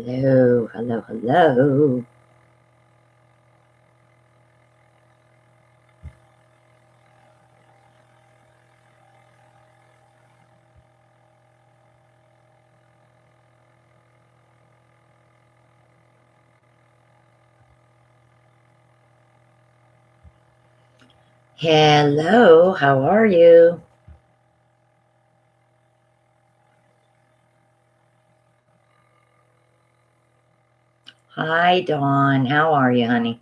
Hello, hello, hello. Hello, how are you? Hi, Dawn. How are you, honey?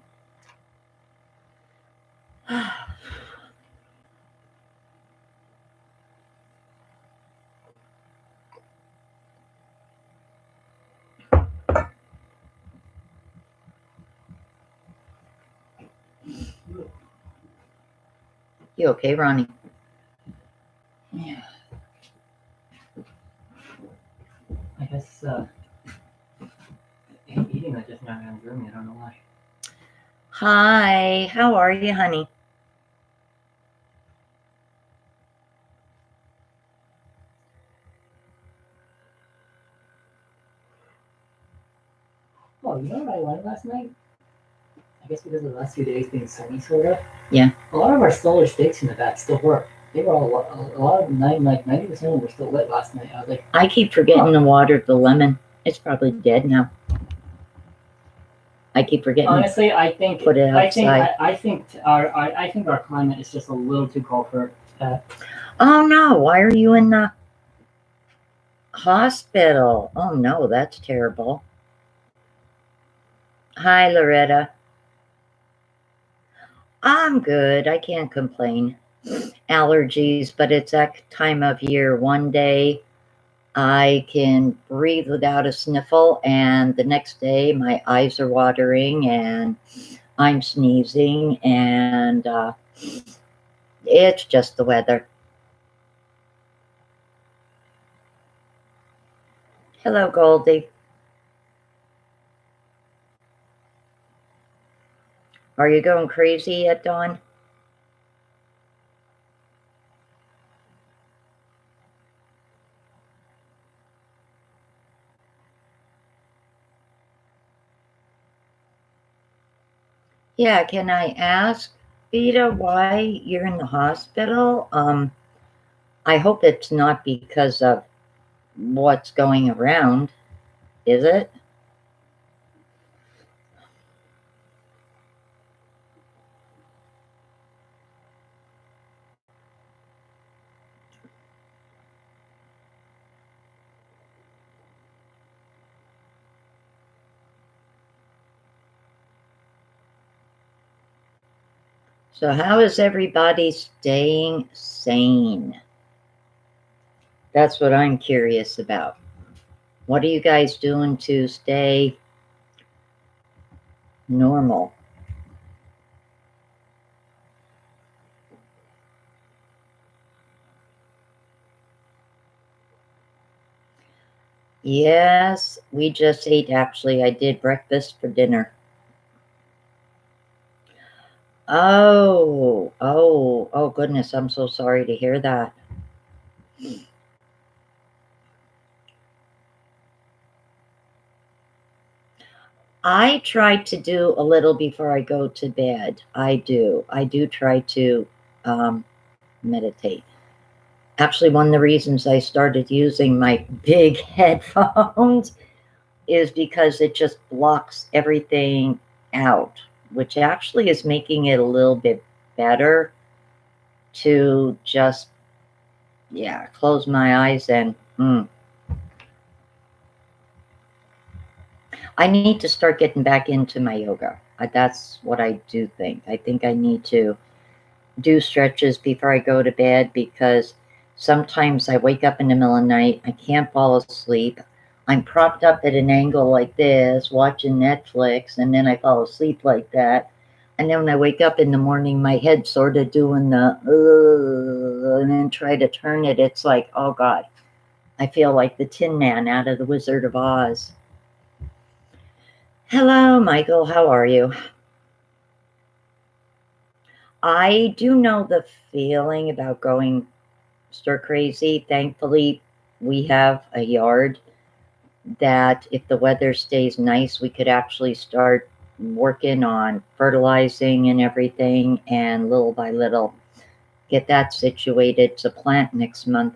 You okay, Ronnie? Yeah. I guess eating that just not drew me. I don't know why. Hi, how are you, honey? Oh, you know what I learned last night? I guess because of the last few days being sunny, sort of. Yeah. A lot of our solar stakes in the back still work. They were all a lot of 90% of them were still lit last night. I was like, I keep forgetting to water the lemon. It's probably dead now. I keep forgetting. Honestly, I think put it outside. I think our climate is just a little too cold for that. Oh no! Why are you in the hospital? Oh no, that's terrible. Hi, Loretta. I'm good. I can't complain. Allergies, but it's that time of year. One day I can breathe without a sniffle, and the next day my eyes are watering and I'm sneezing, and it's just the weather. Hello, Goldie. Are you going crazy yet, Dawn? Yeah, can I ask, Vita, why you're in the hospital? I hope it's not because of what's going around, is it? So how is everybody staying sane? That's what I'm curious about. What are you guys doing to stay normal? Yes, we just ate, actually. I did breakfast for dinner. Oh, goodness, I'm so sorry to hear that. I try to do a little before I go to bed. I do try to meditate. Actually, one of the reasons I started using my big headphones is because it just blocks everything out, which actually is making it a little bit better to just, yeah, close my eyes and I need to start getting back into my yoga. That's what I do think. I think I need to do stretches before I go to bed, because sometimes I wake up in the middle of the night, I can't fall asleep. I'm propped up at an angle like this, watching Netflix, and then I fall asleep like that. And then when I wake up in the morning, my head's sort of doing the, and then try to turn it. It's like, oh God, I feel like the Tin Man out of The Wizard of Oz. Hello, Michael. How are you? I do know the feeling about going stir crazy. Thankfully, we have a yard that if the weather stays nice, we could actually start working on fertilizing and everything, and little by little get that situated to plant next month.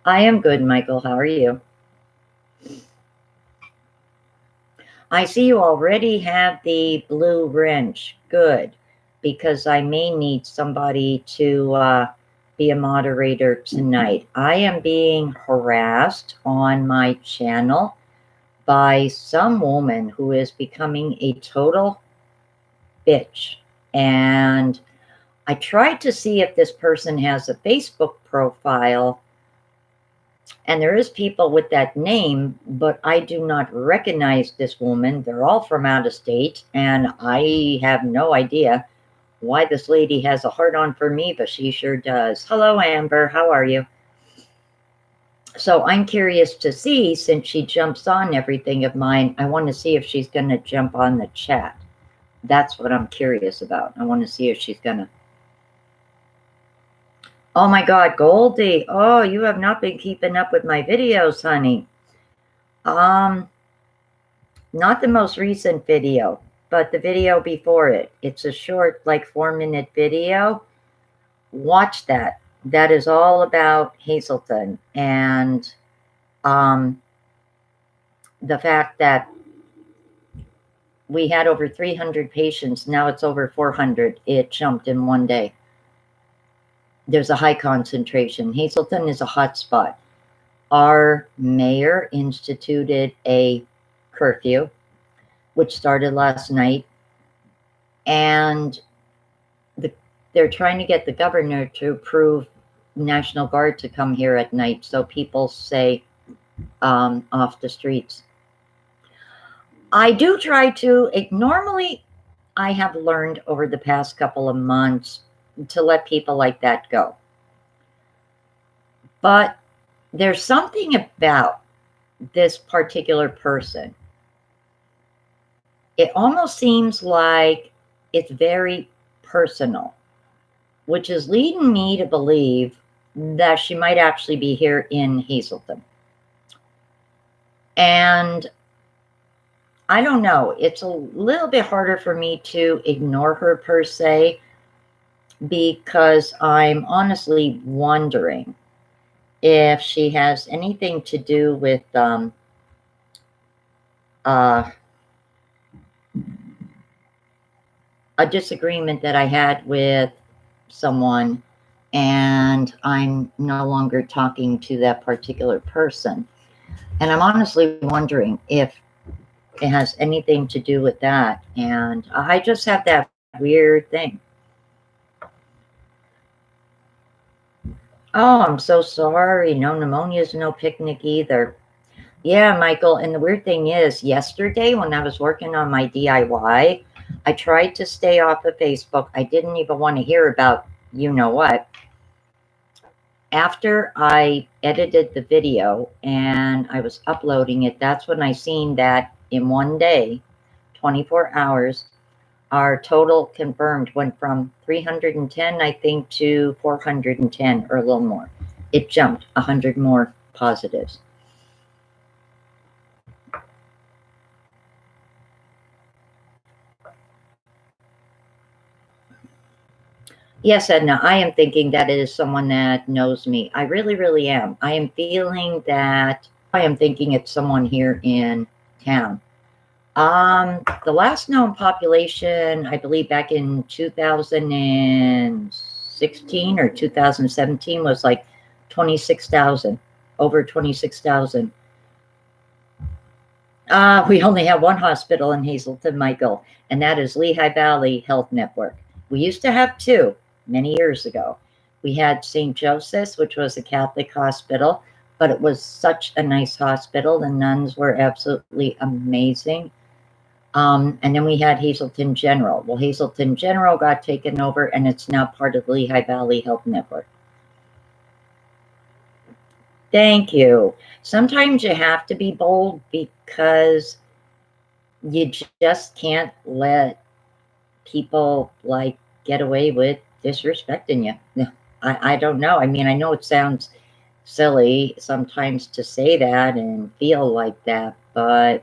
I am good, Michael. How are you? I see you already have the blue wrench. Good, because I may need somebody to be a moderator tonight. I am being harassed on my channel by some woman who is becoming a total bitch. And I tried to see if this person has a Facebook profile, and there is people with that name, but I do not recognize this woman. They're all from out of state, and I have no idea why this lady has a heart on for me, but she sure does. Hello, Amber. How are you? So I'm curious to see, since she jumps on everything of mine, I want to see if she's going to jump on the chat. That's what I'm curious about. I want to see if she's going to. Oh my God, Goldie. Oh, you have not been keeping up with my videos, honey. Not the most recent video, but the video before it. It's a short, like 4-minute video. Watch that. That is all about Hazleton and the fact that we had over 300 patients. Now it's over 400. It jumped in one day. There's a high concentration. Hazleton is a hot spot. Our mayor instituted a curfew, which started last night, and they're trying to get the governor to approve National Guard to come here at night so people stay off the streets. I do try to, normally I have learned over the past couple of months to let people like that go. But there's something about this particular person. It almost seems like it's very personal, which is leading me to believe that she might actually be here in Hazleton. And I don't know, it's a little bit harder for me to ignore her per se, because I'm honestly wondering if she has anything to do with a disagreement that I had with someone, and I'm no longer talking to that particular person. And I'm honestly wondering if it has anything to do with that. And I just have that weird thing. Oh, I'm so sorry. No pneumonia's no picnic either. Yeah, Michael. And the weird thing is, yesterday when I was working on my DIY, I tried to stay off of Facebook. I didn't even want to hear about you know what. After I edited the video and I was uploading it, that's when I seen that in one day, 24 hours, our total confirmed went from 310, I think, to 410 or a little more. It jumped 100 more positives. Yes, Edna, I am thinking that it is someone that knows me. I really, really am. I am feeling that I am thinking it's someone here in town. The last known population, I believe back in 2016 or 2017, was like 26,000, over 26,000. We only have one hospital in Hazleton, Michael, and that is Lehigh Valley Health Network. We used to have two many years ago. We had St. Joseph's, which was a Catholic hospital, but it was such a nice hospital. The nuns were absolutely amazing. And then we had Hazleton General. Well, Hazleton General got taken over, and it's now part of the Lehigh Valley Health Network. Thank you. Sometimes you have to be bold because you just can't let people like get away with disrespecting you. I don't know. I mean, I know it sounds silly sometimes to say that and feel like that, but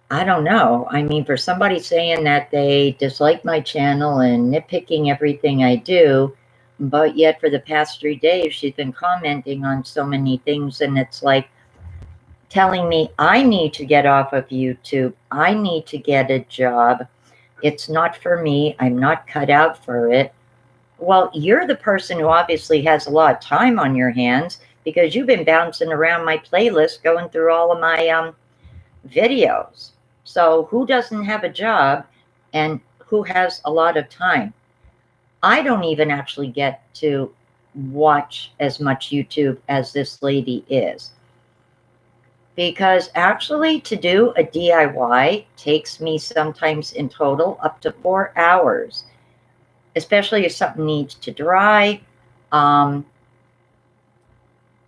I don't know. I mean, for somebody saying that they dislike my channel and nitpicking everything I do, but yet for the past 3 days, she's been commenting on so many things, and it's like telling me I need to get off of YouTube. I need to get a job. It's not for me. I'm not cut out for it. Well, you're the person who obviously has a lot of time on your hands because you've been bouncing around my playlist going through all of my videos. So who doesn't have a job and who has a lot of time? I don't even actually get to watch as much YouTube as this lady is. Because actually to do a DIY takes me sometimes in total up to 4 hours, especially if something needs to dry. Um,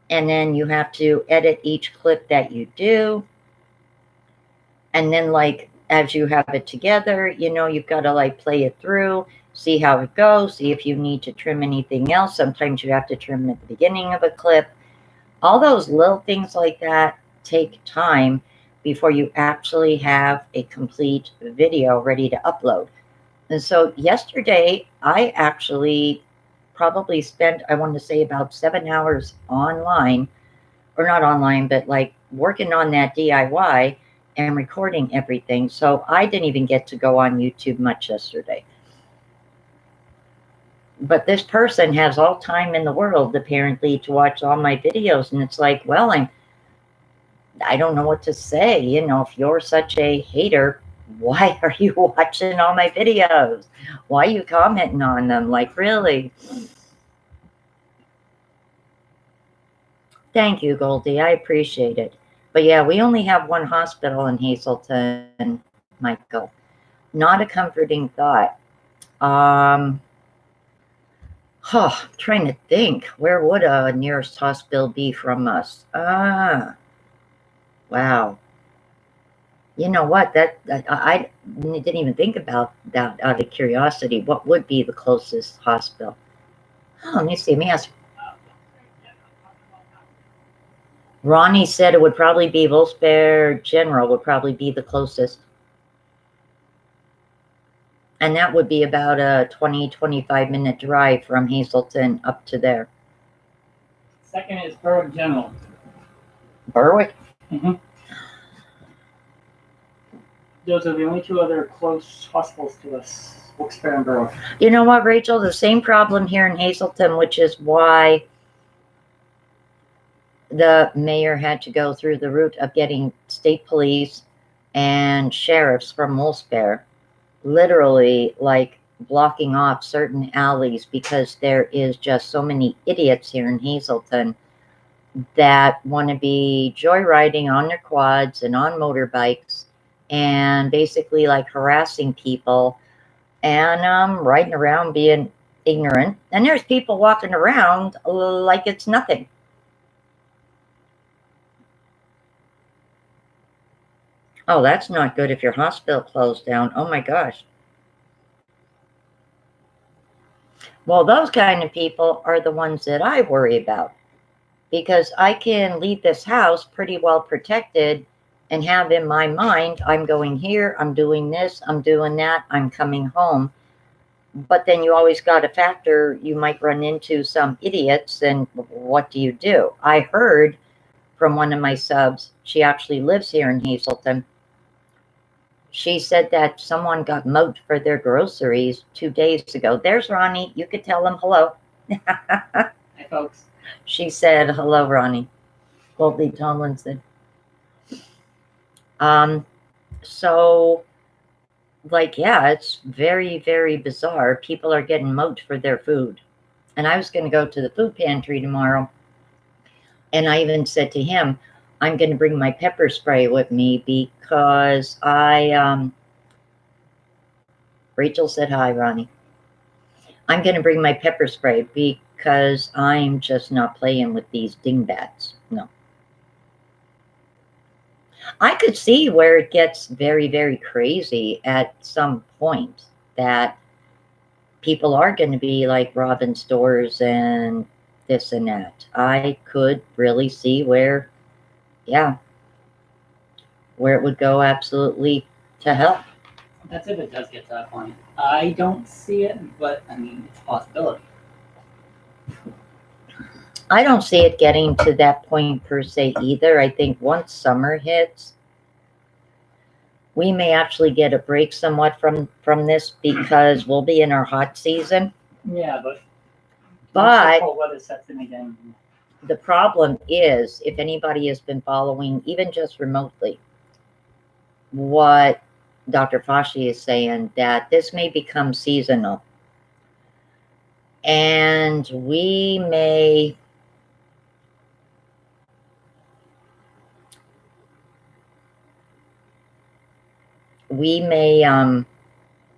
and then you have to edit each clip that you do. And then, like, as you have it together, you know, you've got to like play it through, see how it goes, see if you need to trim anything else. Sometimes you have to trim at the beginning of a clip. All those little things like that take time before you actually have a complete video ready to upload. And so yesterday, I actually probably spent, I want to say, about 7 hours online, or not online, but like working on that DIY and recording everything. So I didn't even get to go on YouTube much yesterday. But this person has all time in the world, apparently, to watch all my videos. And it's like, well, I don't know what to say. You know, if you're such a hater, why are you watching all my videos? Why are you commenting on them? Like, really? Thank you, Goldie. I appreciate it. But yeah, we only have one hospital in Hazleton, Michael. Not a comforting thought. Trying to think. Where would a nearest hospital be from us? Wow. You know what? I didn't even think about that out of curiosity. What would be the closest hospital? Oh, let me see. Let me ask. Ronnie said it would probably be Wolfsburg General would probably be the closest. And that would be about a 20-25 minute drive from Hazleton up to there. Second is Berwick General. Berwick? Mm-hmm. Those are the only two other close hospitals to us, Wilkes-Barre and Berwick. You know what, Rachel? The same problem here in Hazleton, which is why the mayor had to go through the route of getting state police and sheriffs from Wolfsburg, literally like blocking off certain alleys because there is just so many idiots here in Hazleton that want to be joyriding on their quads and on motorbikes and basically like harassing people and riding around being ignorant. And there's people walking around like it's nothing. Oh, that's not good if your hospital closed down. Oh my gosh. Well, those kind of people are the ones that I worry about, because I can leave this house pretty well protected and have in my mind, I'm going here, I'm doing this, I'm doing that, I'm coming home. But then you always got to factor, you might run into some idiots, and what do you do? I heard from one of my subs, she actually lives here in Hazleton. She said that someone got mugged for their groceries 2 days ago. There's Ronnie. You could tell him hello. Hi, folks. She said, hello, Ronnie. Goldie Tomlinson. So, like, yeah, it's very, very bizarre. People are getting mugged for their food. And I was going to go to the food pantry tomorrow. And I even said to him, I'm going to bring my pepper spray with me because Rachel said hi, Ronnie. I'm going to bring my pepper spray because I'm just not playing with these dingbats. No. I could see where it gets very, very crazy at some point, that people are going to be like robbing stores and this and that. I could really see where, yeah, where it would go absolutely to hell. That's if it does get to that point. I don't see it, but I mean, it's a possibility. I don't see it getting to that point per se either. I think once summer hits, we may actually get a break somewhat from this because we'll be in our hot season. Yeah, but But cold weather sets in again. the problem is, if anybody has been following, even just remotely, what Dr. Fauci is saying, that this may become seasonal. And we may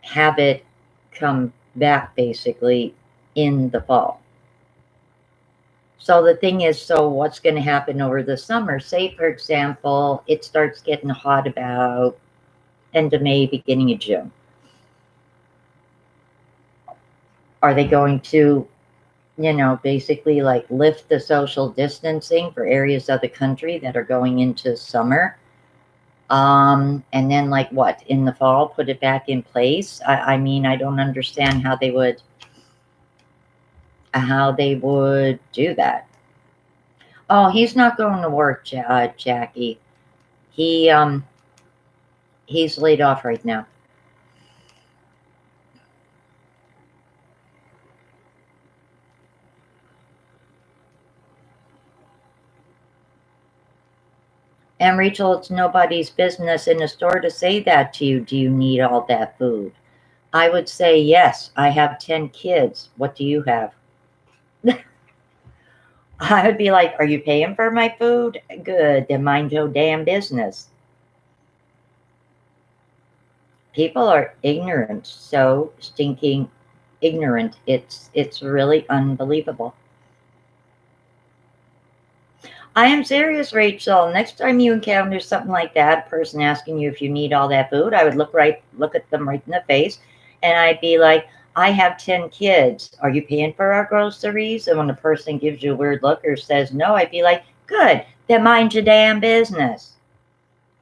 have it come back basically in the fall. So the thing is, so what's going to happen over the summer? Say, for example, it starts getting hot about end of May, beginning of June. Are they going to, basically like lift the social distancing for areas of the country that are going into summer? And then like what, in the fall, put it back in place? I mean, I don't understand how they would do that. Oh, he's not going to work, Jackie. He's laid off right now. And Rachel, it's nobody's business in a store to say that to you. Do you need all that food? I would say, yes, I have 10 kids. What do you have? I would be like, are you paying for my food? Good, then mind your damn business. People are ignorant, so stinking ignorant. It's really unbelievable. I am serious, Rachel. Next time you encounter something like that, a person asking you if you need all that food, I would look at them right in the face, and I'd be like, I have 10 kids. Are you paying for our groceries? And when the person gives you a weird look or says no, I'd be like, good, then mind your damn business.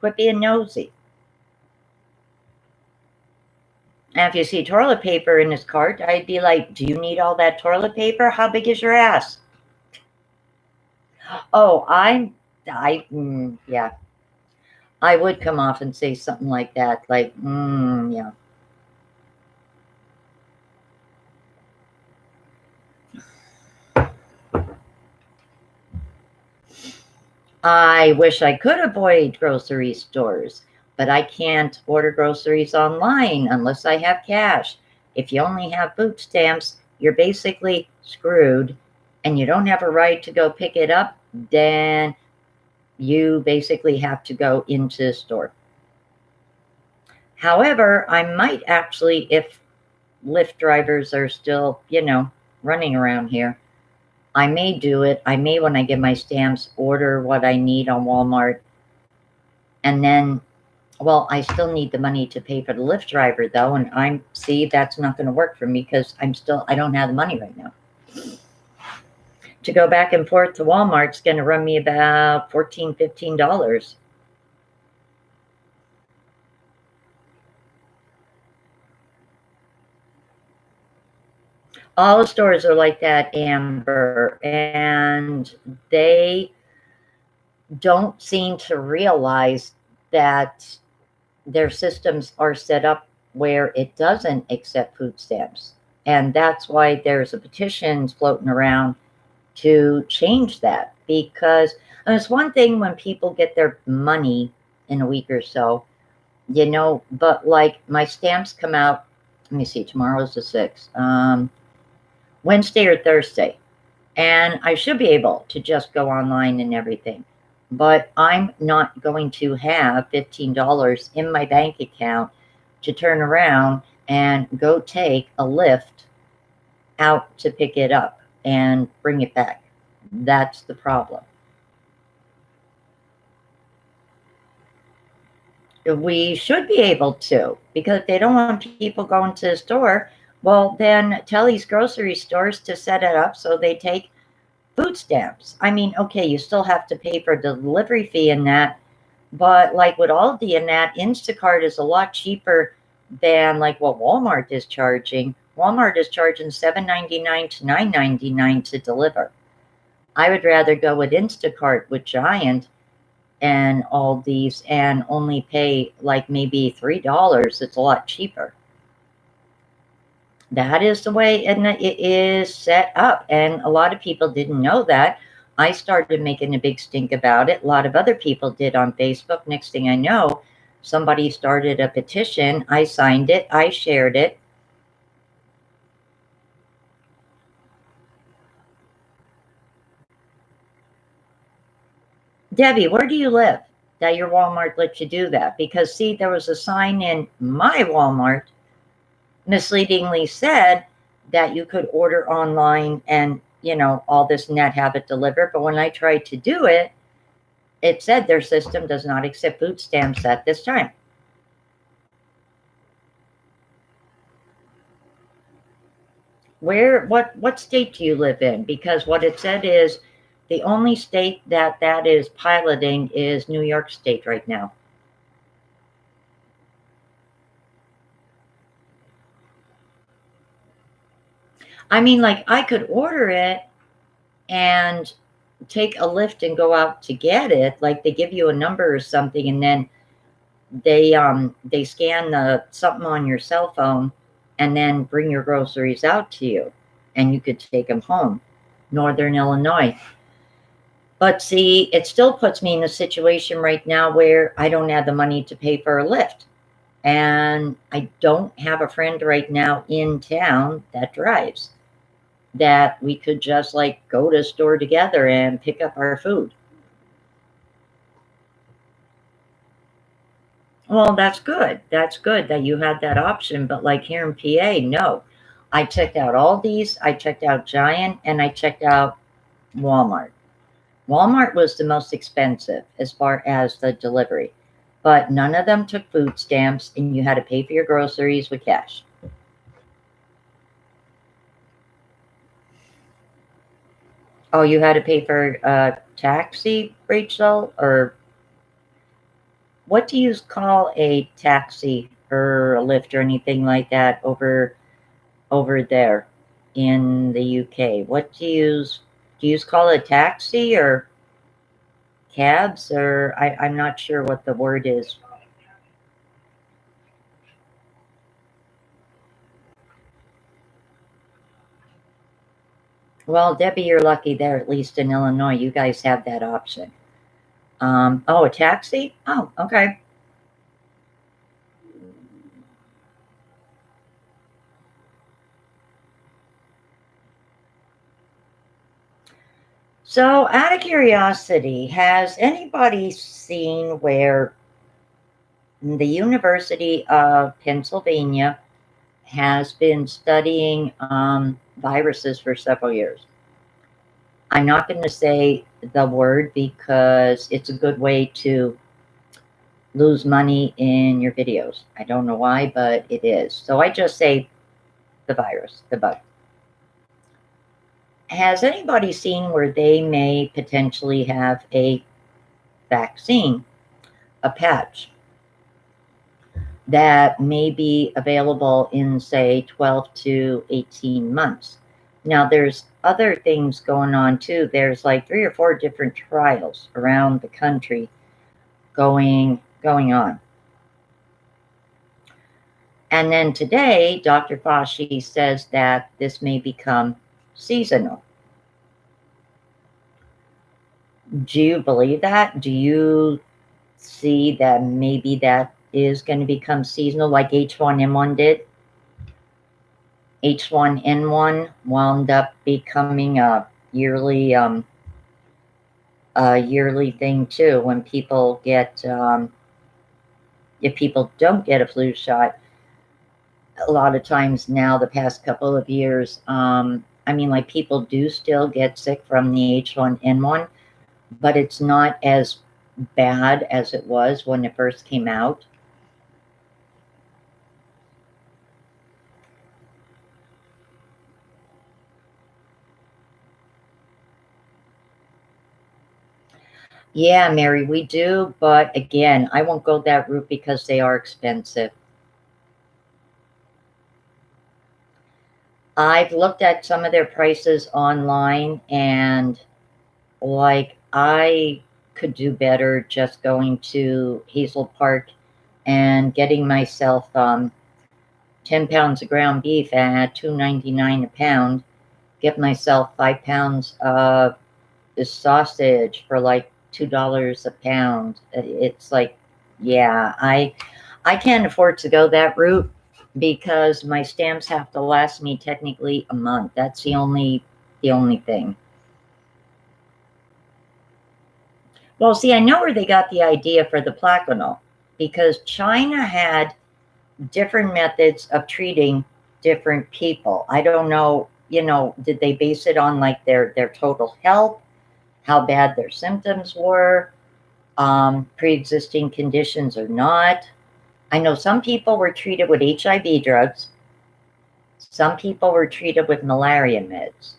Quit being nosy. And if you see toilet paper in his cart, I'd be like, do you need all that toilet paper? How big is your ass? Oh, yeah. I would come off and say something like that, like, yeah. I wish I could avoid grocery stores, but I can't order groceries online unless I have cash. If you only have food stamps, you're basically screwed, and you don't have a right to go pick it up, then you basically have to go into the store. However, I might actually, if Lyft drivers are still, running around here, I may do it. I may, when I get my stamps, order what I need on Walmart. And then, well, I still need the money to pay for the Lyft driver, though. And that's not going to work for me because I don't have the money right now. To go back and forth to Walmart's going to run me about $14, $15. All the stores are like that, Amber, and they don't seem to realize that their systems are set up where it doesn't accept food stamps. And that's why there's a petition floating around to change that, because it's one thing when people get their money in a week or so, but like my stamps come out, let me see, tomorrow's the 6th, Wednesday or Thursday, and I should be able to just go online and everything. But I'm not going to have $15 in my bank account to turn around and go take a Lyft out to pick it up and bring it back. That's the problem. We should be able to, because if they don't want people going to the store, well, then tell these grocery stores to set it up so they take food stamps. I mean, okay, you still have to pay for the delivery fee and that, but like with Aldi and that, Instacart is a lot cheaper than like what Walmart is charging. Walmart is charging $7.99 to $9.99 to deliver. I would rather go with Instacart with Giant and all these and only pay like maybe $3. It's a lot cheaper. That is the way it is set up. And a lot of people didn't know that. I started making a big stink about it. A lot of other people did on Facebook. Next thing I know, somebody started a petition. I signed it. I shared it. Debbie, where do you live that your Walmart lets you do that? Because, see, there was a sign in my Walmart misleadingly said that you could order online and, all this net have it delivered. But when I tried to do it, it said their system does not accept food stamps at this time. What state do you live in? Because what it said is the only state that is piloting is New York State right now. I mean, like, I could order it and take a lift and go out to get it. Like, they give you a number or something, and then they scan the something on your cell phone and then bring your groceries out to you, and you could take them home. Northern Illinois. But see, it still puts me in a situation right now where I don't have the money to pay for a lift. And I don't have a friend right now in town that drives, that we could just like go to a store together and pick up our food. Well, that's good. That's good that you had that option. But like here in PA, no. I checked out Aldi's, I checked out Giant, and I checked out Walmart. Walmart was the most expensive as far as the delivery, but none of them took food stamps, and you had to pay for your groceries with cash. Oh, you had to pay for a taxi, Rachel? Or what do you call a taxi or a Lyft or anything like that over there in the UK? What do you call it, a taxi or cabs? Or I'm not sure what the word is. Well, Debbie, you're lucky there, at least in Illinois. You guys have that option. Oh, a taxi? Oh, okay. So, out of curiosity, has anybody seen where the University of Pennsylvania has been studying viruses for several years? I'm not going to say the word because it's a good way to lose money in your videos. I don't know why, but it is. So I just say the virus, the bug. Has anybody seen where they may potentially have a vaccine, a patch, that may be available in, say, 12 to 18 months? Now, there's other things going on too. There's like 3 or 4 different trials around the country going on. And then today, Dr. Fauci says that this may become seasonal. Do you believe that? Do you see that maybe that is going to become seasonal like H1N1 did? H1N1 wound up becoming a yearly thing too. When people get, if people don't get a flu shot, a lot of times now, the past couple of years, I mean, like, people do still get sick from the H1N1, but it's not as bad as it was when it first came out. Yeah, Mary, we do, but again, I won't go that route because they are expensive. I've looked at some of their prices online, and like I could do better just going to Hazel Park and getting myself 10 pounds of ground beef at $2.99 a pound, get myself 5 pounds of this sausage for like $2 a pound. It's like, yeah, I can't afford to go that route because my stamps have to last me technically a month. That's the only thing. Well, see, I know where they got the idea for the plaquenil because China had different methods of treating different people. I don't know, did they base it on like their total health, how bad their symptoms were, pre-existing conditions or not? I know some people were treated with HIV drugs. Some people were treated with malaria meds.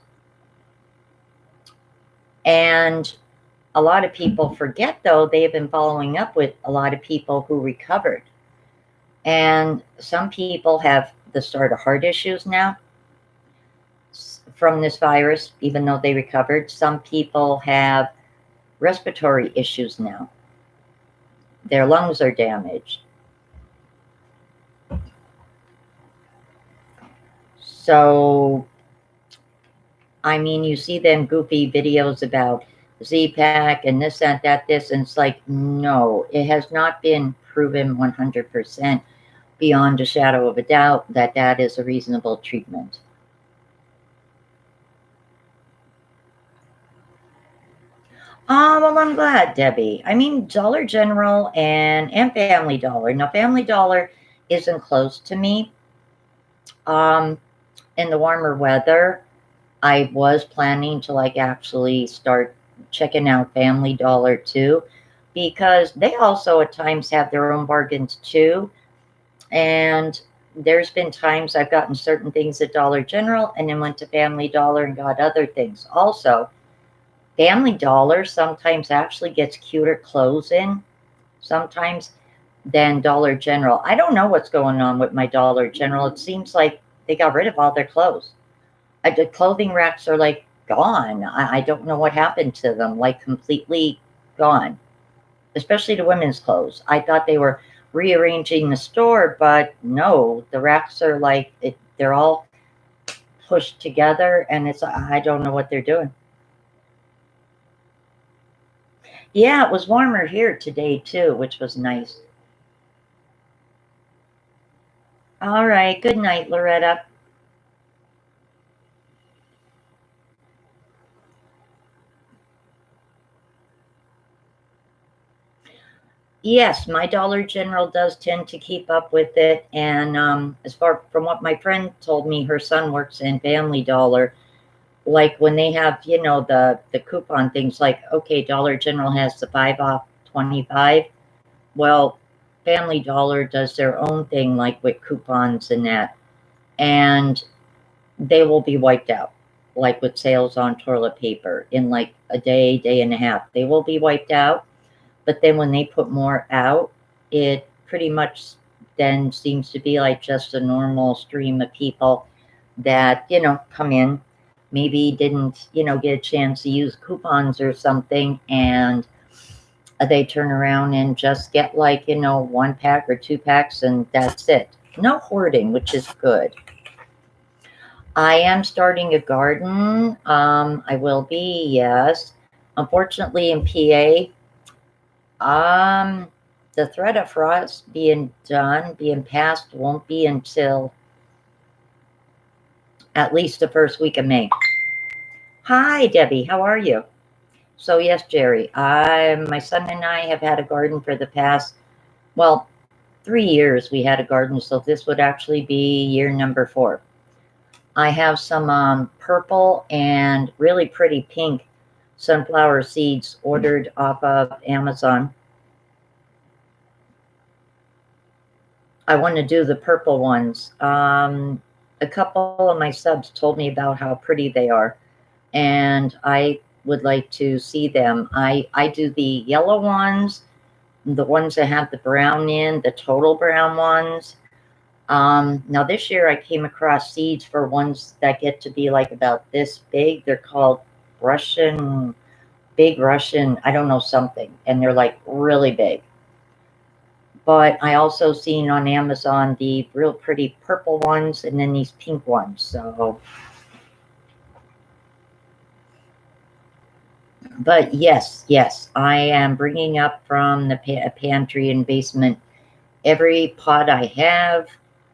And a lot of people forget, though, they have been following up with a lot of people who recovered. And some people have the start of heart issues now from this virus, even though they recovered. Some people have respiratory issues now. Their lungs are damaged. So, I mean, you see them goofy videos about Z-Pack and this, that, this, and it's like, no, it has not been proven 100% beyond a shadow of a doubt that that is a reasonable treatment. Well, I'm glad, Debbie. I mean, Dollar General and Family Dollar. Now, Family Dollar isn't close to me. In the warmer weather, I was planning to like actually start checking out Family Dollar too, because they also at times have their own bargains too. And there's been times I've gotten certain things at Dollar General and then went to Family Dollar and got other things. Also, Family Dollar sometimes actually gets cuter clothes in sometimes than Dollar General. I don't know what's going on with my Dollar General. It seems like they got rid of all their clothes. The clothing racks are like gone. I don't know what happened to them, like completely gone, especially the women's clothes. I thought they were rearranging the store, but no, the racks are like, they're all pushed together, and I don't know what they're doing. Yeah, it was warmer here today too, which was nice. All right, good night, Loretta. Yes, my Dollar General does tend to keep up with it, and as far from what my friend told me, her son works in Family Dollar. Like when they have, the coupon things, like okay, Dollar General has the 5 off 25. Well, Family Dollar does their own thing, like with coupons and that, and they will be wiped out, like with sales on toilet paper in like a day and a half. They will be wiped out. But then when they put more out, it pretty much then seems to be like just a normal stream of people that, come in, maybe didn't, get a chance to use coupons or something, and they turn around and just get like, 1 pack or 2 packs, and that's it. No hoarding, which is good. I am starting a garden. I will be, yes. Unfortunately, in PA, the threat of frost being passed won't be until at least the first week of May. Hi, Debbie. How are you? So yes, Jerry, my son and I have had a garden for the past, well, 3 years. We had a garden, so this would actually be year number 4. I have some purple and really pretty pink sunflower seeds ordered off of Amazon. I want to do the purple ones. A couple of my subs told me about how pretty they are, and I would like to see them. I do the yellow ones, the ones that have the brown in, the total brown ones. Now this year I came across seeds for ones that get to be like about this big. They're called big Russian, I don't know something, and they're like really big. But I also seen on Amazon the real pretty purple ones and then these pink ones. So, but yes, I am bringing up from the pantry and basement every pot I have.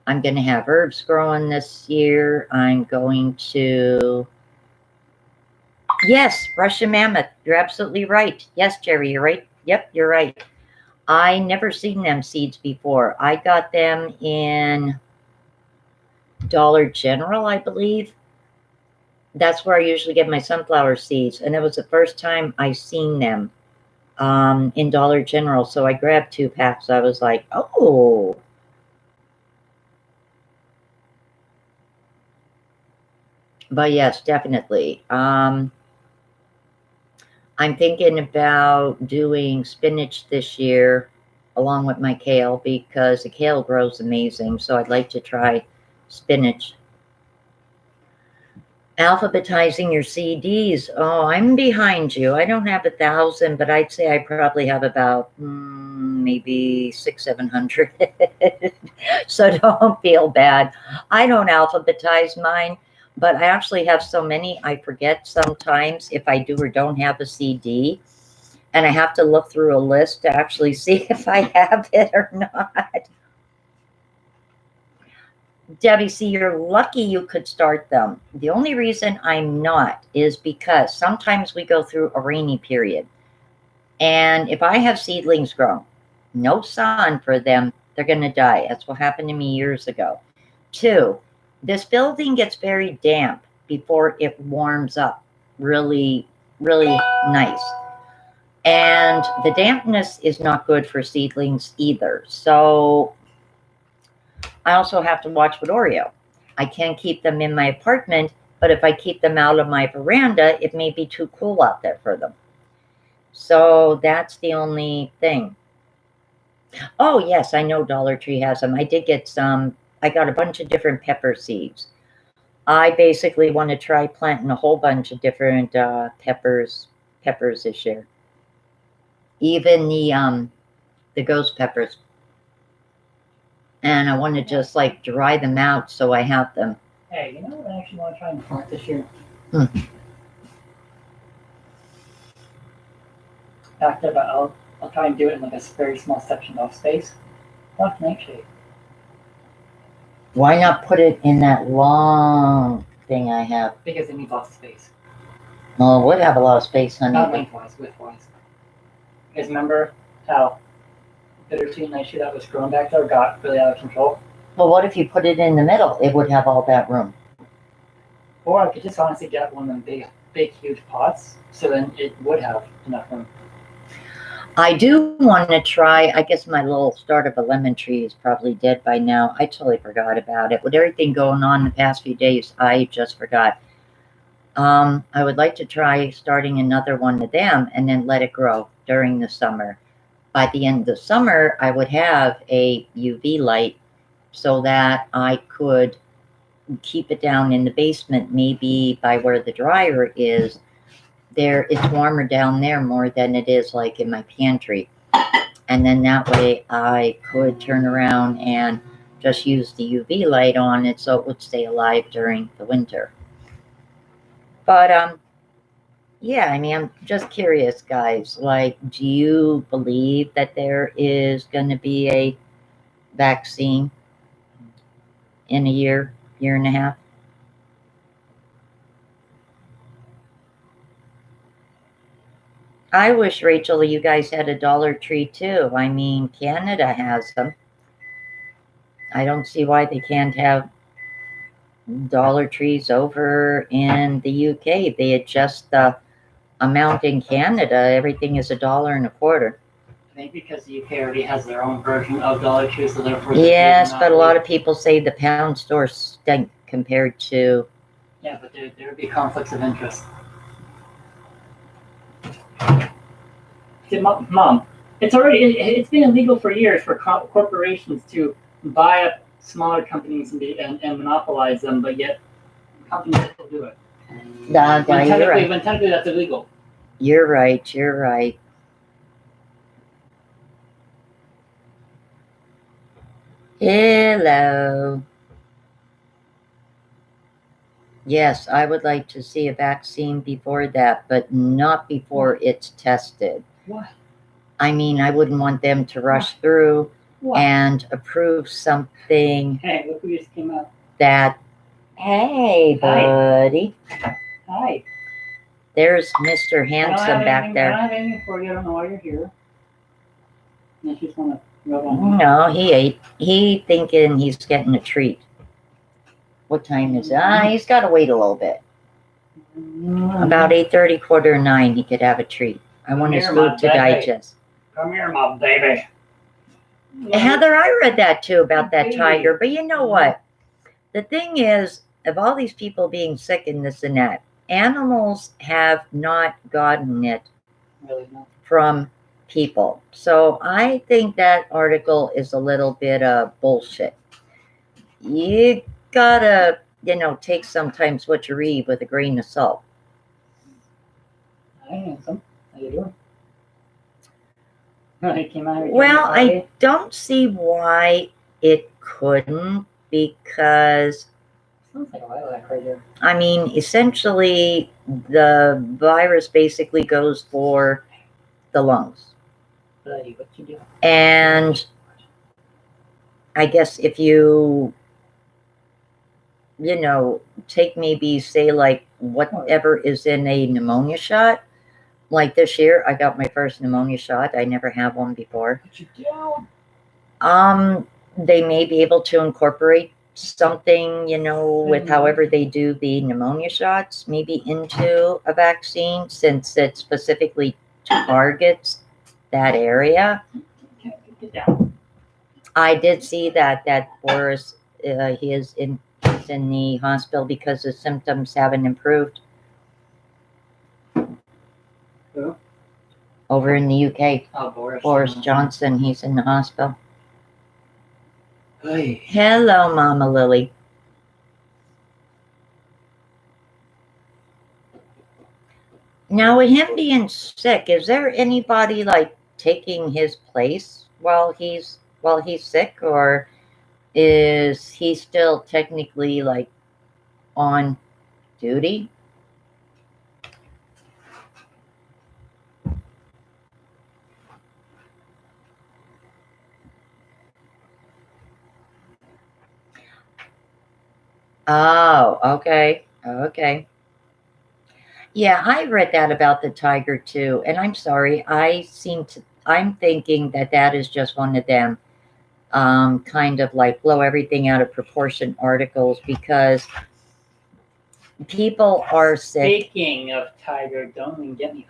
I'm going to have herbs growing this year. I'm going to, yes, Russian mammoth. You're absolutely right. Yes, Jerry, you're right. Yep, you're right. I never seen them seeds before. I got them in Dollar General, I believe. That's where I usually get my sunflower seeds. And it was the first time I seen them in Dollar General. So I grabbed 2 packs. I was like, oh. But yes, definitely. I'm thinking about doing spinach this year along with my kale because the kale grows amazing. So I'd like to try spinach. Alphabetizing your CDs. Oh, I'm behind you. I don't have 1,000, but I'd say I probably have about maybe 600, 700. So don't feel bad. I don't alphabetize mine, but I actually have so many I forget sometimes if I do or don't have a CD. And I have to look through a list to actually see if I have it or not. Debbie, see, you're lucky you could start them. The only reason I'm not is because sometimes we go through a rainy period. And if I have seedlings grown, no sun for them, they're going to die. That's what happened to me years ago. 2, this building gets very damp before it warms up really, really nice. And the dampness is not good for seedlings either. So I also have to watch with Oreo. I can't keep them in my apartment, but if I keep them out of my veranda, it may be too cool out there for them. So that's the only thing. Oh, yes, I know Dollar Tree has them. I did get some. I got a bunch of different pepper seeds. I basically want to try planting a whole bunch of different peppers this year. Even the ghost peppers. And I want to just like dry them out so I have them. Hey, you know what I actually want to try and plant this year? Active, I'll try and do it in like a very small section of space. Black nightshade. Why not put it in that long thing I have? Because it needs lots of space. Well, it would have a lot of space, honey. Not lengthwise, widthwise. You guys remember how bittersweet nightshade that was growing back there got really out of control? Well, what if you put it in the middle? It would have all that room. Or I could just honestly get one of them big, huge pots, so then it would have enough room. I do want to try, I guess my little start of a lemon tree is probably dead by now. I totally forgot about it. With everything going on the past few days, I just forgot. I would like to try starting another one of them and then let it grow during the summer. By the end of the summer, I would have a UV light so that I could keep it down in the basement, maybe by where the dryer is. There, it's warmer down there more than it is like in my pantry. And then that way I could turn around and just use the UV light on it so it would stay alive during the winter. But yeah, I mean, I'm just curious, guys. Like, do you believe that there is going to be a vaccine in a year and a half? I wish, Rachel, you guys had a Dollar Tree too. I mean, Canada has them. I don't see why they can't have Dollar Trees over in the UK. They adjust the amount in Canada. Everything is $1.25. I think because the UK already has their own version of Dollar Tree, so therefore. Yes, but a lot of people say the pound stores stink compared to. Yeah, but there would be conflicts of interest. Mom, it's been illegal for years for corporations to buy up smaller companies and monopolize them, but yet companies still do it. When technically that's illegal. You're right. You're right. Hello. Yes, I would like to see a vaccine before that, but not before it's tested. What? I mean, I wouldn't want them to rush through and approve something. Hey, look who just came up. Hey, buddy. Hi. There's Mr. Handsome back there. I don't have anything for you. I don't know why you're here. Unless you just want to rub on me. No, he ate. He thinking he's getting a treat. What time is it? He's got to wait a little bit. About 8:30, 8:45, he could have a treat. I want his food to digest. Come here, my baby. Heather, I read that too about that tiger, but you know what? The thing is, of all these people being sick and this and that, animals have not gotten it from people. So I think that article is a little bit of bullshit. You gotta, take sometimes what you read with a grain of salt. Hi, handsome. How you doing? Came out here Well, I don't see why it couldn't, because sounds like a lilac right there. I mean, essentially, the virus basically goes for the lungs. Buddy, what you doing? And I guess if you take maybe say like whatever is in a pneumonia shot, like this year, I got my first pneumonia shot. I never had one before. What you doing? They may be able to incorporate something, with however they do the pneumonia shots, maybe into a vaccine, since it specifically targets that area. Okay, get down. I did see that Boris, he is in the hospital because his symptoms haven't improved. Who? Over in the UK. Oh, Boris Johnson, he's in the hospital. Hey. Hello, Mama Lily. Now, with him being sick, is there anybody like taking his place while he's sick, or is he still technically like on duty? Oh, okay. Okay. Yeah, I read that about the tiger too, and I'm sorry. I'm thinking that is just one of them kind of like blow everything out of proportion articles, because people are sick. Speaking of tiger, don't even get me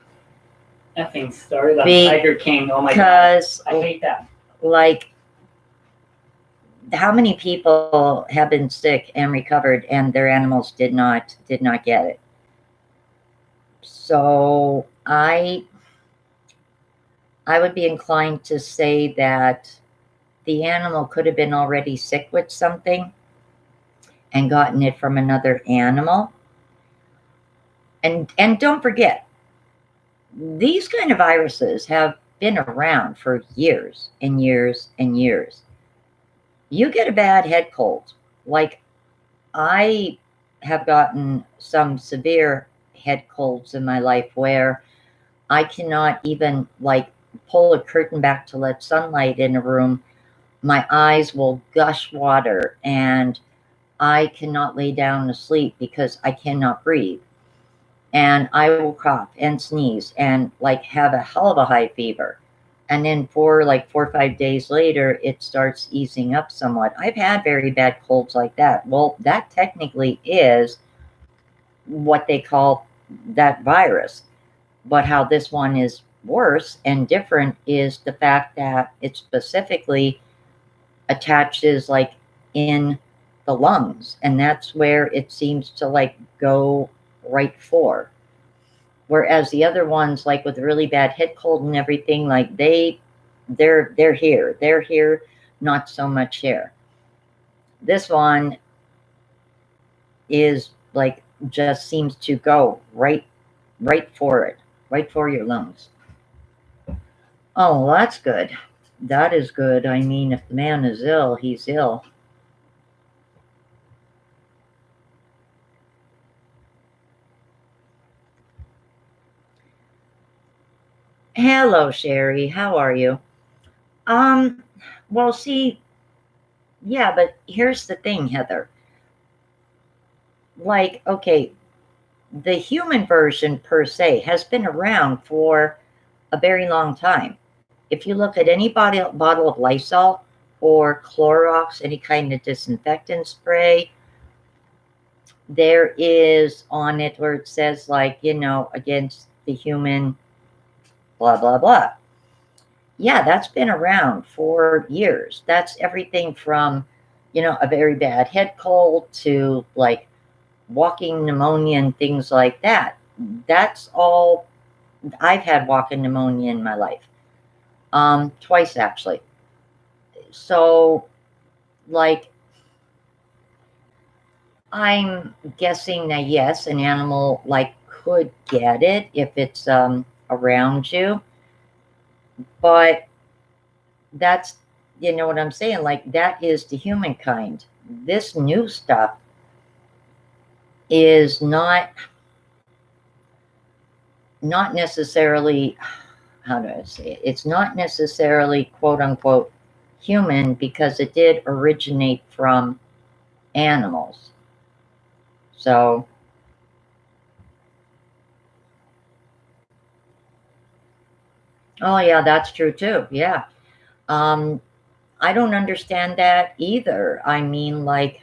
effing started on Tiger King. Oh my god, I hate that. Like, how many people have been sick and recovered, and their animals did not get it? So I would be inclined to say that the animal could have been already sick with something and gotten it from another animal. And don't forget, these kind of viruses have been around for years and years and years. You get a bad head cold. Like, I have gotten some severe head colds in my life where I cannot even like pull a curtain back to let sunlight in a room. My eyes will gush water and I cannot lay down to sleep because I cannot breathe. And I will cough and sneeze and like have a hell of a high fever. And then for like 4 or 5 days later, it starts easing up somewhat. I've had very bad colds like that. Well, that technically is what they call that virus. But how this one is worse and different is the fact that it specifically attaches like in the lungs. And that's where it seems to like go right for. Whereas the other ones, like with really bad head cold and everything, like they're here, not so much here. This one is like just seems to go right for it, right for your lungs. Oh, well, that's good. That is good. I mean, if the man is ill, he's ill. Hello, Sherry. How are you? Well, see, yeah, but here's the thing, Heather. Like, okay, the human version per se has been around for a very long time. If you look at any bottle of Lysol or Clorox, any kind of disinfectant spray, there is on it where it says, like, against the human, blah, blah, blah. Yeah, that's been around for years. That's everything from, a very bad head cold to like walking pneumonia and things like that. That's all. I've had walking pneumonia in my life, twice actually. So, like, I'm guessing that yes, an animal like could get it if it's around you, but that's, you know what I'm saying? Like, that is the humankind. This new stuff is not necessarily, how do I say it? It's not necessarily quote unquote human because it did originate from animals. So, oh yeah, that's true too. Yeah. I don't understand that either. I mean, like,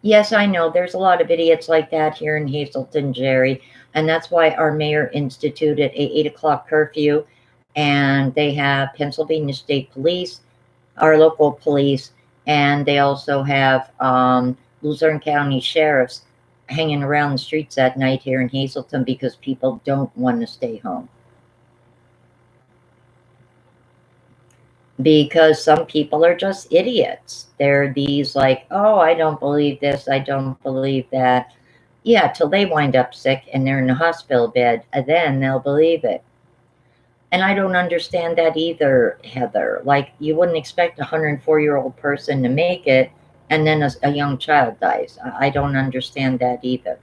yes, I know there's a lot of idiots like that here in Hazleton, Jerry, and that's why our mayor instituted a 8 o'clock curfew, and they have Pennsylvania State Police, our local police, and they also have Luzerne County sheriffs hanging around the streets at night here in Hazleton because people don't want to stay home. Because some people are just idiots. They're these like, oh, I don't believe this, I don't believe that. Yeah, till they wind up sick and they're in a hospital bed, and then they'll believe it. And I don't understand that either, Heather. Like, you wouldn't expect a 104-year-old person to make it, and then a young child dies. I don't understand that either.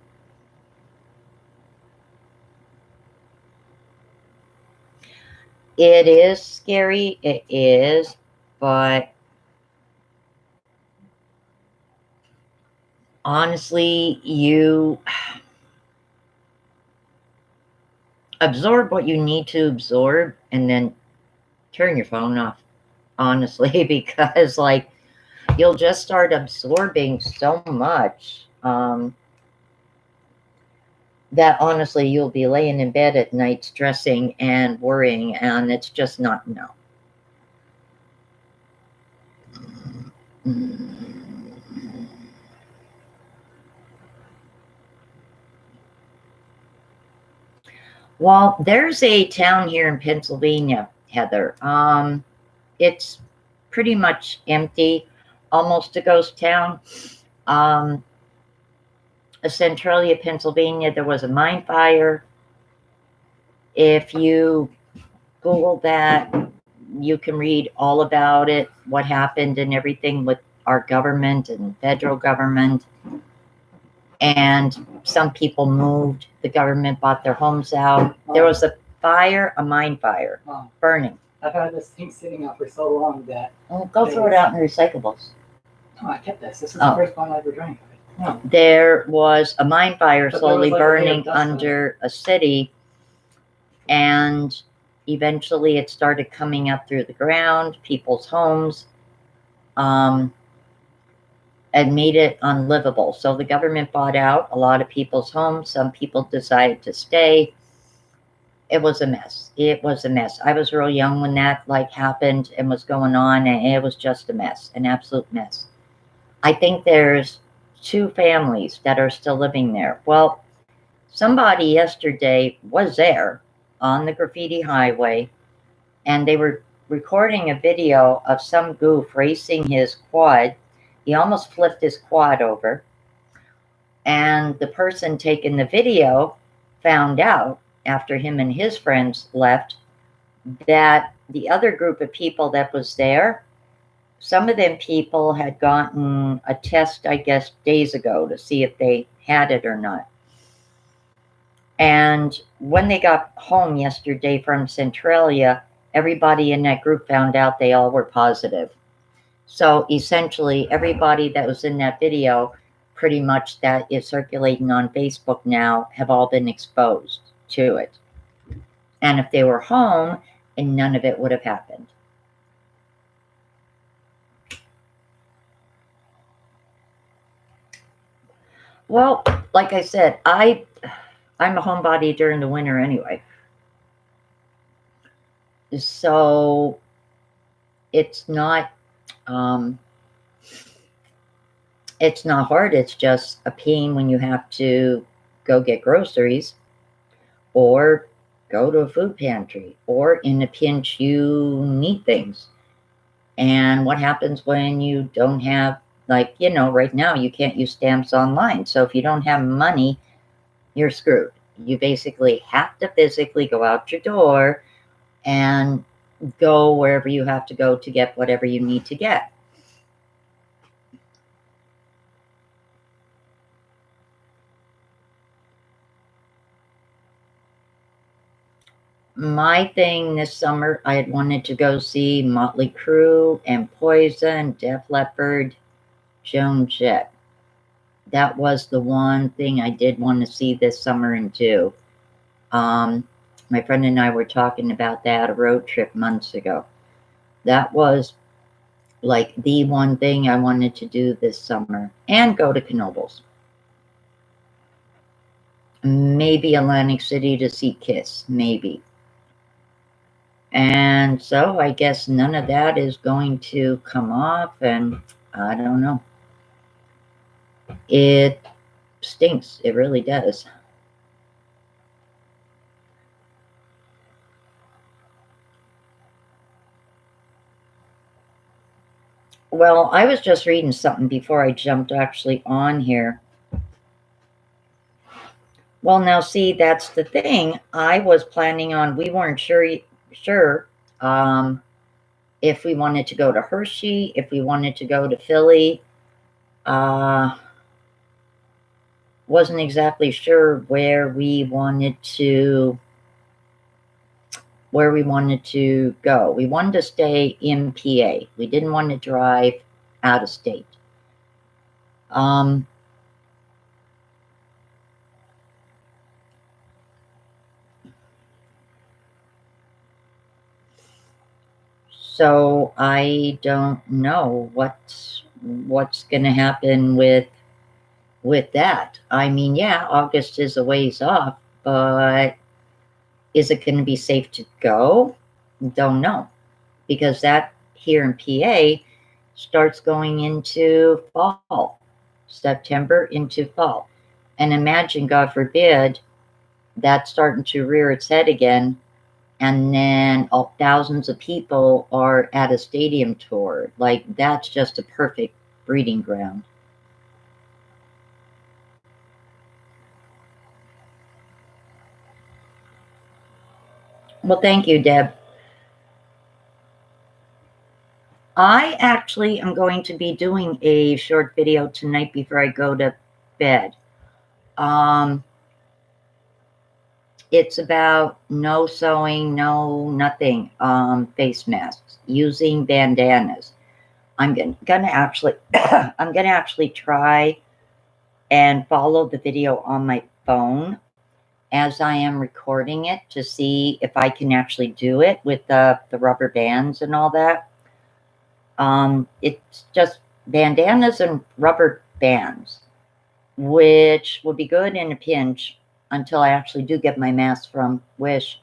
It is scary, it is, but honestly, you absorb what you need to absorb and then turn your phone off, honestly, because like you'll just start absorbing so much that honestly you'll be laying in bed at night stressing and worrying, and it's just not, no. Well, there's a town here in Pennsylvania, Heather. It's pretty much empty, almost a ghost town. Centralia, Pennsylvania, there was a mine fire. If you Google that, you can read all about it, what happened and everything with our government and federal government. And some people moved. The government bought their homes out. There was a fire, a mine fire, burning. I've had this thing sitting out for so long that... Oh, go throw it out in recyclables. No, I kept this. This is the first one I ever drank. No. There was a mine fire slowly burning under a city, and eventually it started coming up through the ground, people's homes, and made it unlivable. So the government bought out a lot of people's homes. Some people decided to stay. It was a mess. It was a mess. I was real young when that like happened and was going on, and it was just a mess, an absolute mess. I think there's 2 families that are still living there. Well, Somebody yesterday was there on the graffiti highway, and they were recording a video of some goof racing his quad. He almost flipped his quad over, and the person taking the video found out after him and his friends left that the other group of people that was there, some of them people had gotten a test, I guess, days ago to see if they had it or not. And when they got home yesterday from Centralia, everybody in that group found out they all were positive. So essentially, everybody that was in that video, pretty much that is circulating on Facebook now, have all been exposed to it. And if they were home, and none of it would have happened. Well, like I said, I'm a homebody during the winter anyway. So it's not hard. It's just a pain when you have to go get groceries or go to a food pantry, or in a pinch you need things. And what happens when you don't have, like, right now you can't use stamps online. So if you don't have money, you're screwed. You basically have to physically go out your door and go wherever you have to go to get whatever you need to get. My thing this summer, I had wanted to go see Motley Crue and Poison, Def Leppard, Joan Jett. That was the one thing I did want to see this summer and do. My friend and I were talking about that, a road trip months ago. That was like the one thing I wanted to do this summer, and go to Knoebels. Maybe Atlantic City to see Kiss, maybe. And so I guess none of that is going to come off, and I don't know. It stinks. It really does. Well, I was just reading something before I jumped actually on here. Well, now see, that's the thing. I was planning on, we weren't sure if we wanted to go to Hershey, if we wanted to go to Philly. Wasn't exactly sure where we wanted to go. We wanted to stay in PA. We didn't want to drive out of state. So I don't know what's going to happen with that. I mean, yeah, August is a ways off, but is it going to be safe to go? Don't know, because that here in PA starts going into fall, September into fall. And imagine, God forbid, that's starting to rear its head again, and then thousands of people are at a stadium tour. Like, that's just a perfect breeding ground. Well, thank you, Deb. I actually am going to be doing a short video tonight before I go to bed. It's about no sewing, no nothing, face masks, using bandanas. I'm gonna actually I'm gonna actually try and follow the video on my phone as I am recording it, to see if I can actually do it with the rubber bands and all that. It's just bandanas and rubber bands, which will be good in a pinch until I actually do get my mask from Wish.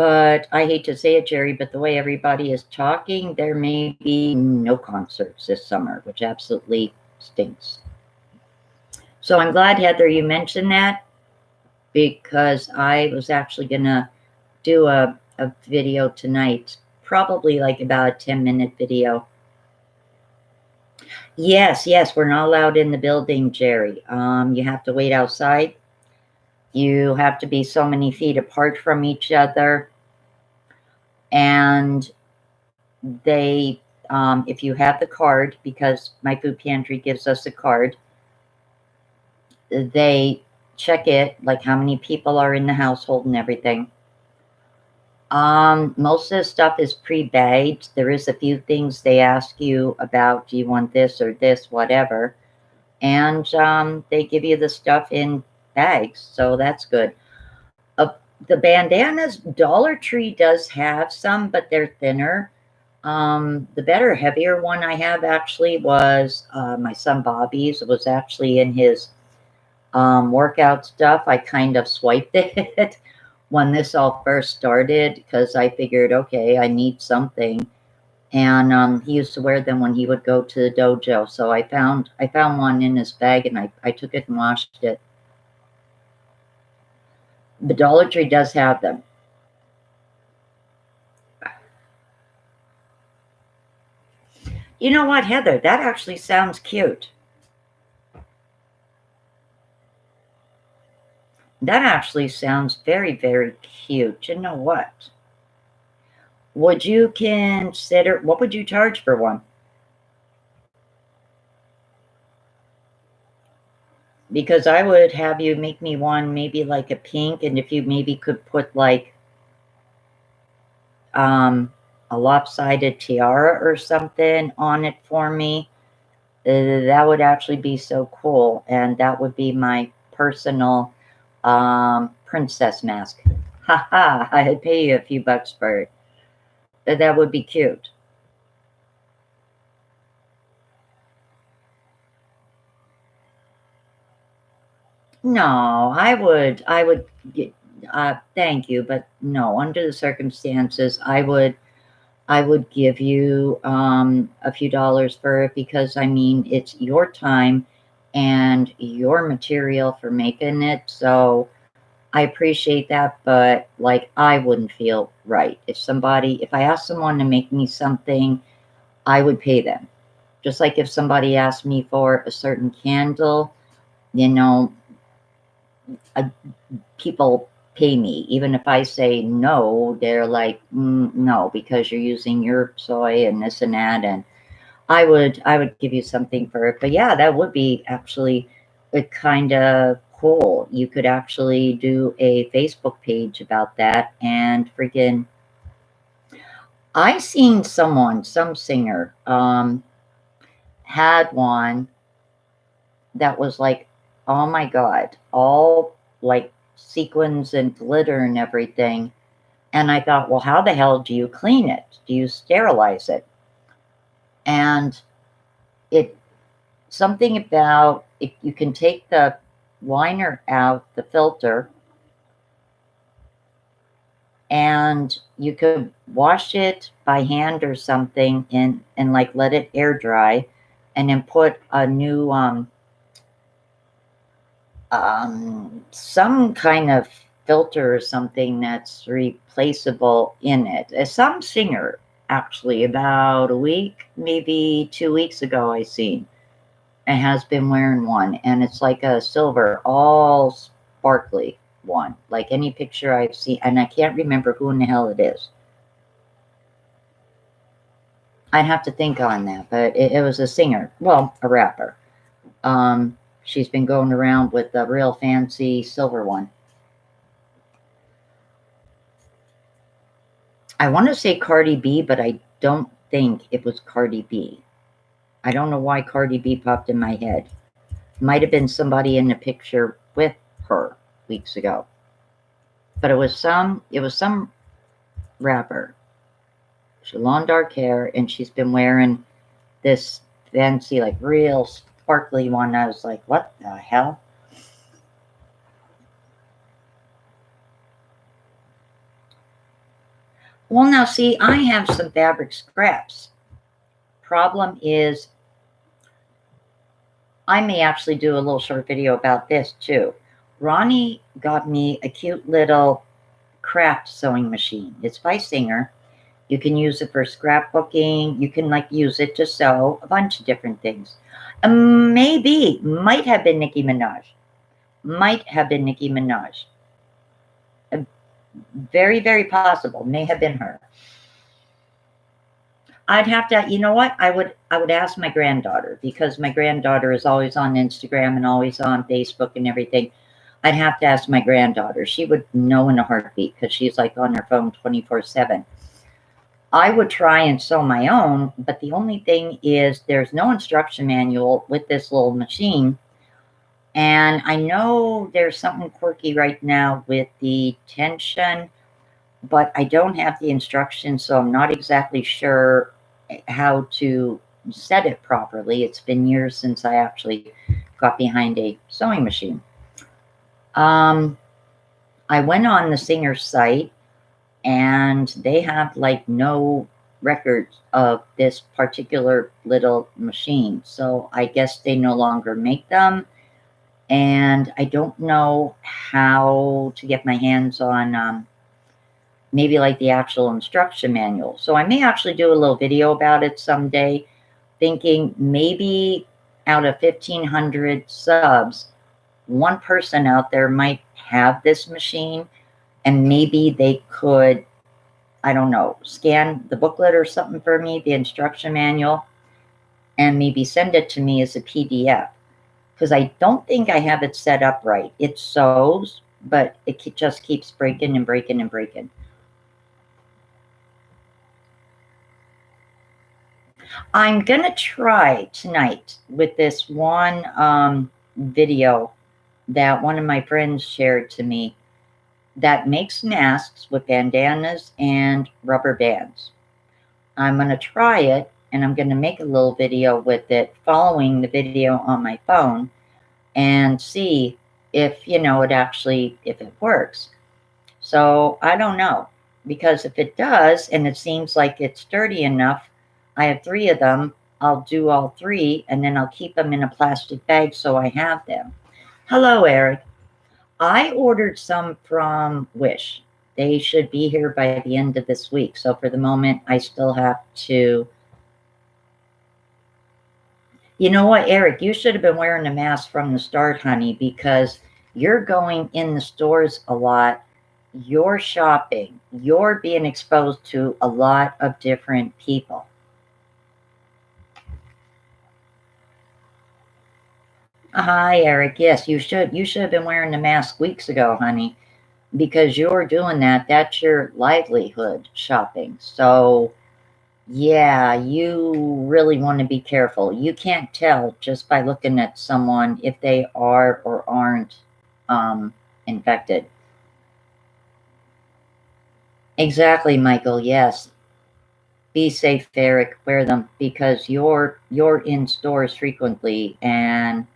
But I hate to say it, Jerry, but the way everybody is talking, there may be no concerts this summer, which absolutely stinks. So I'm glad, Heather, you mentioned that, because I was actually going to do a video tonight, probably like about a 10-minute video. Yes, we're not allowed in the building, Jerry. You have to wait outside. You have to be so many feet apart from each other. And they, if you have the card, because my food pantry gives us a card, they check it, like how many people are in the household and everything. Most of the stuff is pre-bagged. There is a few things they ask you about. Do you want this or this, whatever. And they give you the stuff in bags, so that's good. The bandanas, Dollar Tree does have some, but they're thinner. The better, heavier one I have actually was my son Bobby's. It was actually in his workout stuff. I kind of swiped it when this all first started, because I figured, okay, I need something. And he used to wear them when he would go to the dojo. So I found one in his bag, and I took it and washed it. The Dollar Tree does have them. You know what, Heather? That actually sounds cute. That actually sounds very, very cute. You know what? Would you consider, what would you charge for one? Because I would have you make me one, maybe like a pink, and if you maybe could put like a lopsided tiara or something on it for me, that would actually be so cool. And that would be my personal princess mask. Haha, I'd pay you a few bucks for it. That would be cute. No, I would get, thank you, but no, under the circumstances, I would give you a few dollars for it, because I mean, it's your time and your material for making it. So I appreciate that, but like, I wouldn't feel right if I asked someone to make me something, I would pay them. Just like if somebody asked me for a certain candle, you know, people pay me. Even if I say no, they're like, no, because you're using your soy and this and that. And I would give you something for it. But yeah, that would be actually kind of cool. You could actually do a Facebook page about that, and freaking, I seen some singer had one that was like, oh my God, all like sequins and glitter and everything. And I thought, well, how the hell do you clean it? Do you sterilize it? And it, something about it, you can take the liner out, the filter, and you could wash it by hand or something, and like let it air dry, and then put a new some kind of filter or something that's replaceable in it. Some singer, actually, about a week, maybe 2 weeks ago, I seen, and has been wearing one, and it's like a silver, all sparkly one, like any picture I've seen, and I can't remember who in the hell it is. I'd have to think on that, but it was a singer, well, a rapper. She's been going around with a real fancy silver one. I want to say Cardi B, but I don't think it was Cardi B. I don't know why Cardi B popped in my head. Might have been somebody in the picture with her weeks ago. But it was some rapper. She had long dark hair, and she's been wearing this fancy, like real sparkly one. I was like, what the hell? Well, now see, I have some fabric scraps. Problem is, I may actually do a little short video about this too. Ronnie got me a cute little craft sewing machine. It's by Singer. You can use it for scrapbooking. You can like use it to sew a bunch of different things. Might have been Nicki Minaj. Might have been Nicki Minaj. Very, very possible. May have been her. I'd have to, you know what? I would ask my granddaughter, because my granddaughter is always on Instagram and always on Facebook and everything. I'd have to ask my granddaughter. She would know in a heartbeat, because she's like on her phone 24/7. I would try and sew my own, but the only thing is there's no instruction manual with this little machine. And I know there's something quirky right now with the tension, but I don't have the instructions, so I'm not exactly sure how to set it properly. It's been years since I actually got behind a sewing machine. I went on the Singer site, and they have like no records of this particular little machine. So I guess they no longer make them. And I don't know how to get my hands on maybe like the actual instruction manual. So I may actually do a little video about it someday, thinking maybe out of 1,500 subs, one person out there might have this machine, and maybe they could, I don't know, scan the booklet or something for me, the instruction manual, and maybe send it to me as a PDF. Because I don't think I have it set up right. It sews, but it just keeps breaking and breaking and breaking. I'm going to try tonight with this one video that one of my friends shared to me that makes masks with bandanas and rubber bands. I'm going to try it, and I'm going to make a little video with it following the video on my phone and see if, you know, if it works. So I don't know, because if it does, and it seems like it's sturdy enough, I have 3 of them. I'll do all 3, and then I'll keep them in a plastic bag so I have them. Hello, Eric. I ordered some from Wish. They should be here by the end of this week. So for the moment, I still have to. You know what, Eric? You should have been wearing a mask from the start, honey, because you're going in the stores a lot. You're shopping. You're being exposed to a lot of different people. Hi, Eric. Yes, you should. You should have been wearing the mask weeks ago, honey, because you're doing that. That's your livelihood, shopping. So, yeah, you really want to be careful. You can't tell just by looking at someone if they are or aren't infected. Exactly, Michael. Yes. Be safe, Eric. Wear them, because you're in stores frequently, and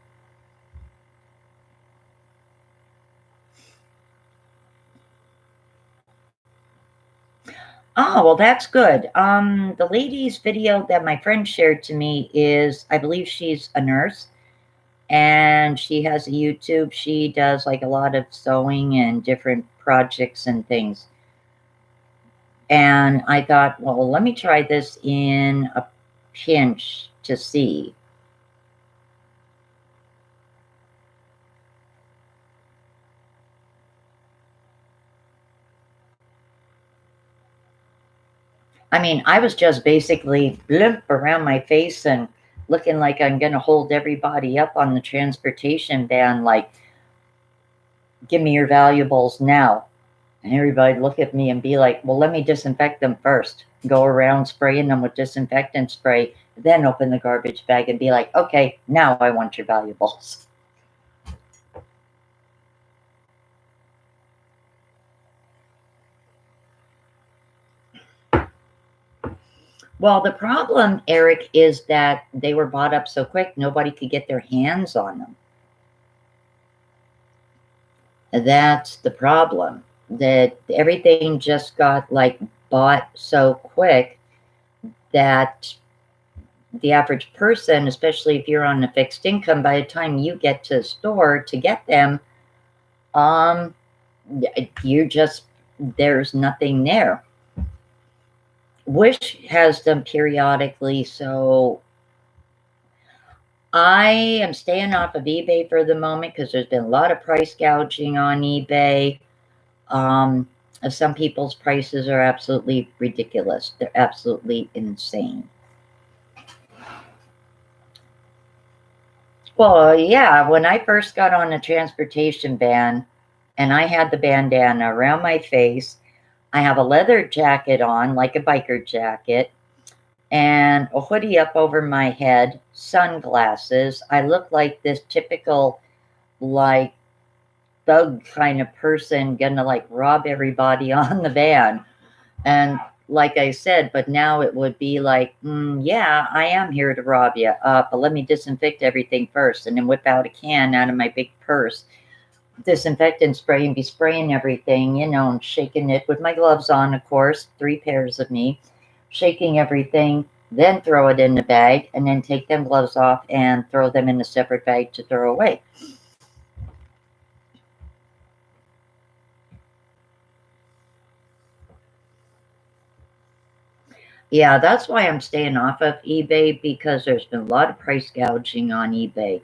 oh, well, that's good. The lady's video that my friend shared to me is, I believe she's a nurse, and she has a YouTube. She does like a lot of sewing and different projects and things. And I thought, well, let me try this in a pinch to see. I mean, I was just basically limp around my face and looking like I'm going to hold everybody up on the transportation van, like, give me your valuables now. And everybody look at me and be like, well, let me disinfect them first. Go around spraying them with disinfectant spray, then open the garbage bag and be like, okay, now I want your valuables. Well, the problem, Eric, is that they were bought up so quick, nobody could get their hands on them. That's the problem, that everything just got like bought so quick that the average person, especially if you're on a fixed income, by the time you get to the store to get them, you just, there's nothing there. Wish has them periodically, so I am staying off of eBay for the moment because there's been a lot of price gouging on eBay. Some people's prices are absolutely ridiculous. They're absolutely insane. Well, yeah, when I first got on a transportation ban and I had the bandana around my face, I have a leather jacket on, like a biker jacket, and a hoodie up over my head, sunglasses. I look like this typical, like, thug kind of person gonna like rob everybody on the van. And like I said, but now it would be like, yeah, I am here to rob you, but let me disinfect everything first, and then whip out a can out of my big purse, disinfectant spray, and be spraying everything, you know, and shaking it with my gloves on, of course, 3 pairs of me, shaking everything, then throw it in the bag, and then take them gloves off and throw them in a separate bag to throw away. Yeah, that's why I'm staying off of eBay, because there's been a lot of price gouging on eBay.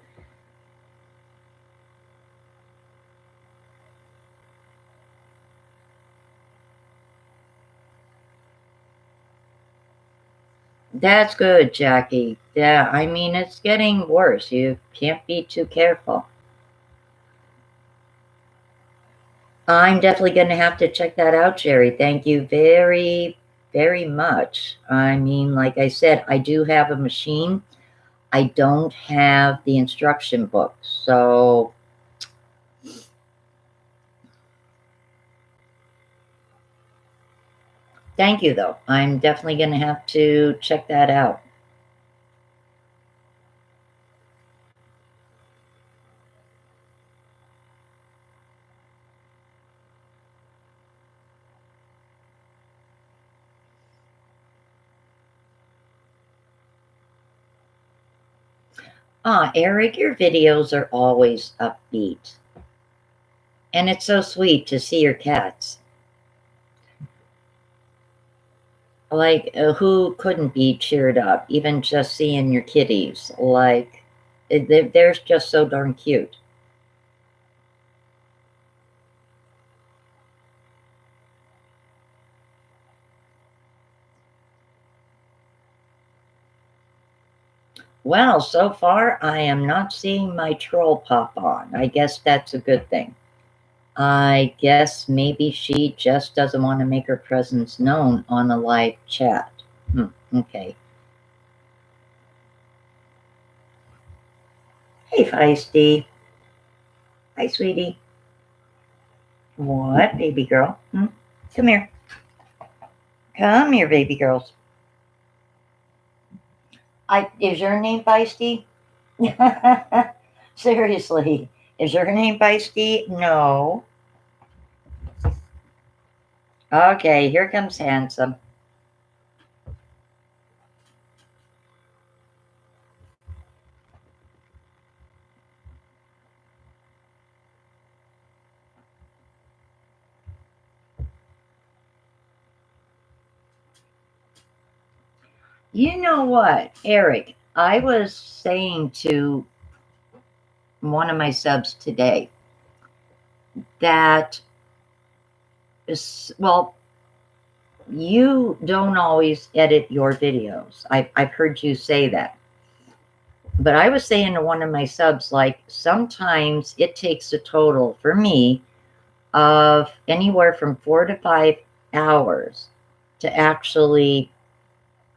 That's good, Jackie. Yeah, I mean, it's getting worse. You can't be too careful. I'm definitely going to have to check that out, Jerry. Thank you very, very much. I mean, like I said, I do have a machine. I don't have the instruction book. So thank you, though. I'm definitely going to have to check that out. Eric, your videos are always upbeat. And it's so sweet to see your cats. Like, who couldn't be cheered up, even just seeing your kitties? Like, they're just so darn cute. Well, so far, I am not seeing my troll pop on. I guess that's a good thing. I guess maybe she just doesn't want to make her presence known on a live chat. Okay. Hey, Feisty. Hi, sweetie. What, baby girl? Come here. Come here, baby girls. Is your name Feisty? Seriously, is your name Feisty? No. Okay, here comes Handsome. You know what, Eric? I was saying to one of my subs today that, well, you don't always edit your videos. I've heard you say that. But I was saying to one of my subs, like, sometimes it takes a total for me of anywhere from 4 to 5 hours to actually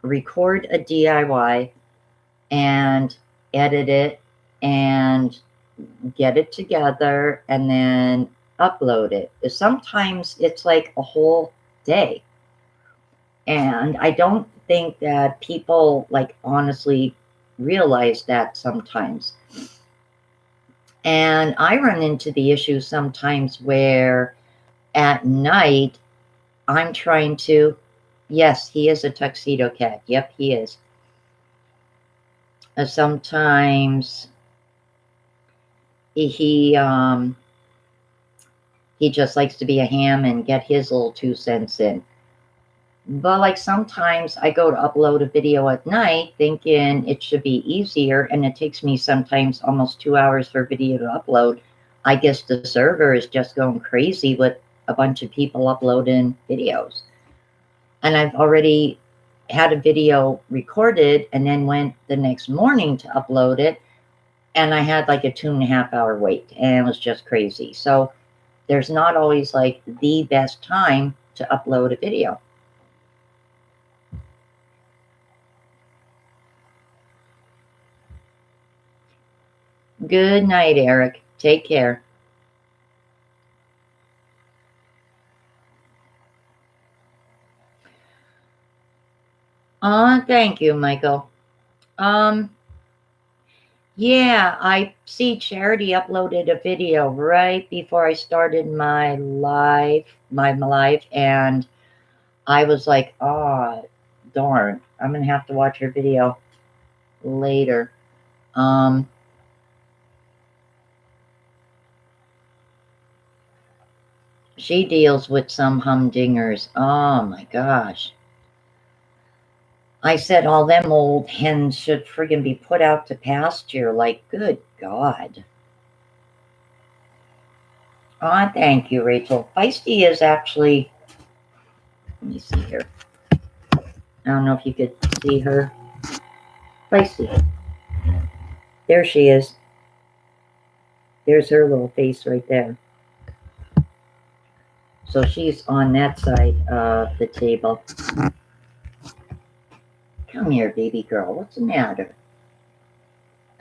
record a DIY and edit it and get it together and then upload it. Sometimes it's like a whole day. And I don't think that people like honestly realize that sometimes. And I run into the issue sometimes where at night I'm trying to Yes, he is a tuxedo cat. Yep, he is. Sometimes he he just likes to be a ham and get his little 2 cents in. But like sometimes I go to upload a video at night thinking it should be easier, and it takes me sometimes almost 2 hours for a video to upload. I guess the server is just going crazy with a bunch of people uploading videos. And I've already had a video recorded and then went the next morning to upload it. And I had like a 2.5 hour wait, and it was just crazy. So there's not always like the best time to upload a video. Good night, Eric. Take care. Thank you, Michael. Yeah, I see Charity uploaded a video right before I started my live, and I was like, oh, darn, I'm gonna have to watch her video later. She deals with some humdingers. Oh my gosh. I said all them old hens should friggin' be put out to pasture. Like, good God. Thank you, Rachel. Feisty is actually, let me see here. I don't know if you could see her. Feisty. There she is. There's her little face right there. So she's on that side of the table. Come here, baby girl. What's the matter?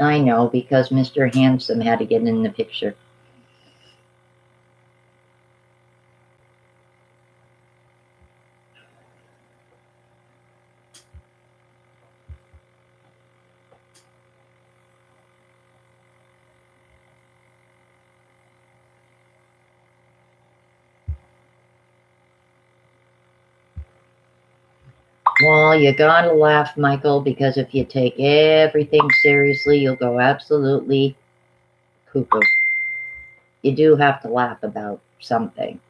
I know, because Mr. Handsome had to get in the picture. Well, you gotta laugh, Michael, because if you take everything seriously, you'll go absolutely cuckoo. You do have to laugh about something.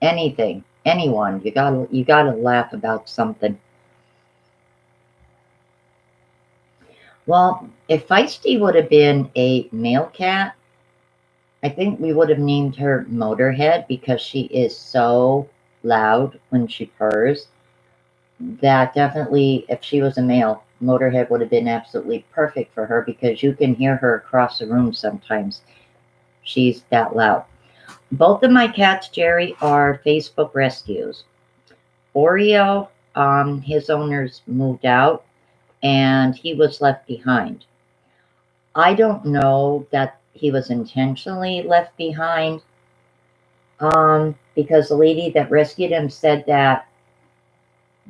Anything, anyone, you gotta laugh about something. Well, if Feisty would have been a male cat, I think we would have named her Motorhead, because she is so loud when she purrs. That definitely, if she was a male, Motorhead would have been absolutely perfect for her, because you can hear her across the room sometimes. She's that loud. Both of my cats, Jerry, are Facebook rescues. Oreo, his owners moved out and he was left behind. I don't know that he was intentionally left behind, because the lady that rescued him said that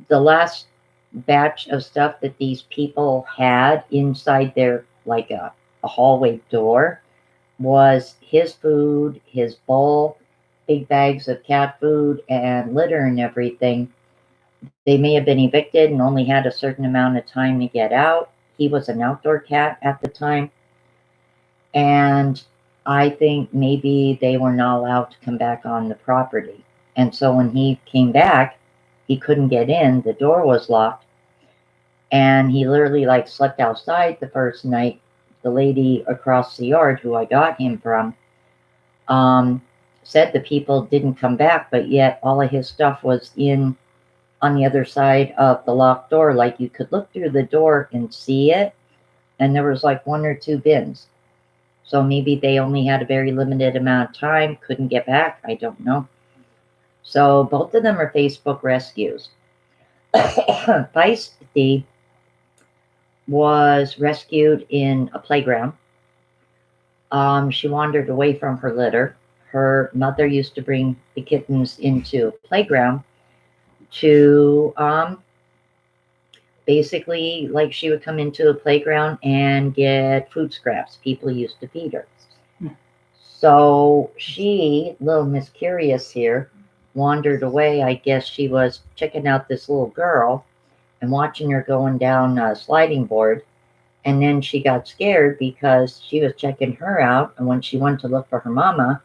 the last batch of stuff that these people had inside their, like a hallway door, was his food, his bowl, big bags of cat food, and litter and everything. They may have been evicted and only had a certain amount of time to get out. He was an outdoor cat at the time. And I think maybe they were not allowed to come back on the property. And so when he came back, he couldn't get in. The door was locked. And he literally like slept outside the first night. The lady across the yard who I got him from said the people didn't come back, but yet all of his stuff was in on the other side of the locked door. Like you could look through the door and see it. And there was like 1 or 2 bins. So maybe they only had a very limited amount of time, couldn't get back. I don't know. So both of them are Facebook rescues. Feisty was rescued in a playground. She wandered away from her litter. Her mother used to bring the kittens into a playground to basically, like, she would come into a playground and get food scraps. People used to feed her. So she, little Miss Curious here, wandered away. I guess she was checking out this little girl and watching her going down a sliding board. And then she got scared because she was checking her out. And when she went to look for her mama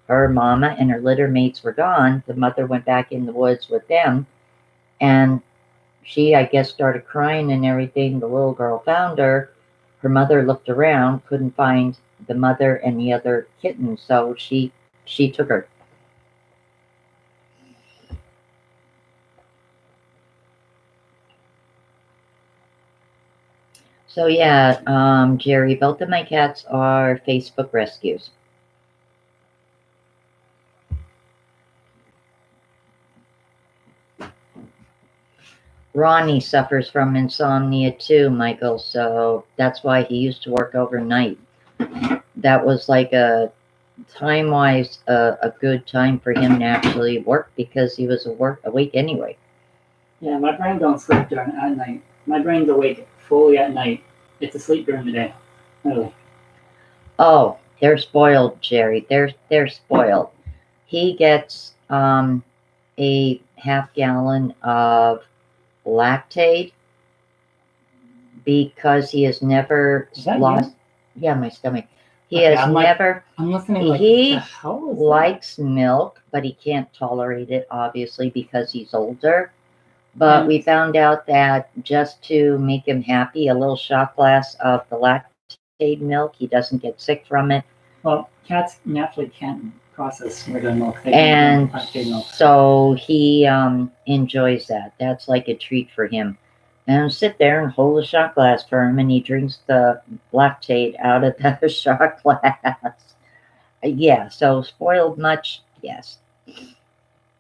and her litter mates were gone. The mother went back in the woods with them. And she, I guess, started crying and everything. The little girl found her. Her mother looked around, couldn't find the mother and the other kitten. So she took her. So yeah, Jerry, both of my cats are Facebook rescues. Ronnie suffers from insomnia too, Michael, so that's why he used to work overnight. That was like a time-wise a good time for him to actually work because he was awake anyway. Yeah, my brain don't sleep during at night. My brain's awake fully at night. It's asleep during the day. Really. Oh, they're spoiled, Jerry. They're spoiled. He gets a half gallon of lactate because he has never lost. You? Yeah, my stomach. He has never. I'm listening. Like, he likes milk, but he can't tolerate it, obviously, because he's older. But we found out that just to make him happy, a little shot glass of the lactate milk, he doesn't get sick from it. Well, cats naturally can't process regular milk. And so he enjoys that. That's like a treat for him. And I'll sit there and hold a shot glass for him, and he drinks the lactate out of the shot glass. Yeah, so spoiled much, yes.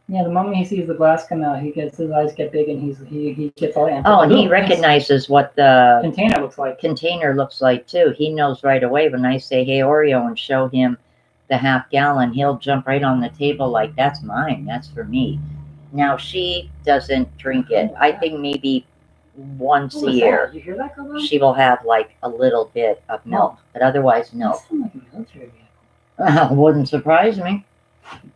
Yeah, the moment he sees the glass come out, his eyes get big, and he gets all amped. Oh, and he recognizes what the container looks like too. He knows right away when I say, "Hey, Oreo," and show him the half gallon. He'll jump right on the table like, "That's mine. That's for me." Now she doesn't drink it. I think maybe once a year. You hear that, Carla? She will have like a little bit of milk, but otherwise no. That sounds like a military vehicle. Wouldn't surprise me.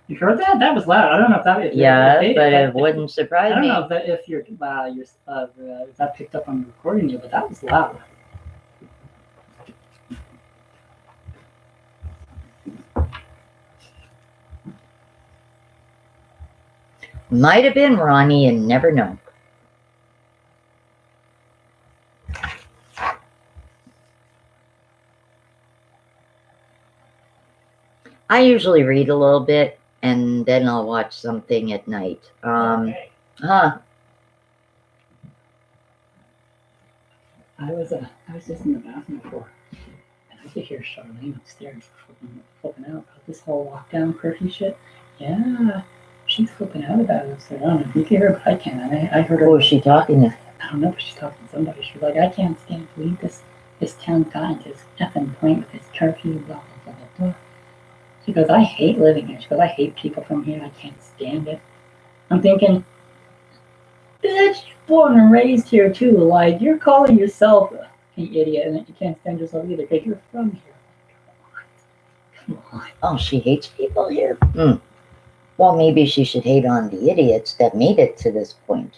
You heard that? That was loud. I don't know if that. It wouldn't surprise me. I don't know if that picked up on the recording you, but that was loud. Might have been Ronnie, and never know. I usually read a little bit, and then I'll watch something at night. Okay. Huh. I was just in the bathroom before, and I could hear Charlene upstairs flipping out about this whole lockdown curfew shit. Yeah, she's flipping out about it. So I don't know if you can hear her, but I can. I heard her. Who was she talking to? I don't know, but she's talking to somebody. She's like, I can't stand to believe this town's gotten to this effing point with this curfew, blah, blah, blah, blah. She goes, I hate living here. She goes, I hate people from here. I can't stand it. I'm thinking, bitch, you're born and raised here too. Like, you're calling yourself an idiot, and you can't stand yourself either because you're from here. Come on. Oh, she hates people here? Well, maybe she should hate on the idiots that made it to this point.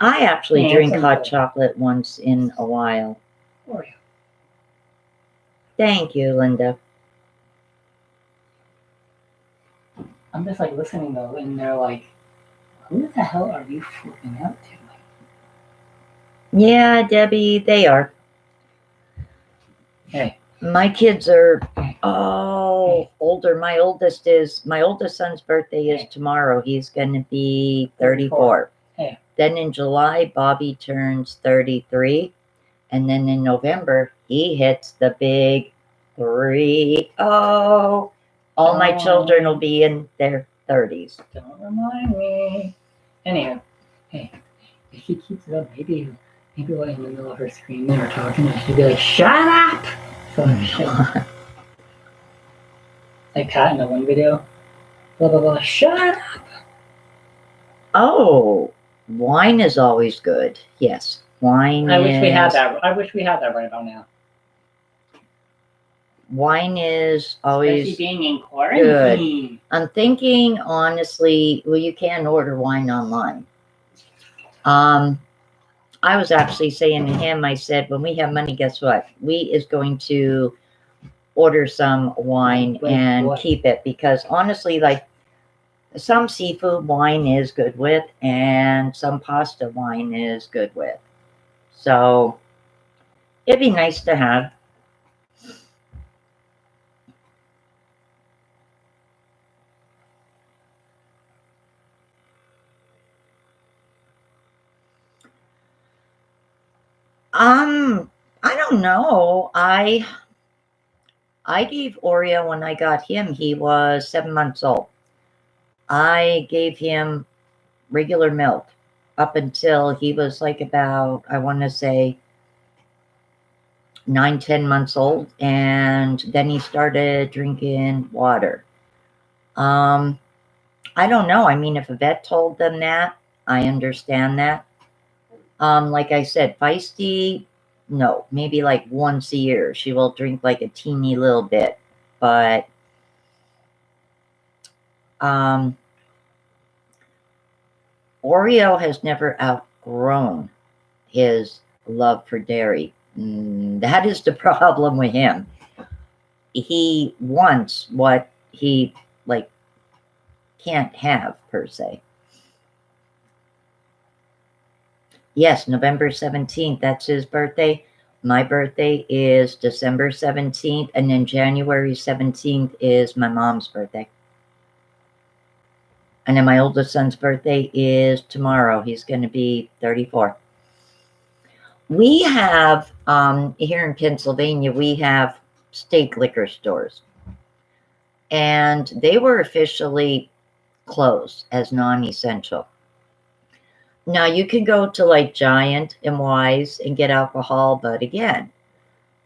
I actually drink hot chocolate once in a while. Oreo. Thank you, Linda. I'm just like listening though, and they're like, who the hell are you flipping out to? Yeah, Debbie, they are. Hey. My kids are older. My oldest son's birthday is tomorrow. He's going to be 34. Hey. Then in July, Bobby turns 33. And then in November, he hits the big 3. Oh, all my children will be in their 30s. Don't remind me. Anyhow, hey, if she keeps it up, maybe we're in the middle of her screaming or talking, and she'd be like, shut up! So like Pat in the one video, blah, blah, blah, shut up! Oh, wine is always good. Yes, wine I wish we had that right about now. Wine is Especially always being in quarantine. I'm thinking, honestly, well, you can order wine online. I was actually saying to him, I said, when we have money, guess what? We is going to order some wine and keep it, because honestly, like, some seafood wine is good with, and some pasta wine is good with. So it'd be nice to have. I don't know. I gave Oreo when I got him. He was 7 months old. I gave him regular milk up until he was like about, I want to say, 9, 10 months old, and then he started drinking water. I don't know. I mean, if a vet told them that, I understand that. Like I said, Feisty, no, maybe like once a year. She will drink like a teeny little bit, but Oreo has never outgrown his love for dairy. That is the problem with him. He wants what he like can't have, per se. Yes, November 17th, that's his birthday. My birthday is December 17th, and then January 17th is my mom's birthday. And then my oldest son's birthday is tomorrow. He's going to be 34. We have, here in Pennsylvania, we have state liquor stores. And they were officially closed as non-essential. Now, you can go to like Giant and Wise and get alcohol, but again,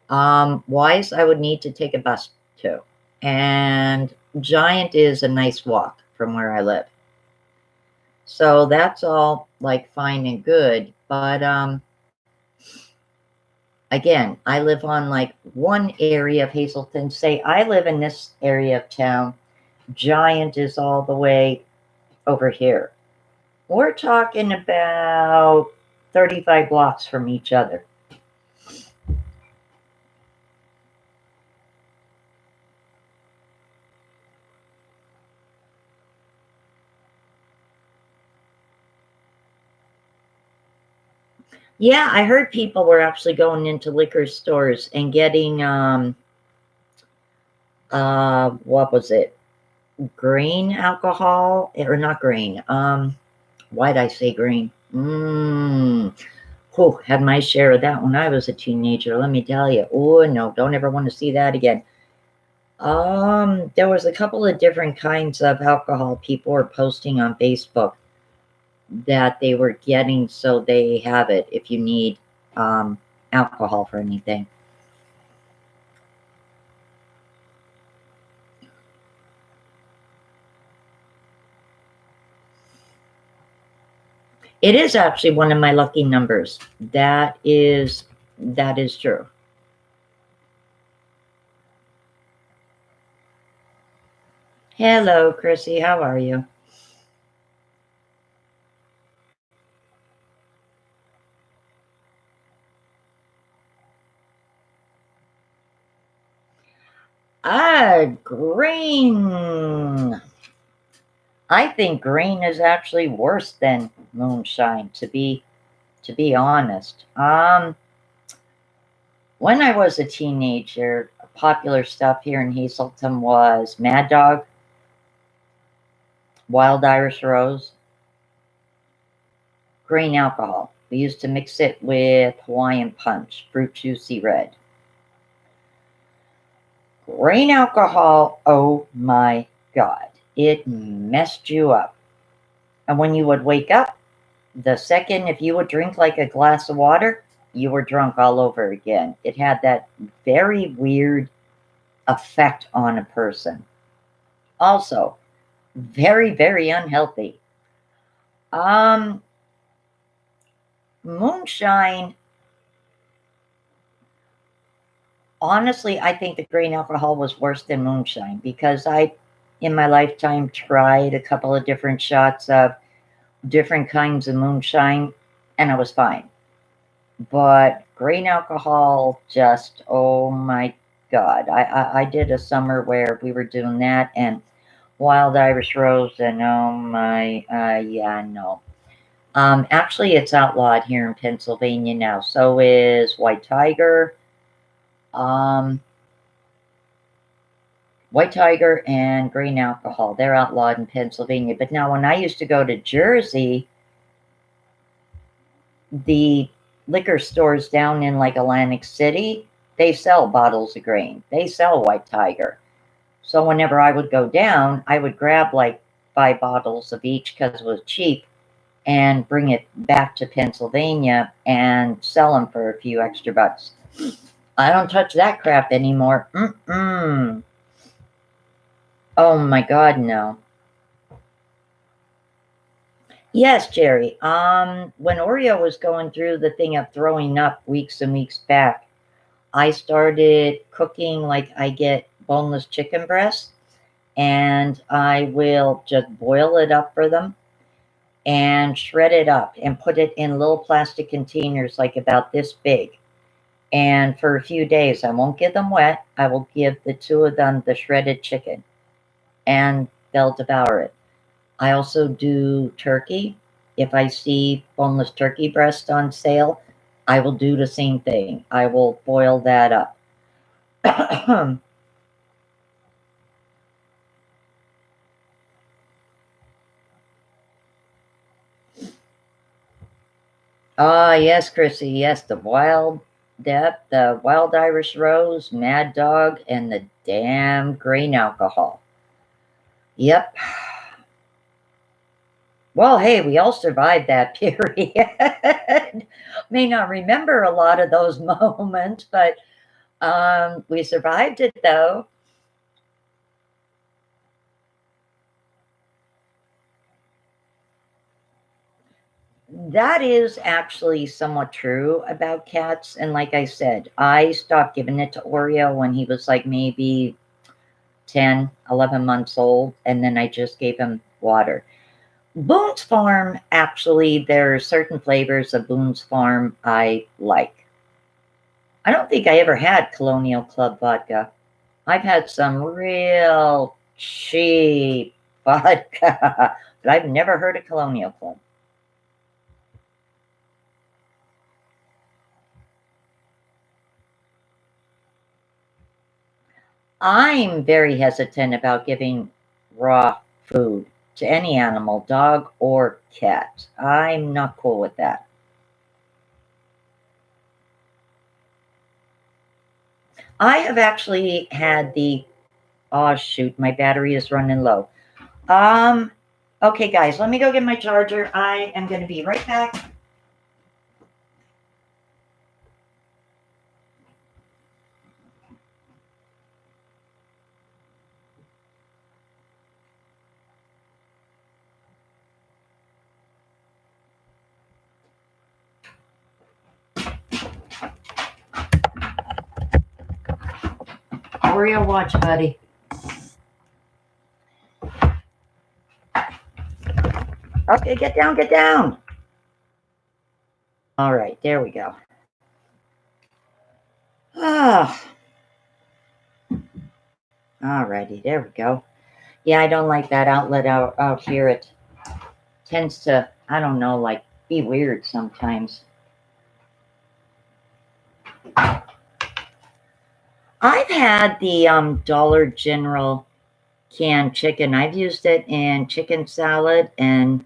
Wise I would need to take a bus to. And Giant is a nice walk from where I live. So that's all like fine and good. But again, I live on like one area of Hazleton. Say I live in this area of town. Giant is all the way over here. We're talking about 35 blocks from each other. Yeah, I heard people were actually going into liquor stores and getting what was it? Green alcohol, or not green. Why'd I say green? Had my share of that when I was a teenager, let me tell you. Oh no, don't ever want to see that again. There was a couple of different kinds of alcohol people were posting on Facebook that they were getting, so they have it if you need alcohol for anything. It is actually one of my lucky numbers. That is true. Hello, Chrissy. How are you? Green. I think green is actually worse than moonshine, to be honest. When I was a teenager, popular stuff here in Hazleton was Mad Dog, Wild Irish Rose, green alcohol. We used to mix it with Hawaiian Punch, Fruit Juicy Red. Grain alcohol, oh my God, it messed you up. And when you would wake up, the second if you would drink like a glass of water, you were drunk all over again. It had that very weird effect on a person. Also, very, very unhealthy. Moonshine honestly, I think the grain alcohol was worse than moonshine because I, in my lifetime, tried a couple of different shots of different kinds of moonshine and I was fine. But grain alcohol, just, oh my God. I did a summer where we were doing that and wild Irish rose, and oh my, yeah, no. Actually, it's outlawed here in Pennsylvania now. So is White Tiger. Um, White Tiger and grain alcohol, they're outlawed in Pennsylvania. But now, when I used to go to Jersey, the liquor stores down in like Atlantic City, they sell bottles of grain. They sell White Tiger. So whenever I would go down, I would grab like 5 bottles of each because it was cheap and bring it back to Pennsylvania and sell them for a few extra bucks. I don't touch that crap anymore. Mm-mm. Oh my God, no. Yes, Jerry. When Oreo was going through the thing of throwing up weeks and weeks back, I started cooking like I get boneless chicken breast and I will just boil it up for them and shred it up and put it in little plastic containers like about this big. And for a few days, I won't give them wet. I will give the two of them the shredded chicken and they'll devour it. I also do turkey. If I see boneless turkey breast on sale, I will do the same thing. I will boil that up. Ah, yes, Chrissy. Yes, the wild Irish rose, Mad Dog, and the damn grain alcohol. Yep. Well, hey, we all survived that period. May not remember a lot of those moments, but we survived it though. That is actually somewhat true about cats. And like I said, I stopped giving it to Oreo when he was like maybe 10, 11 months old. And then I just gave him water. Boone's Farm, actually, there are certain flavors of Boone's Farm I like. I don't think I ever had Colonial Club vodka. I've had some real cheap vodka, but I've never heard of Colonial Club. I'm very hesitant about giving raw food to any animal, dog or cat. I'm not cool with that. I have actually had the, oh shoot, my battery is running low. Um, okay, guys, let me go get my charger. I am going to be right back. Oreo, watch, buddy. Okay, get down, get down. All right, there we go. Ah, all righty, there we go. Yeah, I don't like that outlet out here. It tends to, I don't know, like be weird sometimes. I've had the Dollar General canned chicken. I've used it in chicken salad and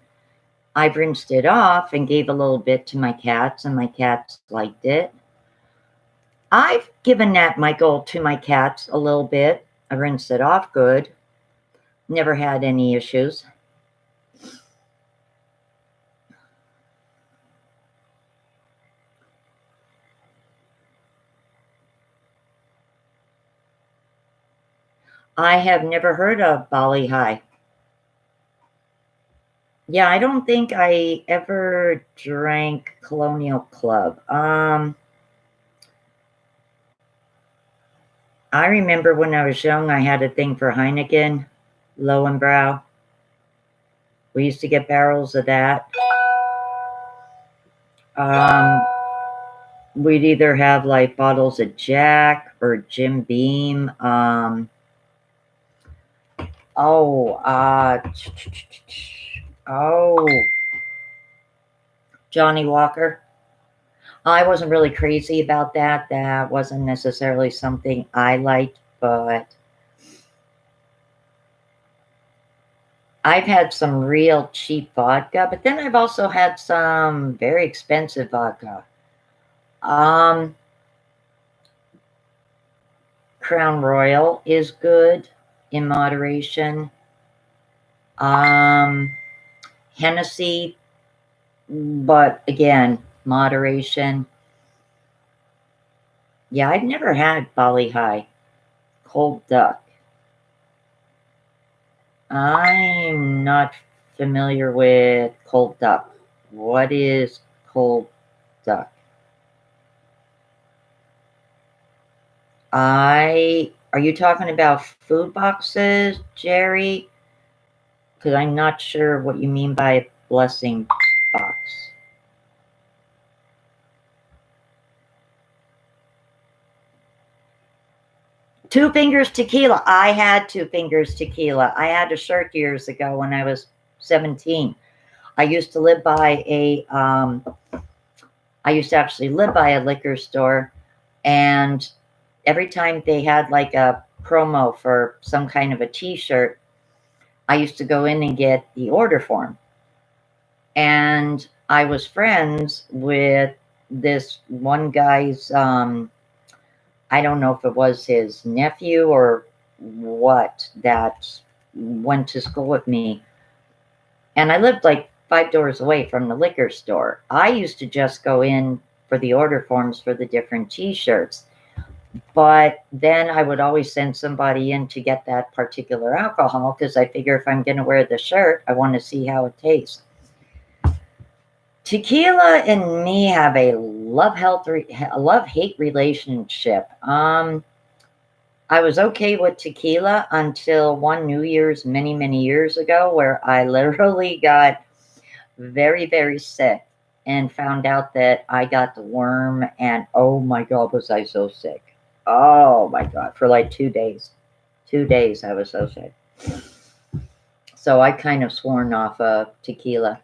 I've rinsed it off and gave a little bit to my cats and my cats liked it. I've given that Michael to my cats a little bit. I rinsed it off good. Never had any issues. I have never heard of Bali High. Yeah, I don't think I ever drank Colonial Club. I remember when I was young, I had a thing for Heineken, Lowenbrow. We used to get barrels of that. Um, we'd either have like bottles of Jack or Jim Beam. Oh, oh, Johnny Walker. I wasn't really crazy about that. That wasn't necessarily something I liked, but I've had some real cheap vodka, but then I've also had some very expensive vodka. Um, Crown Royal is good in moderation. Um, Hennessy, but again, moderation. Yeah, I've never had Bali High. Cold Duck. I'm not familiar with Cold Duck. What is Cold Duck? Are you talking about food boxes, Jerry? Because I'm not sure what you mean by a blessing box. Two Fingers Tequila. I had Two Fingers Tequila. I had a shirt years ago when I was 17. I used to live by I used to actually live by a liquor store, and every time they had like a promo for some kind of a t-shirt, I used to go in and get the order form. And I was friends with this one guy's, I don't know if it was his nephew or what, that went to school with me. And I lived like 5 doors away from the liquor store. I used to just go in for the order forms for the different t-shirts. But then I would always send somebody in to get that particular alcohol because I figure if I'm going to wear the shirt, I want to see how it tastes. Tequila and me have a love-hate relationship. I was okay with tequila until one New Year's many, many years ago, where I literally got very, very sick and found out that I got the worm, and oh my God, was I so sick. Oh my God, for like 2 days. 2 days I was so sick. So I kind of sworn off of tequila.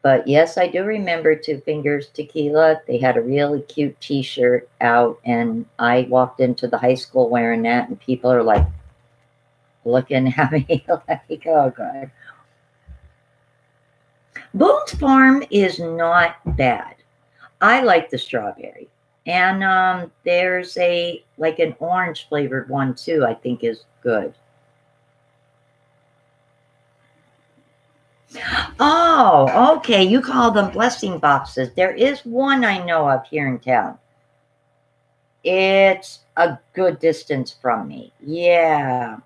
But yes, I do remember Two Fingers Tequila. They had a really cute t-shirt out, and I walked into the high school wearing that, and people are like looking at me like, oh God. Boone's Farm is not bad. I like the strawberry. And there's a like an orange flavored one too, I think is good. Oh, okay. You call them blessing boxes. There is one I know of here in town. It's a good distance from me. Yeah.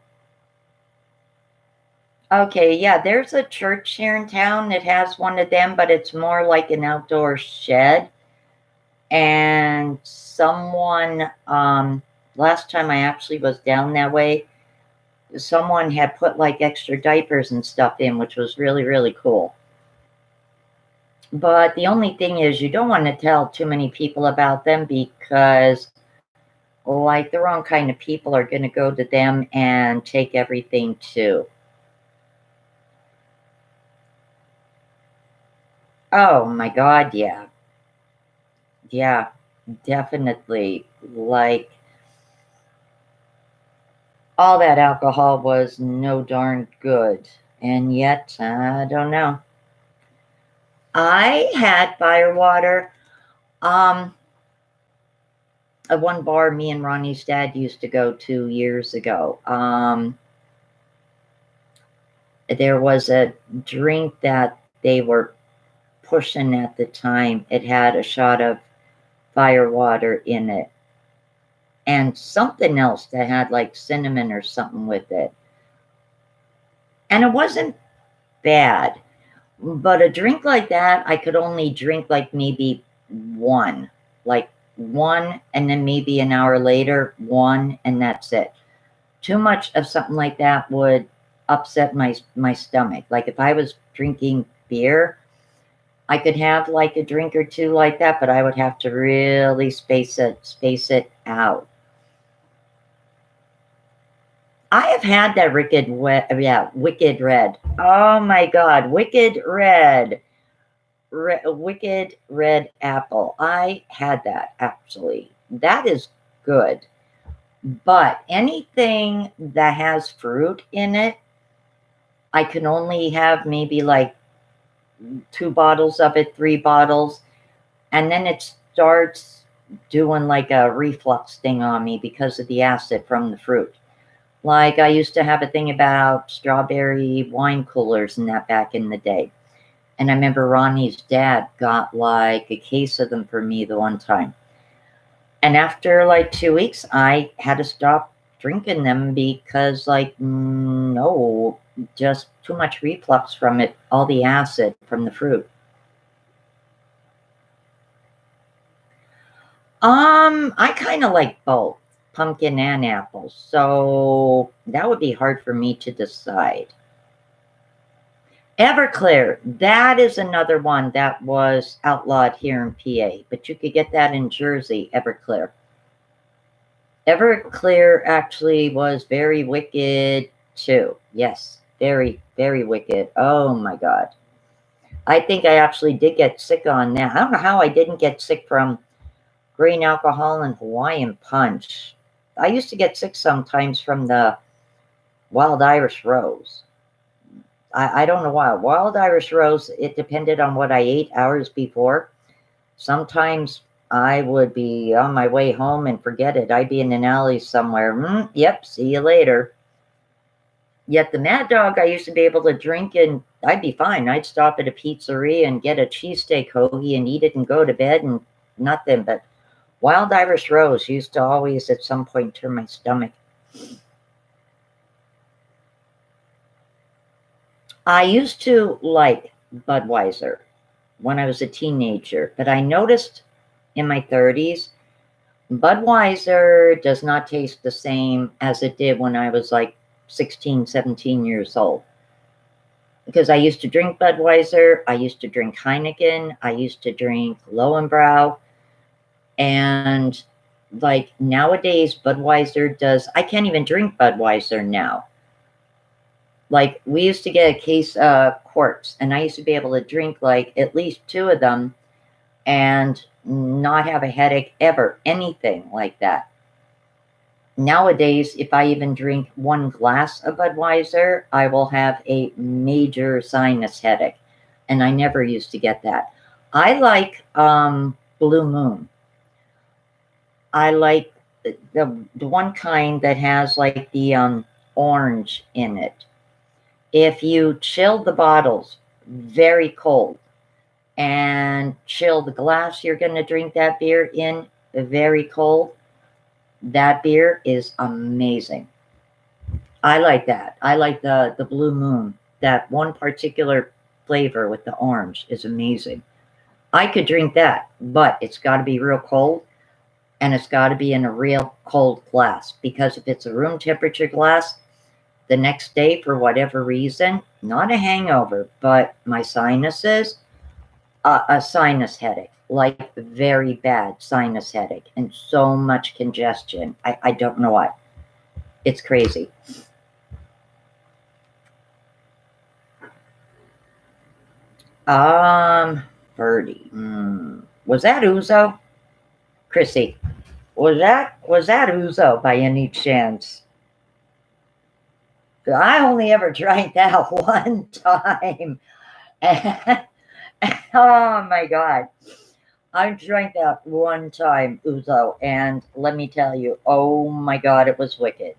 Okay, yeah, there's a church here in town that has one of them, but it's more like an outdoor shed. And someone, last time I actually was down that way, someone had put like extra diapers and stuff in, which was really, really cool. But the only thing is, you don't want to tell too many people about them because, like, the wrong kind of people are going to go to them and take everything too. Oh my God, yeah. Yeah, definitely. Like, all that alcohol was no darn good. And yet, I don't know. I had firewater. Um, one bar me and Ronnie's dad used to go to years ago. There was a drink that they were pushing at the time. It had a shot of firewater in it and something else that had like cinnamon or something with it. And it wasn't bad. But a drink like that, I could only drink like maybe one, like one, and then maybe an hour later, one, and that's it. Too much of something like that would upset my stomach. Like if I was drinking beer, I could have like a drink or two like that, but I would have to really space it out. I have had that Wicked Red. Oh my God, Wicked Red. Wicked Red Apple. I had that actually. That is good. But anything that has fruit in it, I can only have maybe like 2 bottles of it, 3 bottles, and then it starts doing like a reflux thing on me because of the acid from the fruit. Like I used to have a thing about strawberry wine coolers and that back in the day. And I remember Ronnie's dad got like a case of them for me the one time. And after like 2 weeks, I had to stop drinking them because, like, no, just too much reflux from it, all the acid from the fruit. I kind of like both pumpkin and apples, so that would be hard for me to decide. Everclear, that is another one that was outlawed here in PA, but you could get that in Jersey, Everclear. Everclear actually was very wicked too. Yes, very, very wicked. Oh my God. I think I actually did get sick on that. I don't know how I didn't get sick from grain alcohol and Hawaiian punch. I used to get sick sometimes from the wild Irish rose. I don't know why. Wild Irish rose, it depended on what I ate hours before. Sometimes I would be on my way home and forget it. I'd be in an alley somewhere. Yep, see you later. Yet the Mad Dog, I used to be able to drink and I'd be fine. I'd stop at a pizzeria and get a cheesesteak hoagie and eat it and go to bed and nothing. But Wild Irish Rose used to always at some point turn my stomach. I used to like Budweiser when I was a teenager, but I noticed in my 30s, Budweiser does not taste the same as it did when I was like 16, 17 years old. Because I used to drink Budweiser, I used to drink Heineken, I used to drink Lowenbrau, and like nowadays Budweiser does, I can't even drink Budweiser now. Like we used to get a case of quarts, and I used to be able to drink like at least 2 of them and not have a headache ever, anything like that. Nowadays, if I even drink 1 glass of Budweiser, I will have a major sinus headache, and I never used to get that. I like Blue Moon. I like the one kind that has like the orange in it. If you chill the bottles very cold and chill the glass you're going to drink that beer in very cold, that beer is amazing. I like that. I like the Blue Moon. That one particular flavor with the orange is amazing. I could drink that, but it's got to be real cold and it's got to be in a real cold glass, because if it's a room temperature glass, the next day, for whatever reason, not a hangover, but my sinuses, a sinus headache, like very bad sinus headache, and so much congestion. I don't know why. It's crazy. Birdie. Was that Uzo? Chrissy, was that Uzo by any chance? I only ever drank that one time. Oh my God. I drank that one time, Uzo, and let me tell you, oh my God, it was wicked.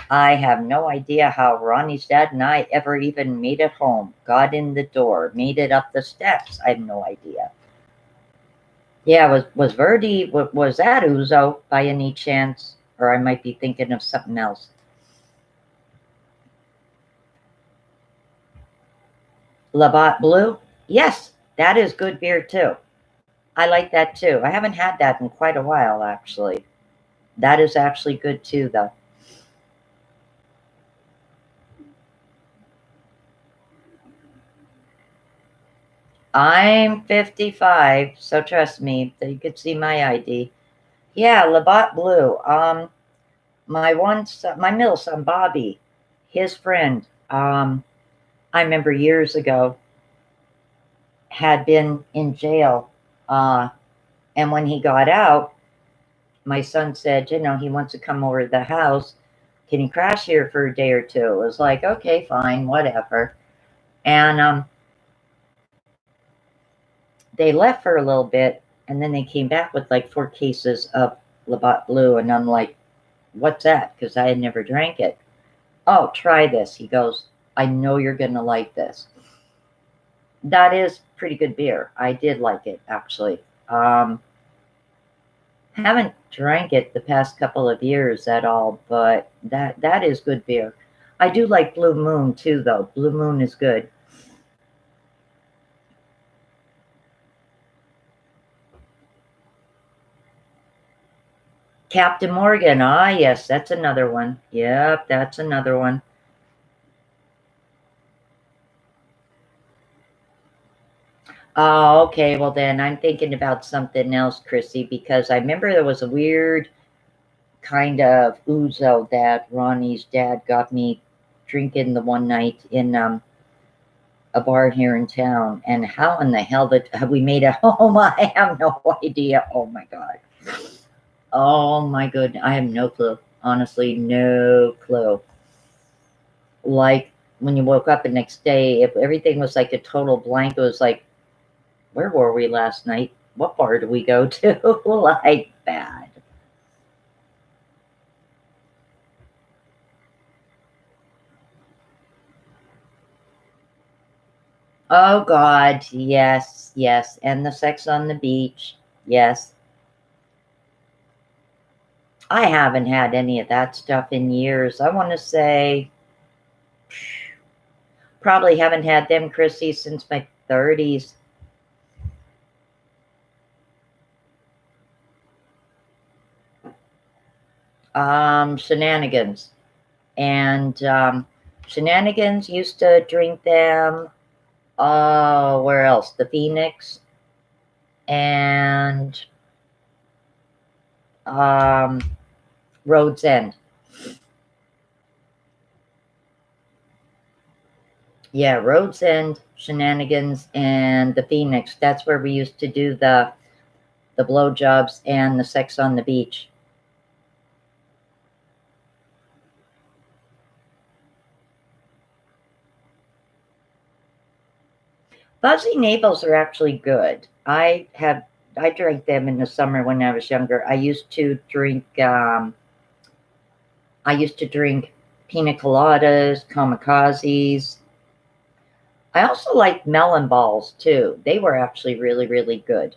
I have no idea how Ronnie's dad and I ever even made it home, got in the door, made it up the steps. I have no idea. Yeah, was Verdi, was that Uzo by any chance? Or I might be thinking of something else. Labatt Blue? Yes, that is good beer too. I like that too. I haven't had that in quite a while, actually. That is actually good too, though. I'm 55, so trust me, you could see my ID. Yeah, Labatt Blue. My middle son, Bobby, his friend, I remember years ago, had been in jail. And when he got out, my son said, he wants to come over to the house. Can he crash here for a day or two? It was like, okay, fine, whatever. And they left for a little bit, and then they came back with like 4 cases of Labatt Blue. And I'm like, what's that? Because I had never drank it. Oh, try this. He goes, I know you're going to like this. That is pretty good beer. I did like it, actually. Haven't drank it the past couple of years at all, but that is good beer. I do like Blue Moon too, though. Blue Moon is good. Captain Morgan. Ah, yes, that's another one. Yep, that's another one. Oh, okay. Well, then I'm thinking about something else, Chrissy, because I remember there was a weird kind of ouzo that Ronnie's dad got me drinking the one night in a bar here in town. And how in the hell that we made it home, I have no idea. Oh my God. Oh my goodness. I have no clue. Honestly, no clue. Like when you woke up the next day, if everything was like a total blank, it was like, where were we last night? What bar did we go to? Like that. Oh God, yes, yes. And the sex on the beach, yes. I haven't had any of that stuff in years. I want to say probably haven't had them, Chrissy, since my 30s. Shenanigans. And Shenanigans used to drink them. Oh, where else? The Phoenix and um, Road's End. Yeah, Road's End, Shenanigans, and the Phoenix. That's where we used to do the blowjobs and the sex on the beach. Fuzzy Navels are actually good. I drank them in the summer when I was younger. I used to drink pina coladas, kamikazes. I also liked melon balls too. They were actually really, really good.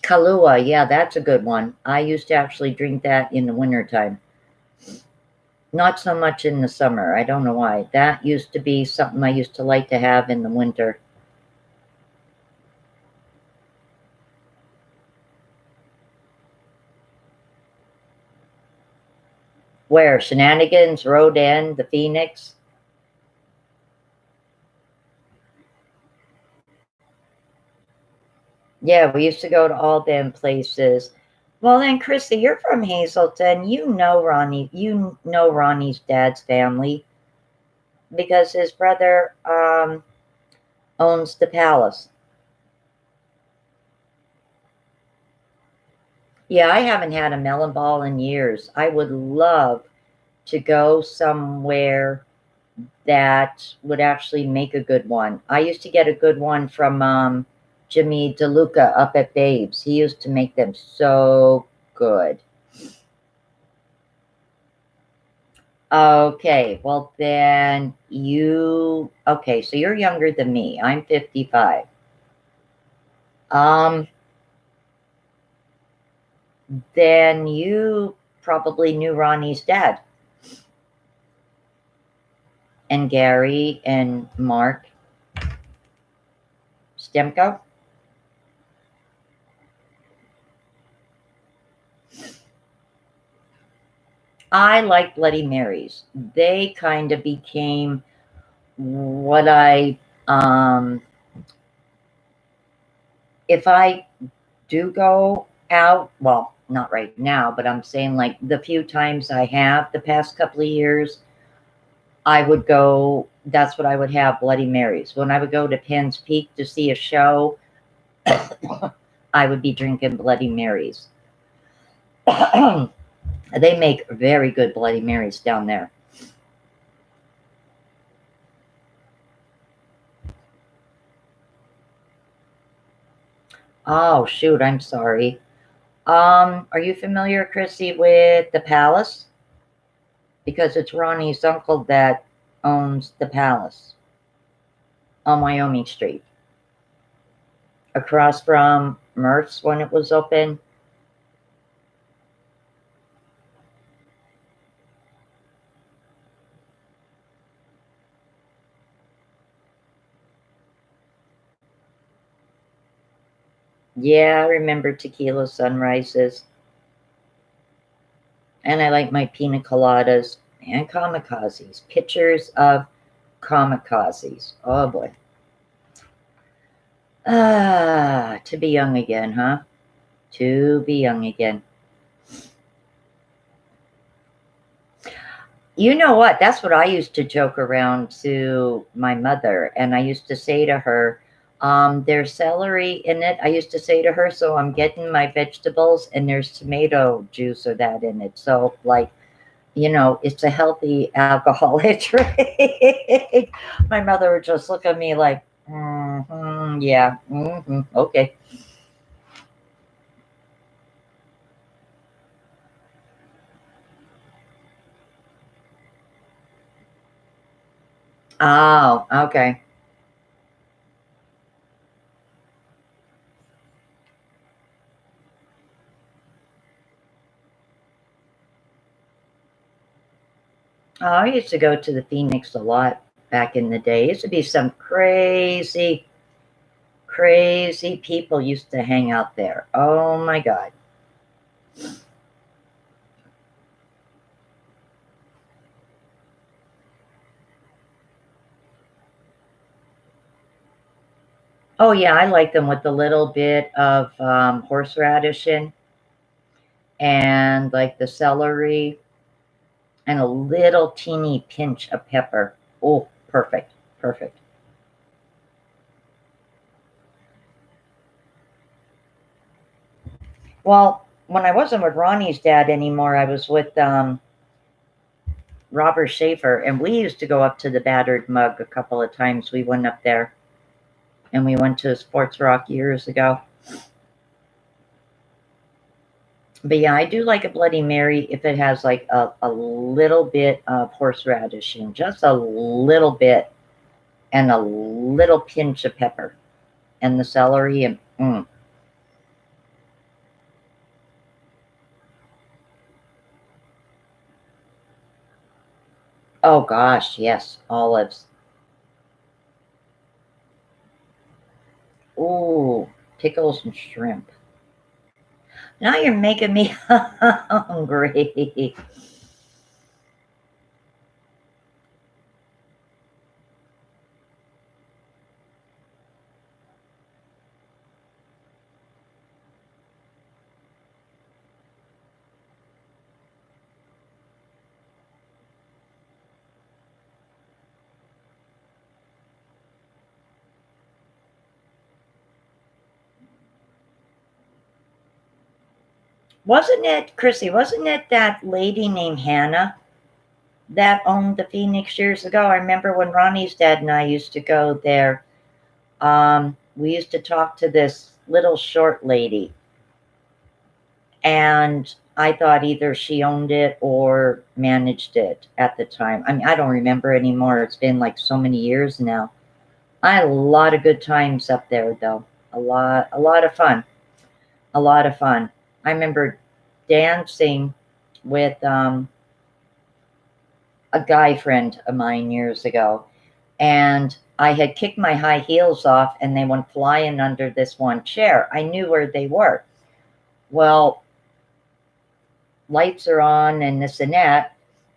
Kahlua, yeah, that's a good one. I used to actually drink that in the wintertime. Not so much in the summer. I don't know why. That used to be something I used to like to have in the winter. Where? Shenanigans, Road End, the Phoenix? Yeah, we used to go to all them places. Well, then, Chrissy, you're from Hazelton. You know Ronnie's dad's family because his brother owns the palace. Yeah, I haven't had a melon ball in years. I would love to go somewhere that would actually make a good one. I used to get a good one from Jimmy DeLuca up at Babes. He used to make them so good. Okay, well then okay, so you're younger than me. I'm 55. Um, then you probably knew Ronnie's dad. and Gary and Mark Stemko. I like Bloody Marys. They kind of became what if I do go out, well, not right now, but I'm saying like the few times I have the past couple of years, I would go, that's what I would have, Bloody Marys. When I would go to Penn's Peak to see a show, I would be drinking Bloody Marys. They make very good Bloody Marys down there. Oh, shoot, I'm sorry. Are you familiar, Chrissy, with the Palace? Because it's Ronnie's uncle that owns the Palace on Wyoming Street, across from Murph's when it was open. Yeah, I remember tequila sunrises. And I like my pina coladas and kamikazes. Pictures of kamikazes. Oh boy. Ah, to be young again, huh? To be young again. You know what? That's what I used to joke around to my mother. And I used to say to her, there's celery in it. I used to say to her, so I'm getting my vegetables and there's tomato juice or that in it. So, like, it's a healthy alcoholic drink. My mother would just look at me like, yeah, okay. Oh, okay. Oh, I used to go to the Phoenix a lot back in the day. It used to be some crazy, crazy people used to hang out there. Oh my God. Oh yeah, I like them with a little bit of horseradish in, and like the celery and a little teeny pinch of pepper. Oh, perfect, perfect. Well, when I wasn't with Ronnie's dad anymore, I was with Robert Schaefer, and we used to go up to the Battered Mug a couple of times. We went up there, and we went to Sports Rock years ago. But yeah, I do like a Bloody Mary if it has like a little bit of horseradish in, just a little bit, and a little pinch of pepper, and the celery, and oh gosh, yes, olives. Ooh, pickles and shrimp. Now you're making me hungry. Wasn't it, Chrissy, wasn't it that lady named Hannah that owned the Phoenix years ago? I remember when Ronnie's dad and I used to go there. We used to talk to this little short lady, and I thought either she owned it or managed it at the time. I mean, I don't remember anymore. It's been like so many years now. I had a lot of good times up there, though. A lot of fun. A lot of fun. I remember dancing with a guy friend of mine years ago, and I had kicked my high heels off and they went flying under this one chair. I knew where they were. Well, lights are on and this and that,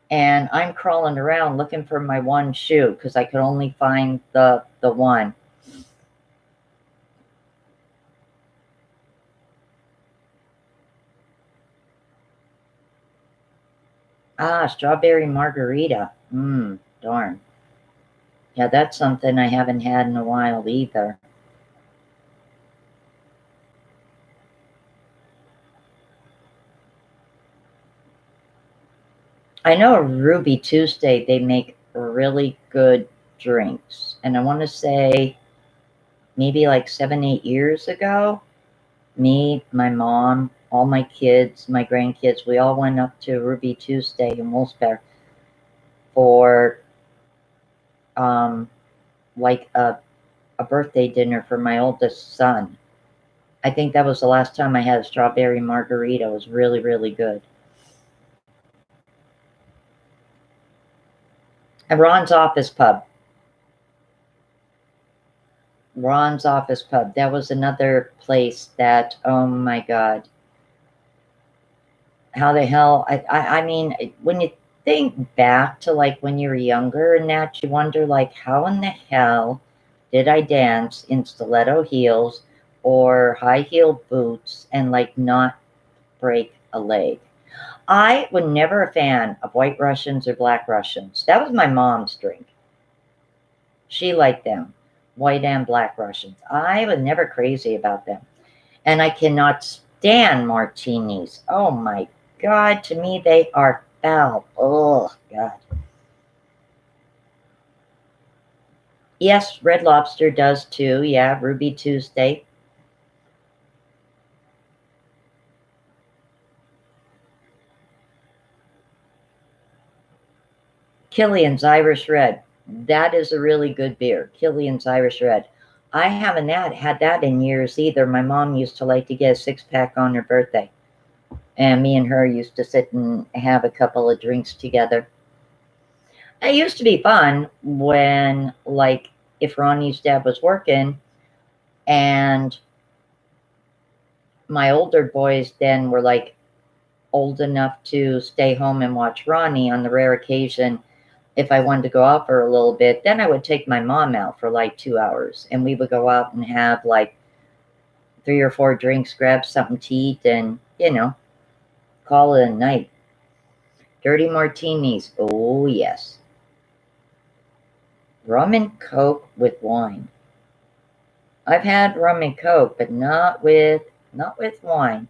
and I'm crawling around looking for my one shoe because I could only find the one. Ah, strawberry margarita. Darn. Yeah, that's something I haven't had in a while either. I know Ruby Tuesday, they make really good drinks. And I want to say maybe like 7, 8 years ago, me, my mom, all my kids, my grandkids, we all went up to Ruby Tuesday in Wolfsburg for like a birthday dinner for my oldest son. I think that was the last time I had a strawberry margarita. It was really, really good. And Ron's Office Pub. Ron's Office Pub. That was another place that, oh my God. How the hell? I mean, when you think back to like when you were younger and that, you wonder like, how in the hell did I dance in stiletto heels or high heel boots and like not break a leg? I was never a fan of White Russians or Black Russians. That was my mom's drink. She liked them, White and Black Russians. I was never crazy about them. And I cannot stand martinis. Oh my God, to me they are foul. Oh God. Yes, Red Lobster does too. Yeah, Ruby Tuesday. Killian's Irish Red. That is a really good beer. Killian's Irish Red. I haven't had that in years either. My mom used to like to get a 6-pack on her birthday. And me and her used to sit and have a couple of drinks together. It used to be fun when, like, if Ronnie's dad was working and my older boys then were like old enough to stay home and watch Ronnie on the rare occasion. If I wanted to go out for a little bit, then I would take my mom out for like 2 hours and we would go out and have like 3 or 4 drinks, grab something to eat, and, call it a night. Dirty martinis. Oh, yes. Rum and Coke with wine. I've had rum and Coke, but not with wine.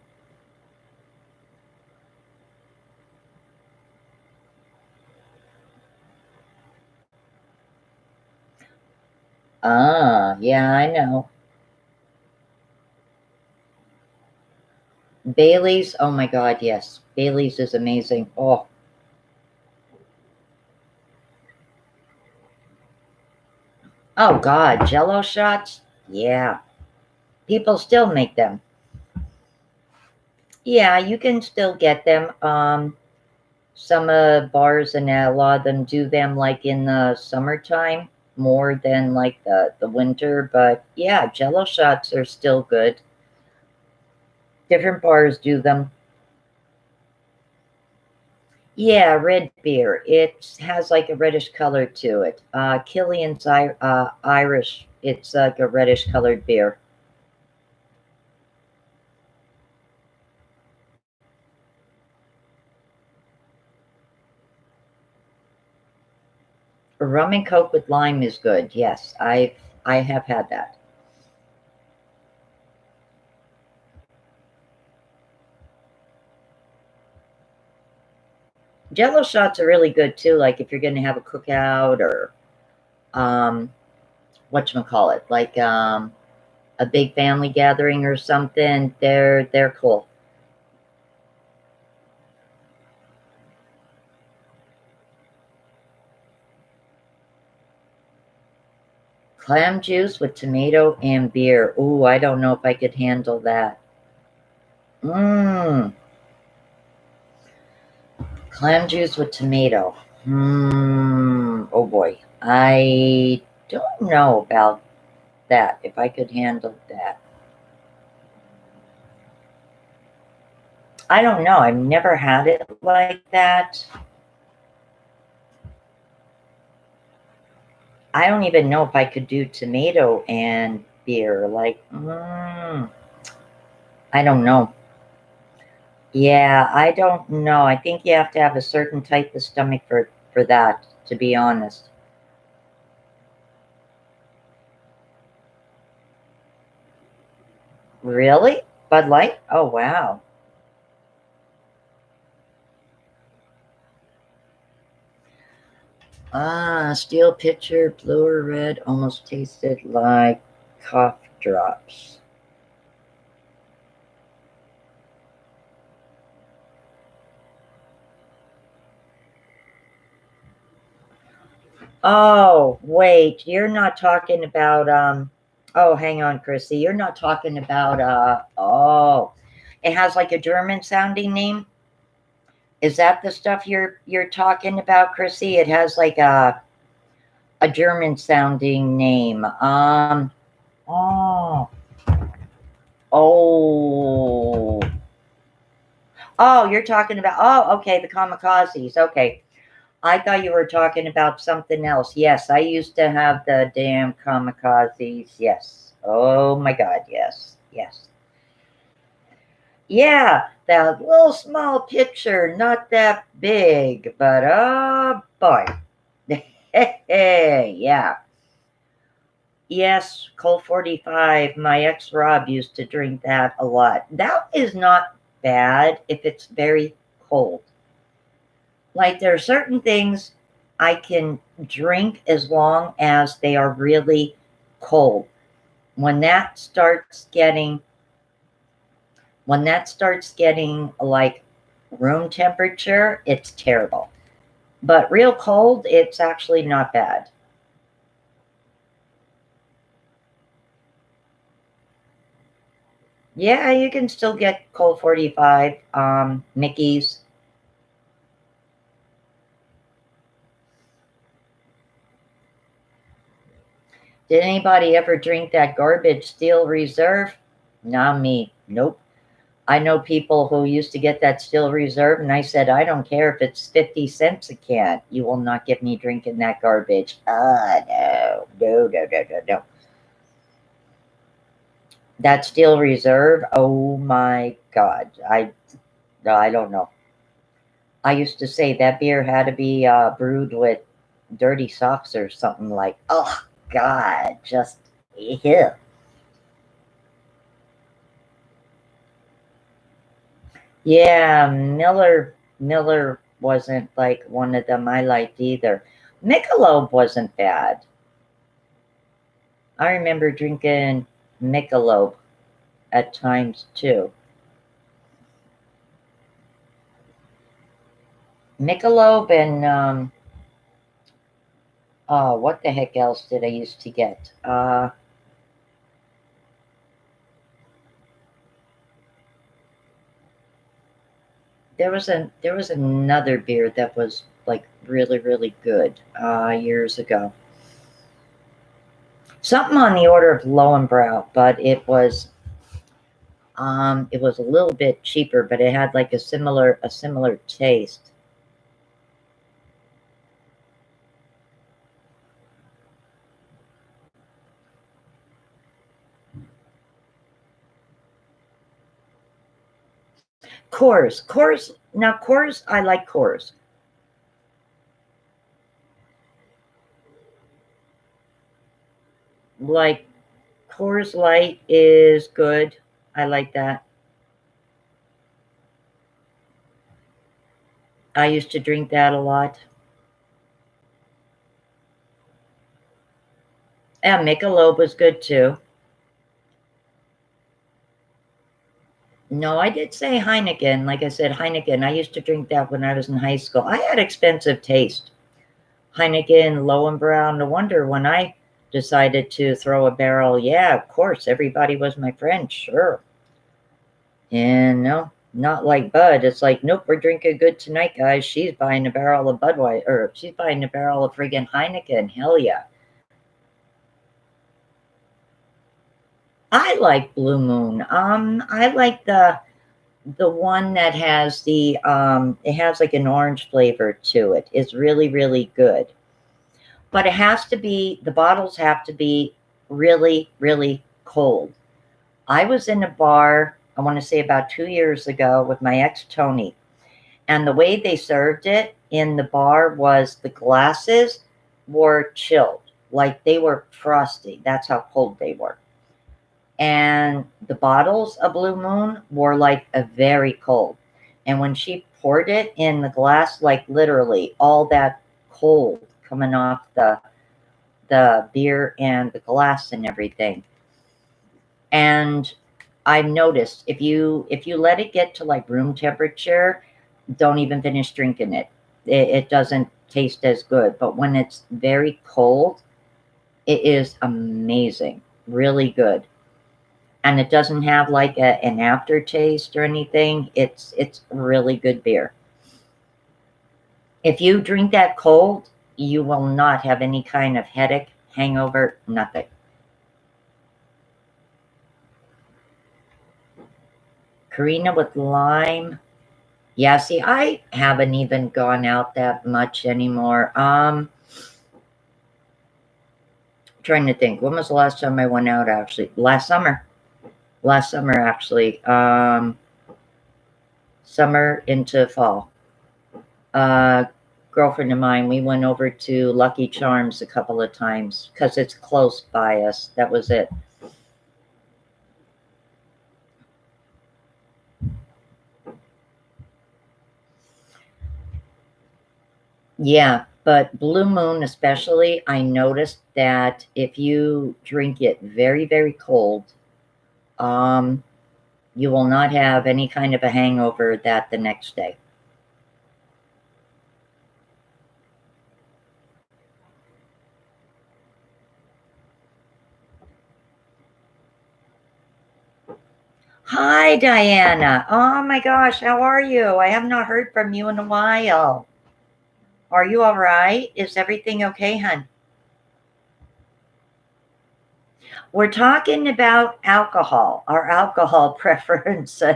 Ah, yeah, I know. Bailey's, oh my God, yes. Bailey's is amazing. Oh, oh God, Jello shots? Yeah. People still make them. Yeah, you can still get them. Some bars and a lot of them do them like in the summertime more than like the winter. But yeah, Jello shots are still good. Different bars do them. Yeah, red beer. It has like a reddish color to it. Killian's Irish. It's like a reddish colored beer. Rum and Coke with lime is good. Yes, I have had that. Jello shots are really good too. Like if you're going to have a cookout or um, whatchamacallit, like a big family gathering or something. They're cool. Clam juice with tomato and beer. Ooh, I don't know if I could handle that. Mmm. Clam juice with tomato. Oh boy. I don't know about that, if I could handle that. I don't know. I've never had it like that. I don't even know if I could do tomato and beer. Like, I don't know. Yeah, I don't know. I think you have to have a certain type of stomach for that, to be honest. Really? Bud Light? Oh, wow. Steel pitcher, blue or red, almost tasted like cough drops. Oh, wait, you're not talking about, oh, hang on, Chrissy. You're not talking about, oh, it has like a German sounding name. Is that the stuff you're talking about, Chrissy? It has like a German sounding name. Oh, oh, oh, you're talking about, oh, okay, the kamikazes. Okay. I thought you were talking about something else. Yes, I used to have the damn kamikazes. Yes. Oh my God. Yes. Yes. Yeah, that little small picture, not that big, but oh boy. Yeah. Yes, Colt 45. My ex Rob used to drink that a lot. That is not bad if it's very cold. Like there are certain things I can drink as long as they are really cold. When that starts getting like room temperature, it's terrible. But real cold, it's actually not bad. Yeah, you can still get Colt 45, Mickey's. Did anybody ever drink that garbage Steel Reserve? Not me. Nope. I know people who used to get that Steel Reserve, and I said, I don't care if it's 50 cents a can. You will not get me drinking that garbage. No, no, no, no, no, no. That Steel Reserve, oh my God. I don't know. I used to say that beer had to be brewed with dirty socks or something like, oh God, just, ew. Yeah, Miller wasn't like one of them I liked either. Michelob wasn't bad. I remember drinking Michelob at times too. Michelob and oh, what the heck else did I used to get? There was another beer that was like really really good years ago. Something on the order of Lowenbrow, but it was a little bit cheaper, but it had like a similar taste. Coors. Now Coors, I like Coors. Like Coors Light is good. I like that. I used to drink that a lot. And Michelob was good too. No, I did say Heineken. Like I said, Heineken. I used to drink that when I was in high school. I had expensive taste. Heineken, Lowenbrow. No wonder when I decided to throw a barrel, yeah, of course, everybody was my friend. Sure. And no, Not like Bud. It's like, nope, we're drinking good tonight, guys. She's buying a barrel of Budweiser, or she's buying a barrel of friggin' Heineken. Hell yeah. I like Blue Moon. I like the one that has it has like an orange flavor to it. It's really, really good. But it has to be, the bottles have to be really, really cold. I was in a bar, I want to say about 2 years ago with my ex Tony, and the way they served it in the bar was the glasses were chilled, like they were frosty. That's how cold they were. And the bottles of Blue Moon were like a very cold. And when she poured it in the glass, like literally all that cold coming off the beer and the glass and everything. And I've noticed if you let it get to like room temperature, don't even finish drinking it. It doesn't taste as good. But when it's very cold, it is amazing, really good. And it doesn't have like an aftertaste or anything. It's really good beer. If you drink that cold, you will not have any kind of headache, hangover, nothing. Karina with lime. Yeah, see, I haven't even gone out that much anymore. Trying to think. When was the last time I went out actually? Last summer. Last summer actually. Summer into fall. Uh Girlfriend of mine, we went over to Lucky Charms a couple of times because it's close by us. That was it. Yeah, but Blue Moon especially, I noticed that if you drink it very, very cold, um, you will not have any kind of a hangover that the next day. Hi, Diana. Oh my gosh, how are you? I have not heard from you in a while. Are you all right? Is everything okay, hon? We're talking about alcohol, our alcohol preferences.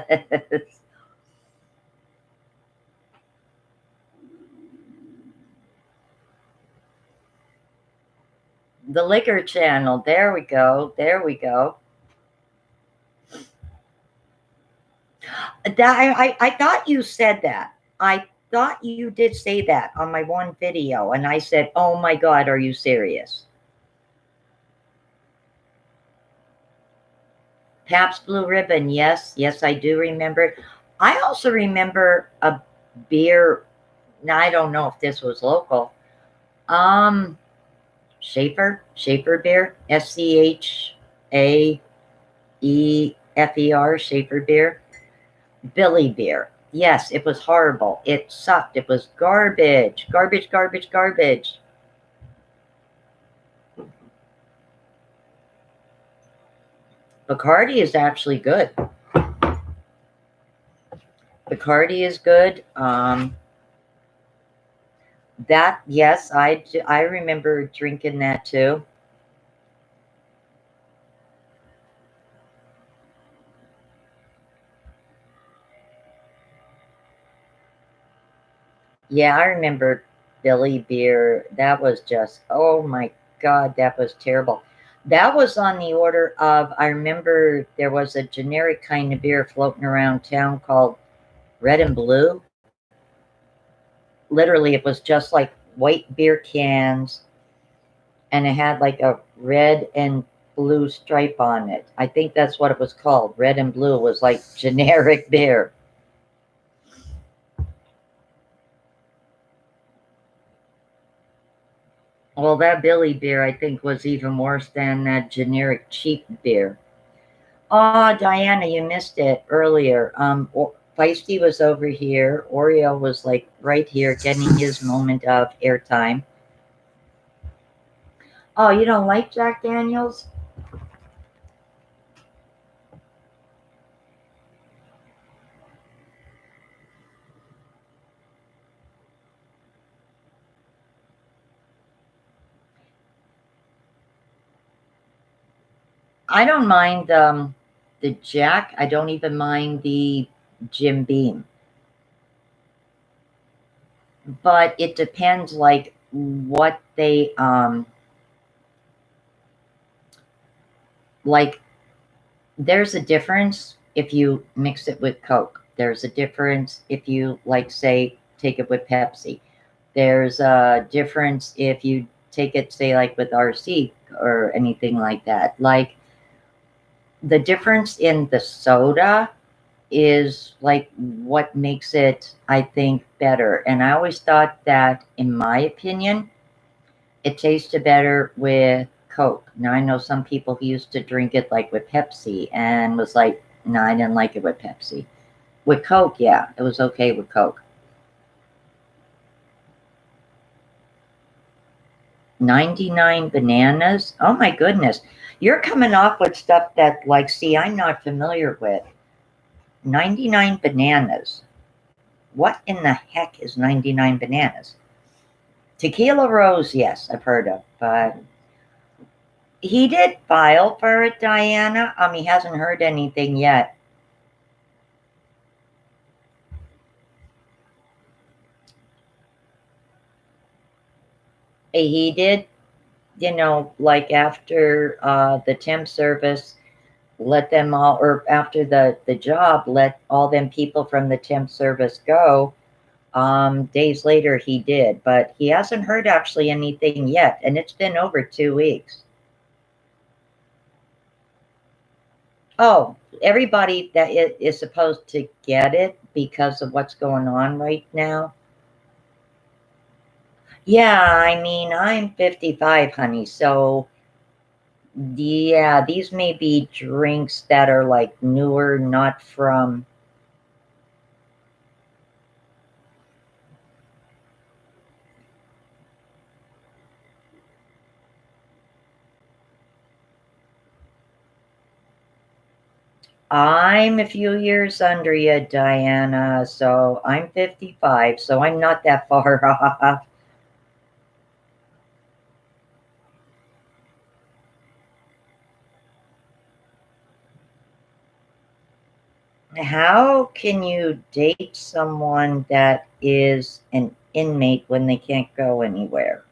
The liquor channel. There we go. There we go. I thought you said that. I thought you did say that on my one video. And I said, oh my God, are you serious? Pabst Blue Ribbon. Yes. Yes, I do remember it. I also remember a beer. Now, I don't know if this was local. Um, Schaefer beer. Schaefer, Schaefer beer. Billy beer. Yes, it was horrible. It sucked. It was garbage, garbage, garbage, garbage. Bacardi is actually good. Bacardi is good. That yes, I remember drinking that too. Yeah, I remember Billy beer. That was just, oh my God, that was terrible. That was on the order of, I remember there was a generic kind of beer floating around town called Red and Blue. Literally, it was just like white beer cans and it had like a red and blue stripe on it. I think that's what it was called. Red and blue was like generic beer. Well, that Billy beer, I think, was even worse than that generic cheap beer. Oh, Diana, you missed it earlier. Feisty was over here. Oreo was like right here getting his moment of airtime. Oh, you don't like Jack Daniels? I don't mind the Jack. I don't even mind the Jim Beam. But it depends, like, what they, like, there's a difference if you mix it with Coke. There's a difference if you, like, say, take it with Pepsi. There's a difference if you take it, say, like with RC or anything like that. Like, the difference in the soda is like what makes it, I think, better. And I always thought that, in my opinion, it tasted better with Coke. Now, I know some people who used to drink it like with Pepsi and was like, no, I didn't like it with Pepsi. With Coke, yeah, it was okay with Coke. 99 bananas? Oh my goodness. You're coming off with stuff that, like, see, I'm not familiar with. 99 bananas. What in the heck is 99 bananas? Tequila Rose, yes, I've heard of, but he did file for it, Diana. He hasn't heard anything yet. He did, like after the temp service, let them all, or after the job, let all them people from the temp service go. Days later, he did, but he hasn't heard actually anything yet, and it's been over 2 weeks. Oh, everybody that is supposed to get it because of what's going on right now. Yeah, I mean, I'm 55, honey, so yeah, these may be drinks that are like newer, not from. I'm a few years under you, Diana, so I'm 55, so I'm not that far off. How can you date someone that is an inmate when they can't go anywhere?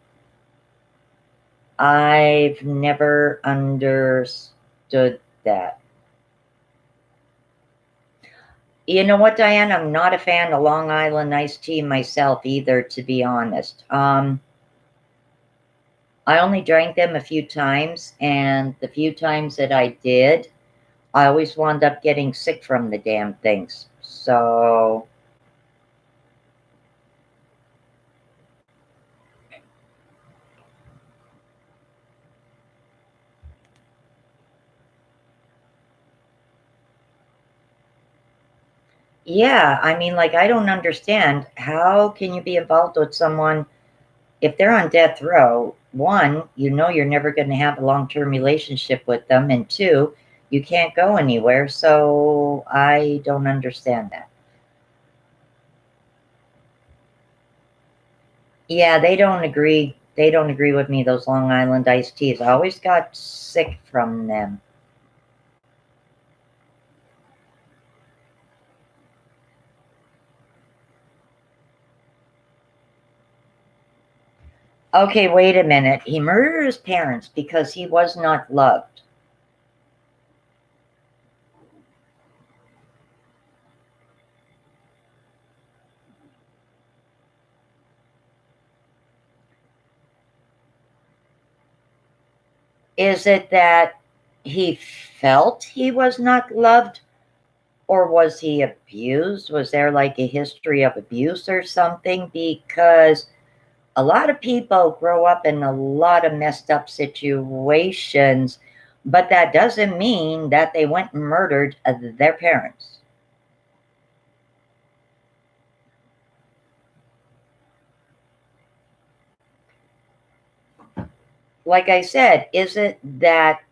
I've never understood that. You know what, Diane? I'm not a fan of Long Island iced tea myself either, to be honest. I only drank them a few times, and the few times that I did, I always wound up getting sick from the damn things. So, yeah, I mean, like, I don't understand. How can you be involved with someone if they're on death row? One, you're never going to have a long-term relationship with them, and two, you can't go anywhere. So I don't understand that. Yeah, they don't agree. They don't agree with me, those Long Island iced teas. I always got sick from them. Okay, wait a minute. He murdered his parents because he was not loved. Is it that he felt he was not loved, or was he abused? Was there like a history of abuse or something? Because a lot of people grow up in a lot of messed up situations, but that doesn't mean that they went and murdered their parents. Like I said, is it that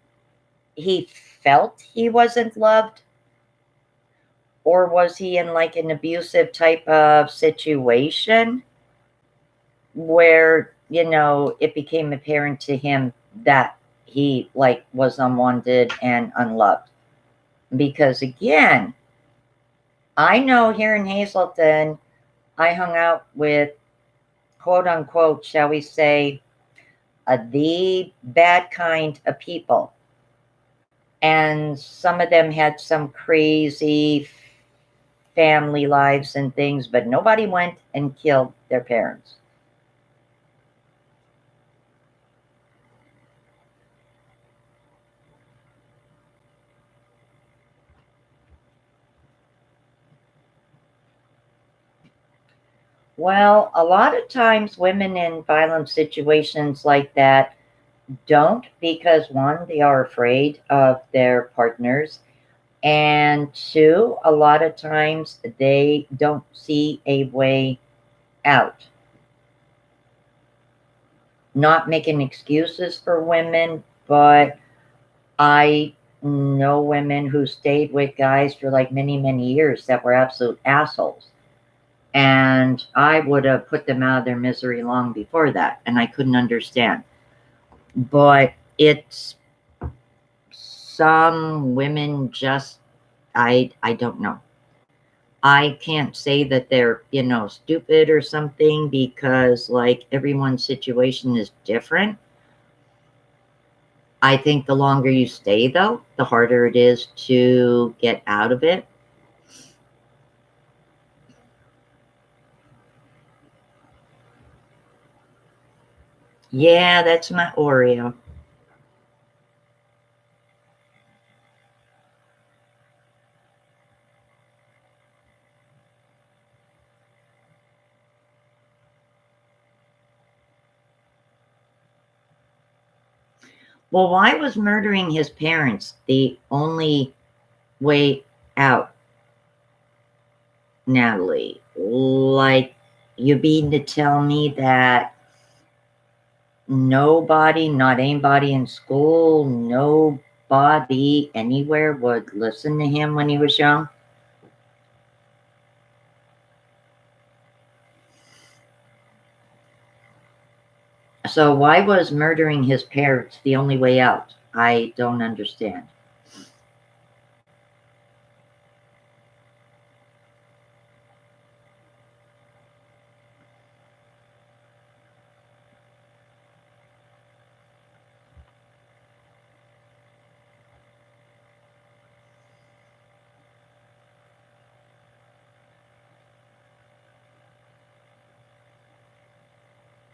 he felt he wasn't loved? Or was he in like an abusive type of situation where, it became apparent to him that he like was unwanted and unloved. Because again, I know here in Hazleton, I hung out with quote unquote, shall we say, the bad kind of people. And some of them had some crazy family lives and things, but nobody went and killed their parents. Well, a lot of times women in violent situations like that don't, because one, they are afraid of their partners, and two, a lot of times they don't see a way out. Not making excuses for women, but I know women who stayed with guys for like many, many years that were absolute assholes. And I would have put them out of their misery long before that, and I couldn't understand. But it's some women just, I don't know. I can't say that they're, stupid or something, because like everyone's situation is different. I think the longer you stay, though, the harder it is to get out of it. Yeah, that's my Oreo. Well, why was murdering his parents the only way out, Natalie? Like, you mean to tell me that nobody, not anybody in school, nobody anywhere would listen to him when he was young? So why was murdering his parents the only way out? I don't understand.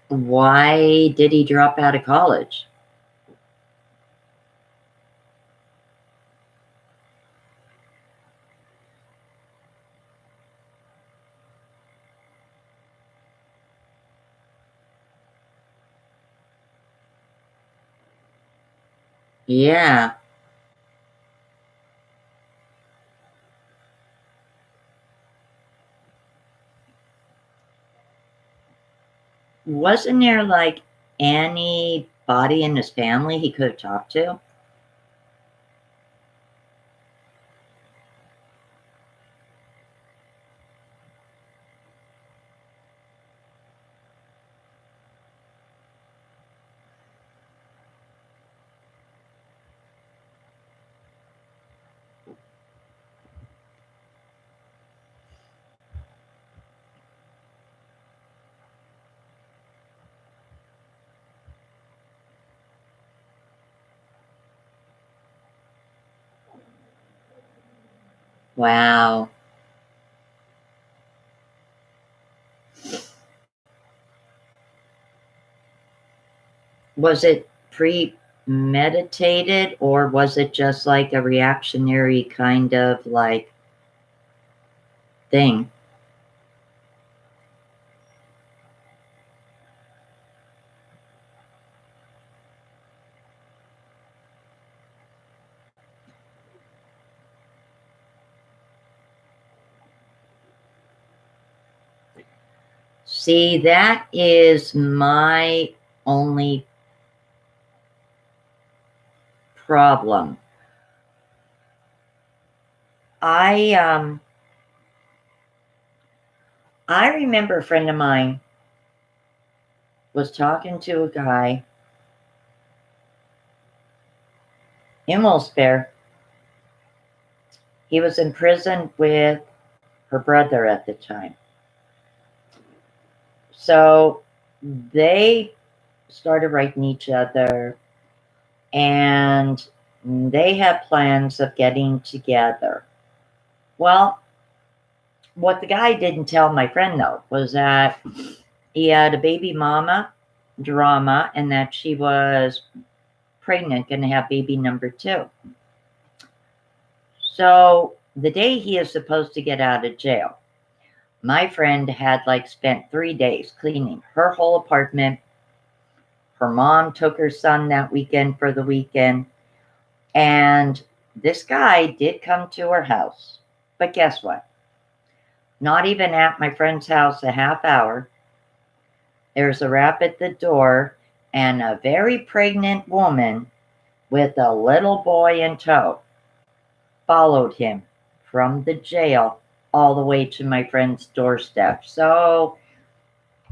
Why did he drop out of college? Yeah. Wasn't there like anybody in his family he could have talked to? Wow. Was it premeditated, or was it just like a reactionary kind of like thing? See, that is my only problem. I I remember a friend of mine was talking to a guy Himmelsberg, he was in prison with her brother at the time. So they started writing each other, and they had plans of getting together. Well, what the guy didn't tell my friend, though, was that he had a baby mama drama and that she was pregnant, going to have baby number 2. So the day he is supposed to get out of jail, my friend had spent 3 days cleaning her whole apartment. Her mom took her son that weekend for the weekend. And this guy did come to her house. But guess what? Not even at my friend's house a half hour. There's a rap at the door, and a very pregnant woman with a little boy in tow followed him from the jail all the way to my friend's doorstep. So,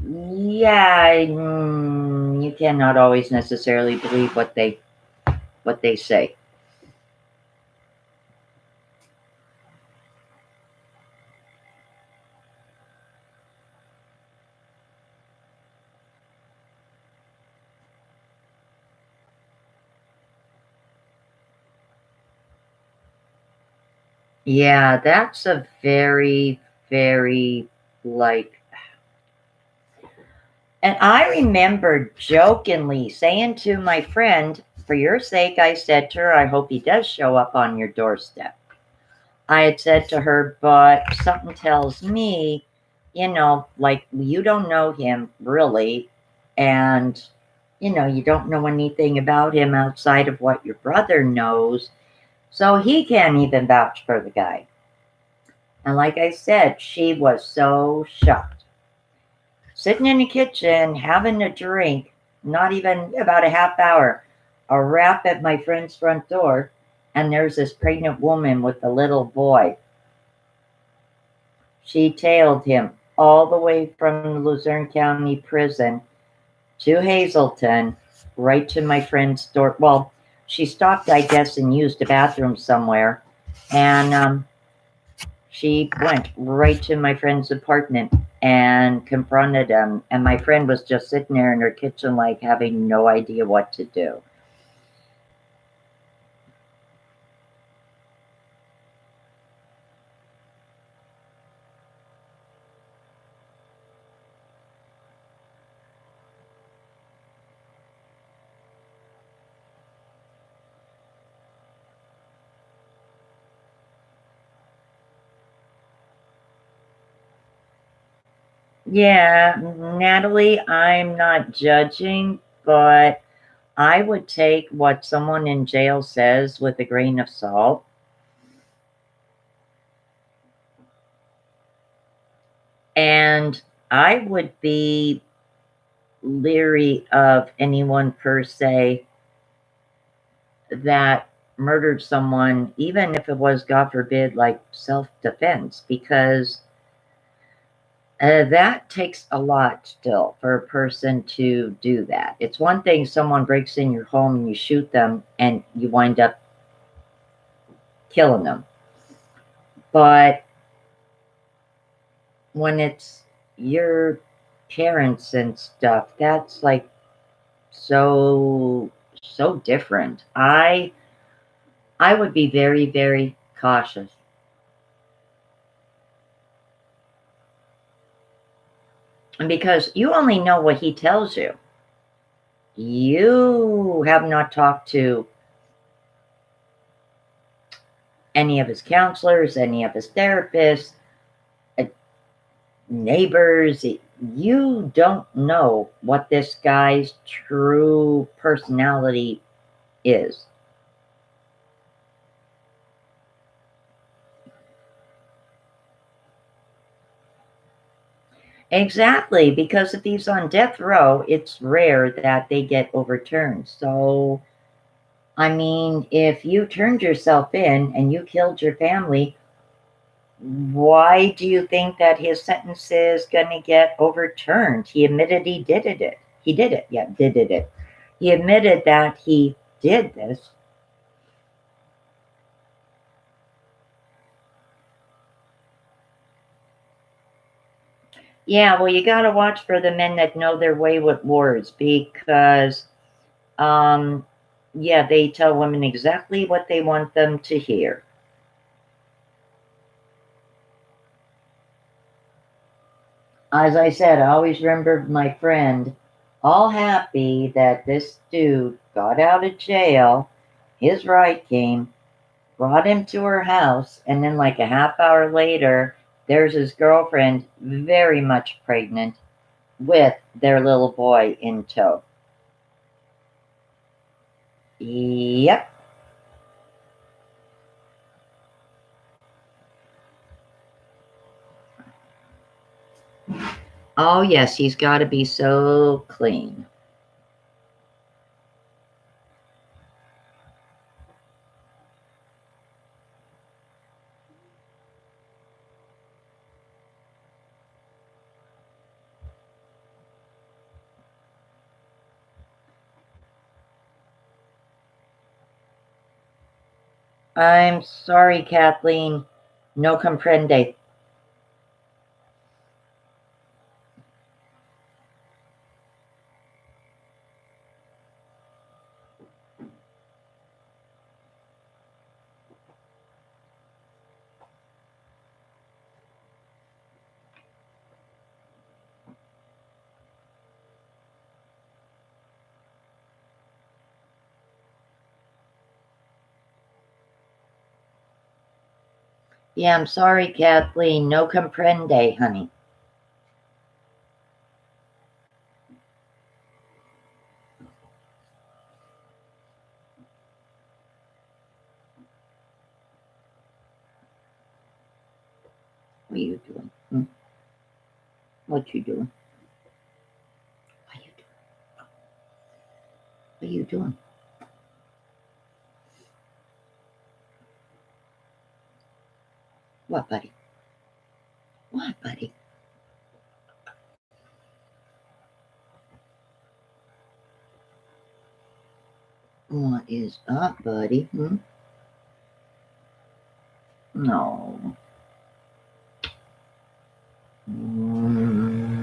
yeah, you cannot always necessarily believe what they say. Yeah, that's a very, very and I remember jokingly saying to my friend, for your sake, I said to her, I hope he does show up on your doorstep. I had said to her, but something tells me, you don't know him really, and, you don't know anything about him outside of what your brother knows, so he can't even vouch for the guy. And like I said, she was so shocked. Sitting in the kitchen, having a drink, not even about a half hour, a rap at my friend's front door, and there's this pregnant woman with a little boy. She tailed him all the way from the Luzerne County Prison to Hazleton, right to my friend's door. Well, she stopped, I guess, and used a bathroom somewhere, and she went right to my friend's apartment and confronted him. And my friend was just sitting there in her kitchen, having no idea what to do. Yeah, Natalie, I'm not judging, but I would take what someone in jail says with a grain of salt. And I would be leery of anyone per se that murdered someone, even if it was, God forbid, self-defense, because that takes a lot still for a person to do that. It's one thing someone breaks in your home and you shoot them and you wind up killing them. But when it's your parents and stuff, that's so different. I would be very, very cautious. Because you only know what he tells you. You have not talked to any of his counselors, any of his therapists, neighbors. You don't know what this guy's true personality is. Exactly, because if he's on death row, it's rare that they get overturned. So, I mean, if you turned yourself in and you killed your family, why do you think that his sentence is going to get overturned? He admitted he did it. He did it. Yeah, did it. He admitted that he did this. Yeah, well, you got to watch for the men that know their way with words because, um, yeah, they tell women exactly what they want them to hear. As I said, I always remember my friend all happy that this dude got out of jail. His ride came, brought him to her house, and then, like a half hour later, there's his girlfriend, very much pregnant, with their little boy in tow. Yep. Oh, yes, he's got to be so clean. I'm sorry, Kathleen. No comprende. Yeah, I'm sorry, Kathleen. No comprende, honey. What are you doing? What you doing? What you doing? What are you doing? What, buddy? What, buddy? What is up, buddy? No. Mm.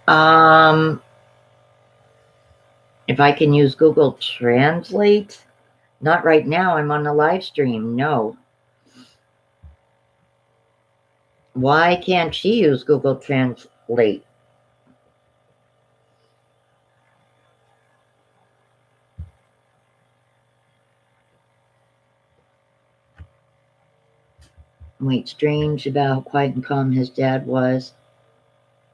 Um, if I can use Google Translate? Not right now. I'm on a live stream. No. Why can't she use Google Translate? Wait, strange about how quiet and calm his dad was.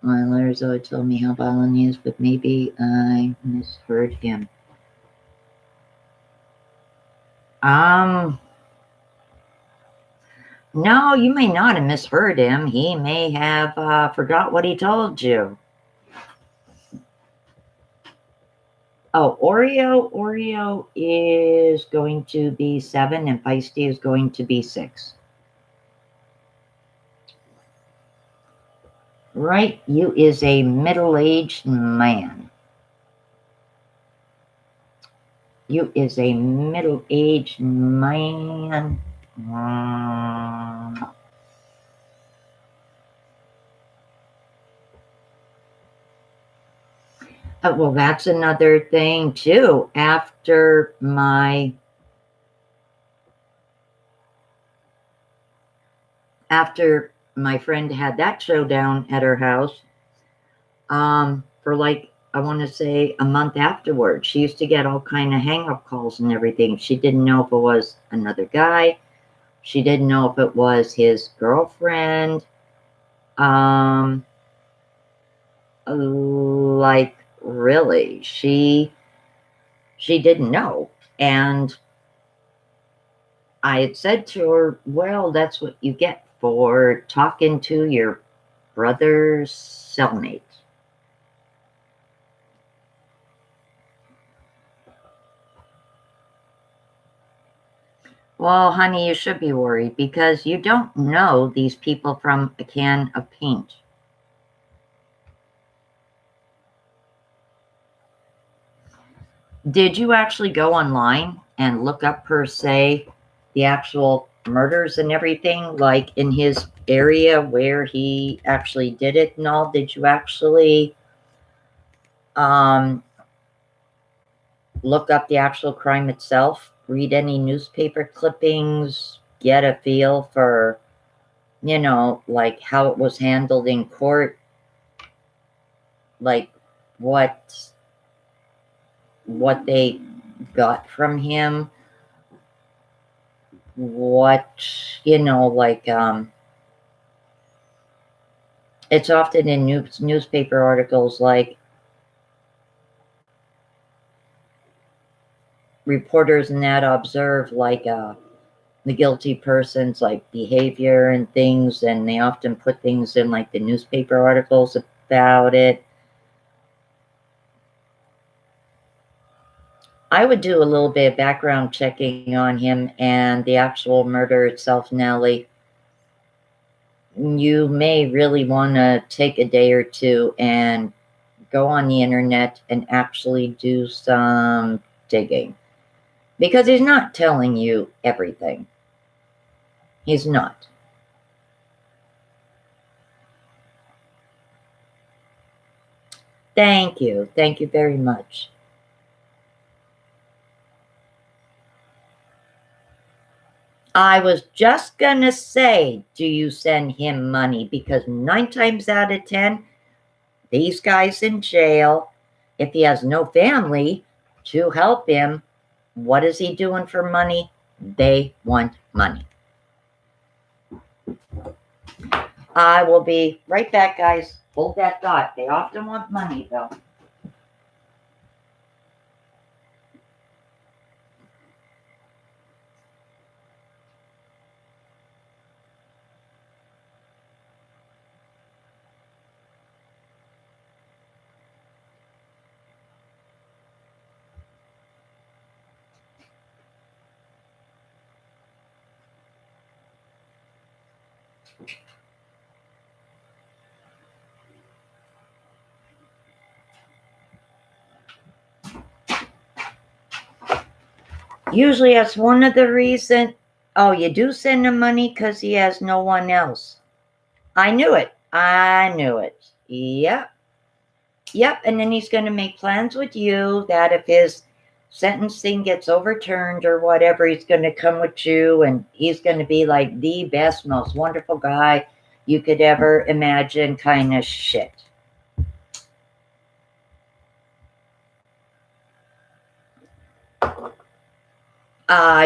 My lawyers always told me how violent he is, but maybe I misheard him. Um, no, you may not have misheard him. He may have forgot what he told you. Oh, Oreo is going to be 7 and Feisty is going to be 6. Right, you is a middle-aged man. You is a middle-aged man. Well, that's another thing too. After my friend had that showdown at her house, for like I want to say a month afterwards, she used to get all kind of hang-up calls and everything. She didn't know if it was another guy. She didn't know if it was his girlfriend. Like really, she didn't know. And I had said to her, well, that's what you get for talking to your brother's cellmate. Well, honey, you should be worried because you don't know these people from a can of paint. Did you actually go online and look up, per se, the actual murders and everything, like in his area where he actually did it and all? Did you actually look up the actual crime itself? Read any newspaper clippings? Get a feel for, like how it was handled in court? Like what they got from him? What, like it's often in newspaper articles, like reporters and that observe like the guilty person's like behavior and things, and they often put things in like the newspaper articles about it. I would do a little bit of background checking on him and the actual murder itself, Nellie. You may really want to take a day or two and go on the internet and actually do some digging, because he's not telling you everything. He's not. Thank you. Thank you very much. I was just gonna say, do you send him money? Because 9 times out of 10, these guys in jail, if he has no family to help him, what is he doing for money? They want money. I will be right back, guys. Hold that thought. They often want money, though. Usually that's one of the reasons. Oh, you do send him money because he has no one else. I knew it. I knew it. Yep. Yep. And then he's going to make plans with you that if his sentencing gets overturned or whatever, he's going to come with you and he's going to be like the best, most wonderful guy you could ever imagine, kind of shit.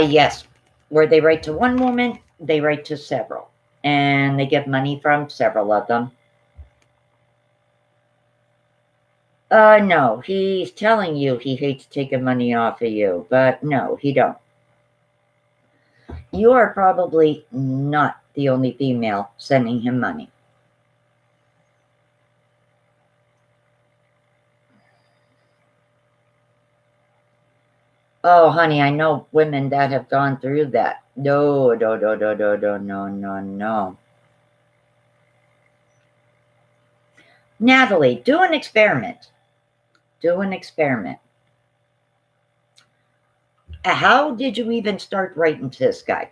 Yes. Where they write to one woman, they write to several. And they get money from several of them. No, he's telling you he hates taking money off of you, but no, he don't. You are probably not the only female sending him money. Oh, honey, I know women that have gone through that. No, no, no, no, no, no, no, no, no. Natalie, do an experiment. Do an experiment. How did you even start writing to this guy?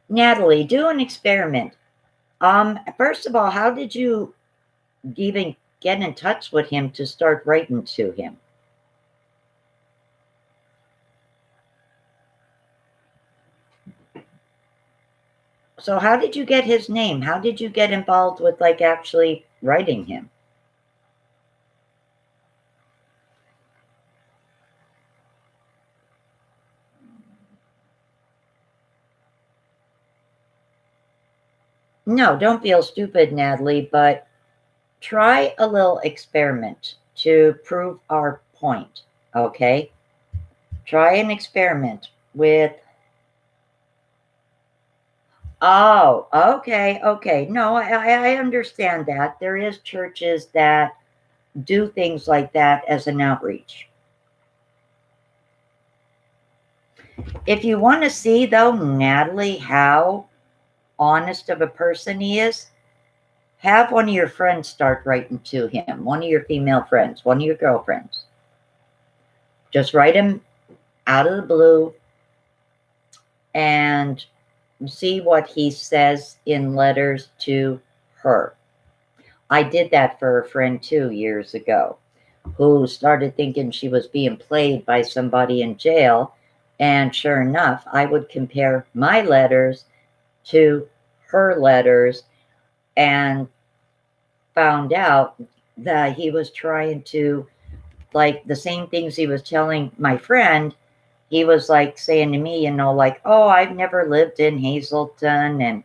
Natalie, do an experiment. First of all, how did you even get in touch with him to start writing to him? So how did you get his name? How did you get involved with like actually writing him? No, don't feel stupid, Natalie, but try a little experiment to prove our point, okay? Try an experiment with Oh, okay, okay. No, I understand that. There is churches that do things like that as an outreach. If you want to see, though, Natalie, how honest of a person he is, have one of your friends start writing to him, one of your female friends, one of your girlfriends. Just write him out of the blue and see what he says in letters to her. I did that for a friend too years ago who started thinking she was being played by somebody in jail. And sure enough, I would compare my letters to her letters and found out that he was trying to, like, the same things he was telling my friend, he was like saying to me, like, oh, I've never lived in Hazleton. And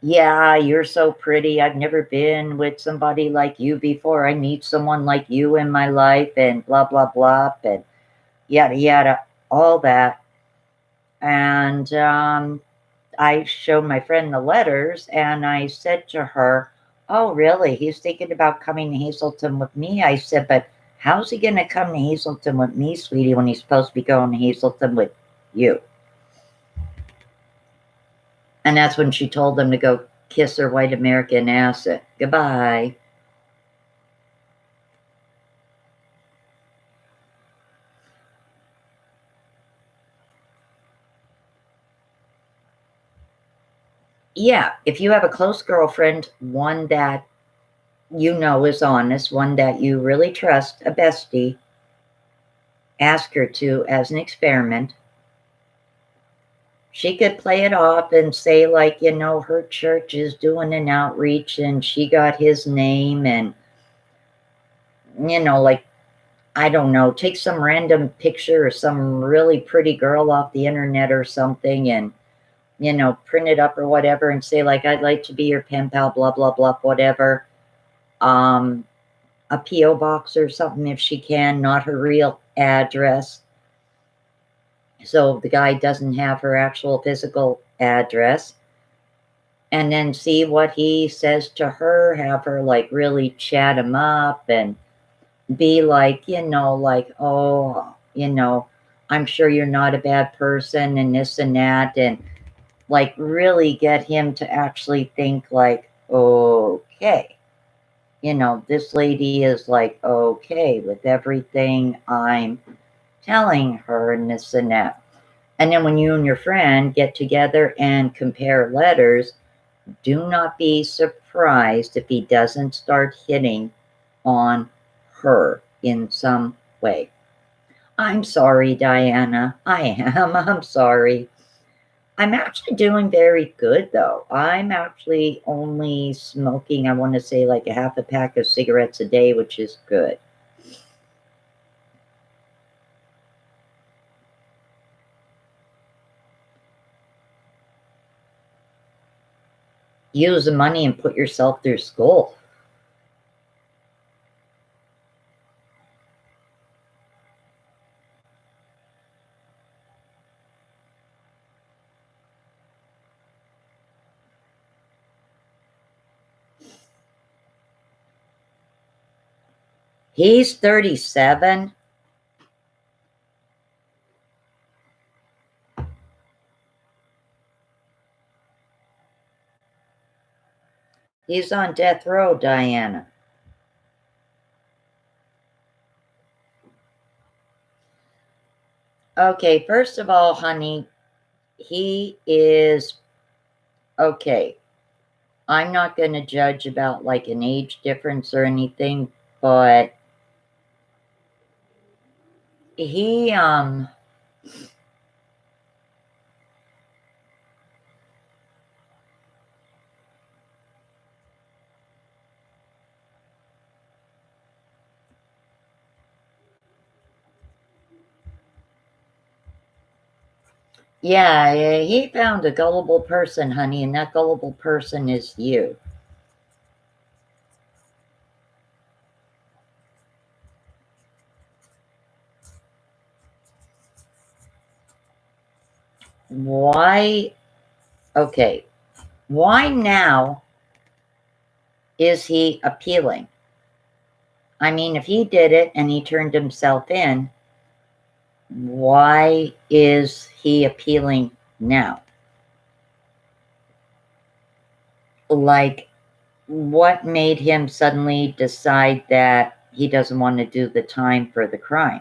yeah, you're so pretty. I've never been with somebody like you before. I need someone like you in my life, and blah, blah, blah, and yada, yada, all that. And I showed my friend the letters, and I said to her, oh, really? He's thinking about coming to Hazleton with me? I said, but how's he going to come to Hazleton with me, sweetie, when he's supposed to be going to Hazleton with you? And that's when she told him to go kiss her white American ass. Goodbye. Yeah, if you have a close girlfriend, one that you know is honest, one that you really trust, a bestie, ask her to as an experiment. She could play it off and say, like, her church is doing an outreach and she got his name, and, like, I don't know, take some random picture or some really pretty girl off the internet or something and, print it up or whatever and say, like, I'd like to be your pen pal, blah, blah, blah, whatever. A P.O. box or something if she can, not her real address. So the guy doesn't have her actual physical address. And then see what he says to her, have her like really chat him up and be like, like, oh, I'm sure you're not a bad person and this and that. And like really get him to actually think like, okay, this lady is like, okay with everything I'm telling her and this and that. And then when you and your friend get together and compare letters, do not be surprised if he doesn't start hitting on her in some way. I'm sorry, Diana. I am. I'm sorry. I'm actually doing very good, though. I'm actually only smoking, I want to say, like a half a pack of cigarettes a day, which is good. Use the money and put yourself through school. He's 37. He's on death row, Diana. Okay, first of all, honey, he is okay. I'm not going to judge about like an age difference or anything, but he yeah, he found a gullible person, honey, and that gullible person is you. Why? Okay. Why now is he appealing? I mean, if he did it and he turned himself in, why is he appealing now? Like, what made him suddenly decide that he doesn't want to do the time for the crime?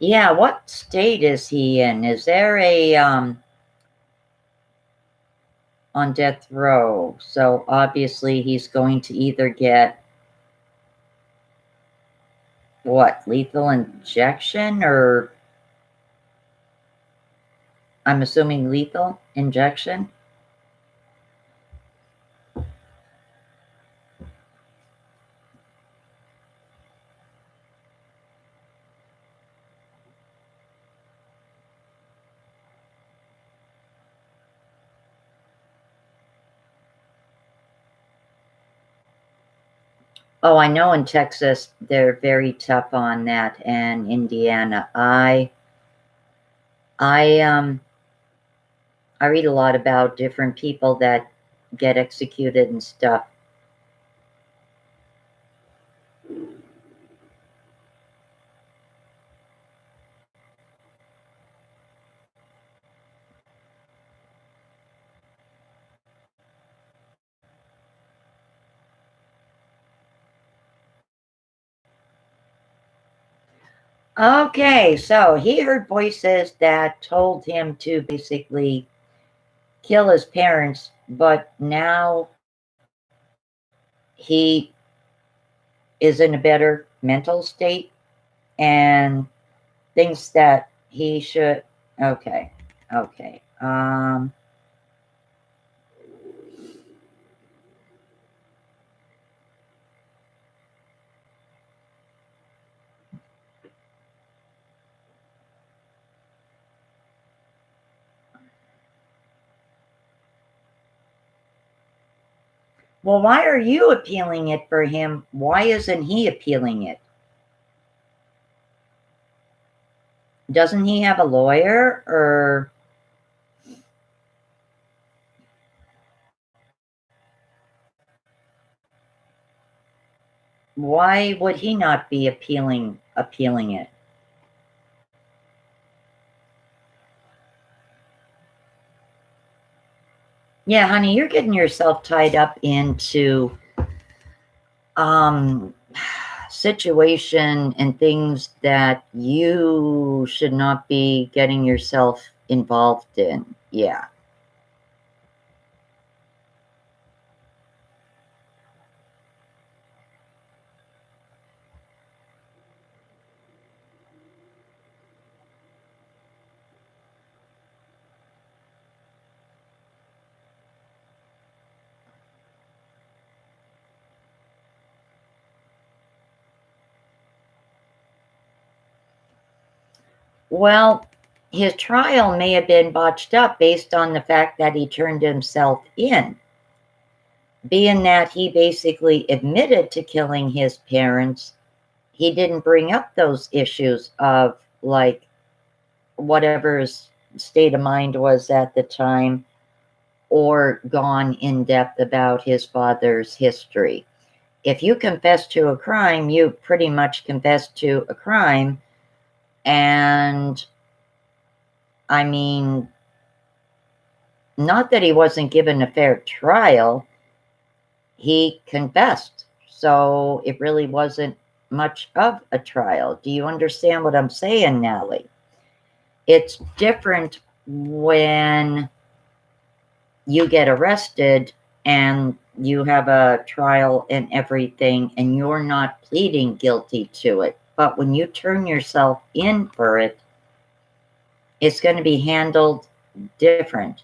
Yeah, what state is he in? Is there a on death row? So obviously he's going to either get what, lethal injection, or I'm assuming lethal injection? Oh, I know in Texas they're very tough on that, and Indiana. I I read a lot about different people that get executed and stuff. Okay, so he heard voices that told him to basically kill his parents, but now he is in a better mental state and thinks that he should. Okay, okay. Well, why are you appealing it for him? Why isn't he appealing it? Doesn't he have a lawyer, or why would he not be appealing it? Yeah, honey, you're getting yourself tied up into um situation and things that you should not be getting yourself involved in. Yeah. Well, his trial may have been botched up based on the fact that he turned himself in, being that he basically admitted to killing his parents. He didn't bring up those issues of, like, whatever his state of mind was at the time, or gone in depth about his father's history. If you confess to a crime, you pretty much confess to a crime. And I mean, not that he wasn't given a fair trial, he confessed. So it really wasn't much of a trial. Do you understand what I'm saying, Nally? It's different when you get arrested and you have a trial and everything, and you're not pleading guilty to it. But when you turn yourself in for it, it's going to be handled different.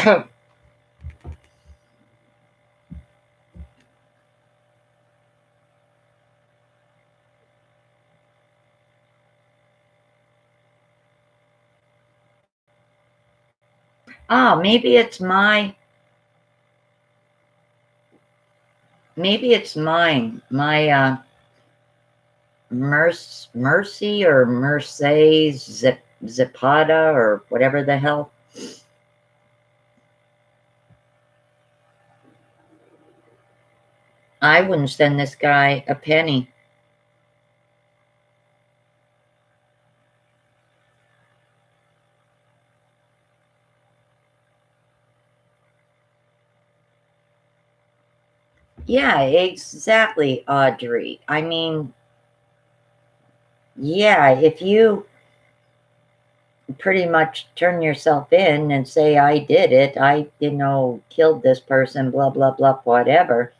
Ah, maybe it's mine. My Mercy or Mercedes Zapata or whatever the hell. I wouldn't send this guy a penny. Yeah, exactly, Audrey. I mean, yeah, if you pretty much turn yourself in and say, I did it, I, killed this person, blah, blah, blah, whatever,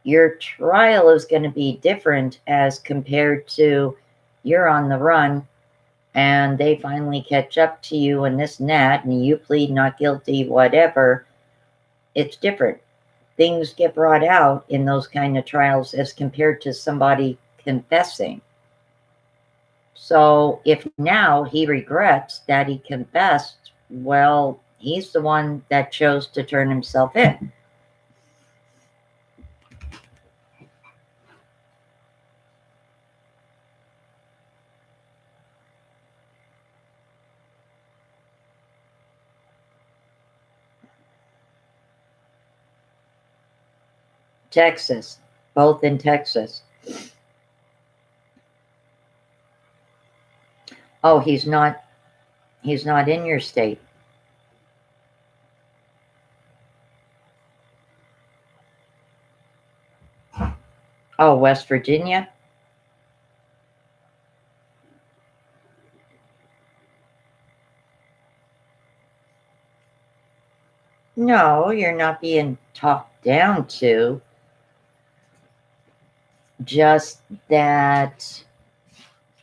your trial is going to be different as compared to you're on the run and they finally catch up to you and this and that, and you plead not guilty, whatever. It's different. Things get brought out in those kind of trials as compared to somebody confessing. So if now he regrets that he confessed, well, he's the one that chose to turn himself in. Texas, both in Texas. Oh, he's not in your state. Oh, West Virginia? No, you're not being talked down to. Just that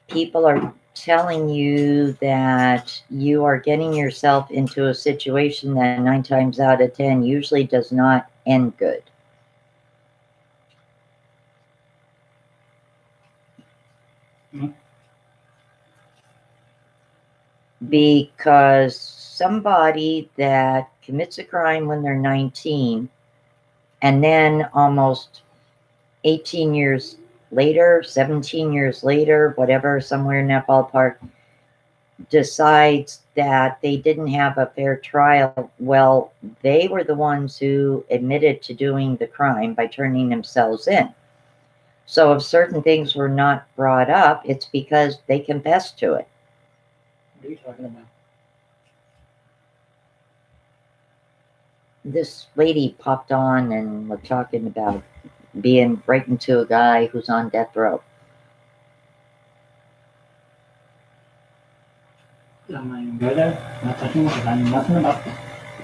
people are telling you that you are getting yourself into a situation that 9 times out of 10 usually does not end good. Mhm. Because somebody that commits a crime when they're 19 and then almost 18 years later, 17 years later, whatever, somewhere in that ballpark, decides that they didn't have a fair trial, well, they were the ones who admitted to doing the crime by turning themselves in. So if certain things were not brought up, it's because they confessed to it. What are you talking about? This lady popped on and was talking about being right into a guy who's on death row. I'm not even go there. I'm not touching it because I know nothing about this.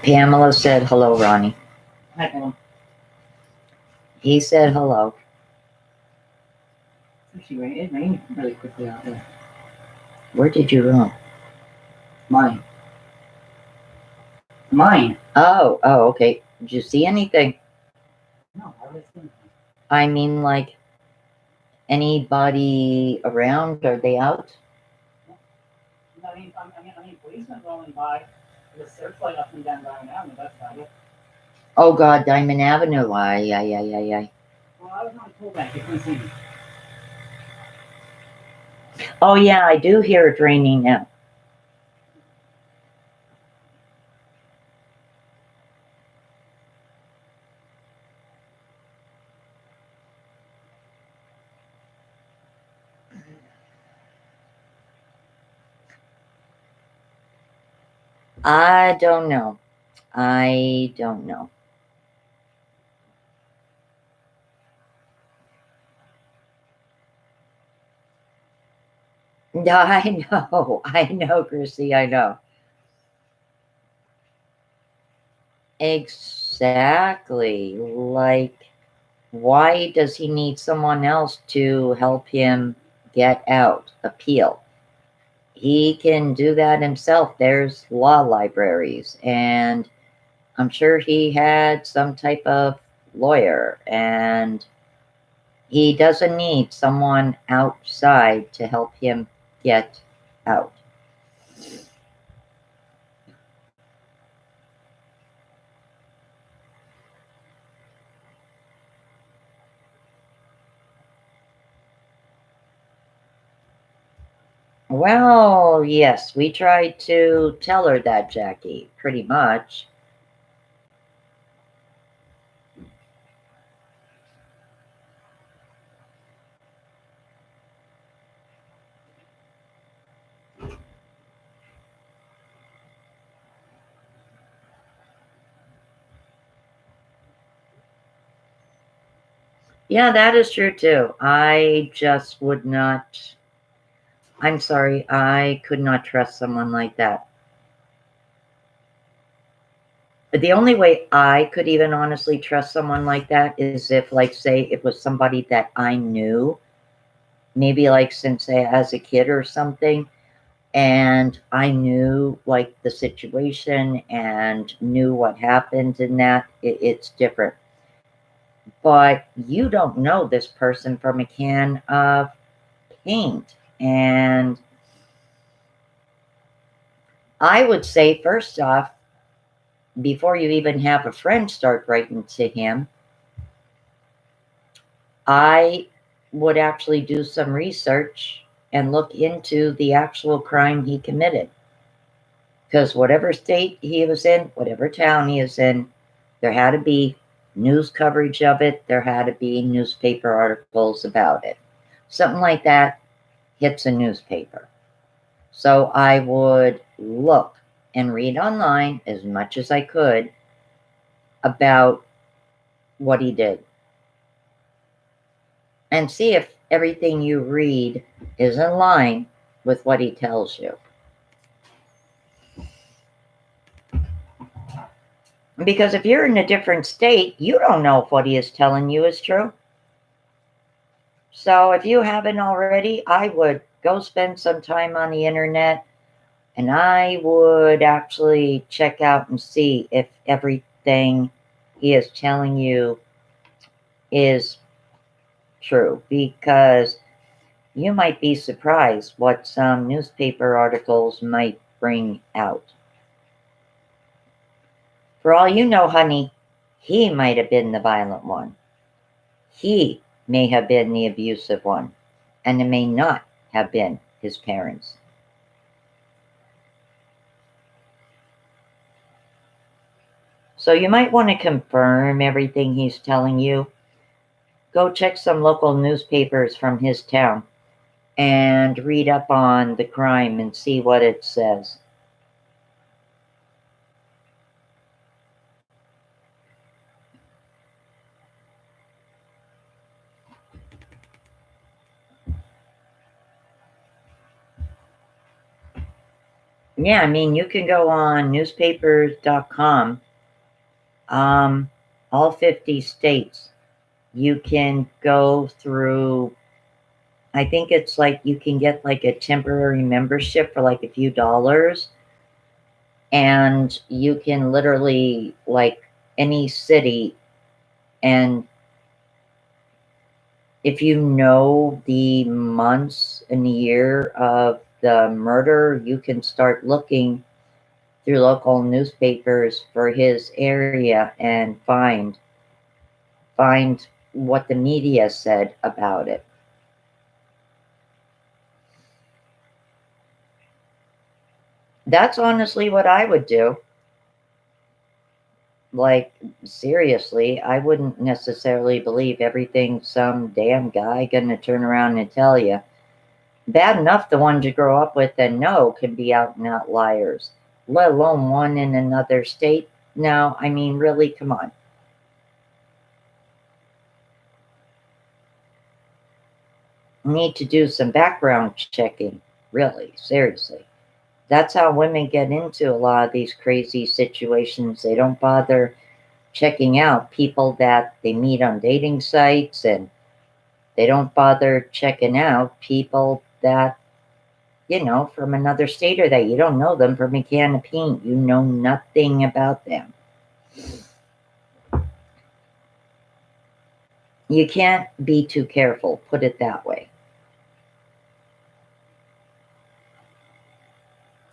Pamela said hello, Ronnie. Hi, Pam. He said hello. Actually, it rained really quickly out there. Where did you roam? Mine. Mine? Oh, okay. Did you see anything? No, I was thinking. I mean, like, anybody around? Are they out? I mean, policemen rolling by with a searchlight up and down Diamond Avenue. That's about it. Oh, God, Diamond Avenue. Aye. Well, I was on pullback. You couldn't see me. Oh, yeah, I do hear it raining now. I don't know. I don't know. I know, Chrissy, I know. Exactly. Like, why does he need someone else to help him get out, appeal? He can do that himself. There's law libraries, and I'm sure he had some type of lawyer, and he doesn't need someone outside to help him get out. Well, yes, we tried to tell her that, Jackie, pretty much. Yeah, that is true too. I just would not. I'm sorry, I could not trust someone like that. But the only way I could even honestly trust someone like that is if, like, say, it was somebody that I knew, maybe like since as a kid or something, and I knew like the situation and knew what happened in that, it's different. But you don't know this person from a can of paint. And I would say, first off, before you even have a friend start writing to him, I would actually do some research and look into the actual crime he committed. Because whatever state he was in, whatever town he is in, there had to be news coverage of it. There had to be newspaper articles about it. Something like that hits a newspaper. So I would look and read online as much as I could about what he did and see if everything you read is in line with what he tells you. Because if you're in a different state, you don't know if what he is telling you is true. So if you haven't already, I would go spend some time on the internet, and I would actually check out and see if everything he is telling you is true, because you might be surprised what some newspaper articles might bring out. For all you know, honey, he might have been the violent one. He may have been the abusive one, and it may not have been his parents. So you might want to confirm everything he's telling you. Go check some local newspapers from his town and read up on the crime and see what it says. Yeah, I mean, you can go on newspapers.com, all 50 states. You can go through, I think it's like you can get like a temporary membership for like a few dollars, and you can literally, like, any city, and if you know the months and the year of the murder, you can start looking through local newspapers for his area and find what the media said about it. That's honestly what I would do. Like, seriously, I wouldn't necessarily believe everything some damn guy gonna turn around and tell you. Bad enough the ones you grow up with and know can be out and out liars, let alone one in another state. No, I mean, really, come on. Need to do some background checking, really, seriously. That's how women get into a lot of these crazy situations. They don't bother checking out people that they meet on dating sites, and they don't bother checking out people that, from another state, or that you don't know them from a can of paint. You know nothing about them. You can't be too careful, put it that way.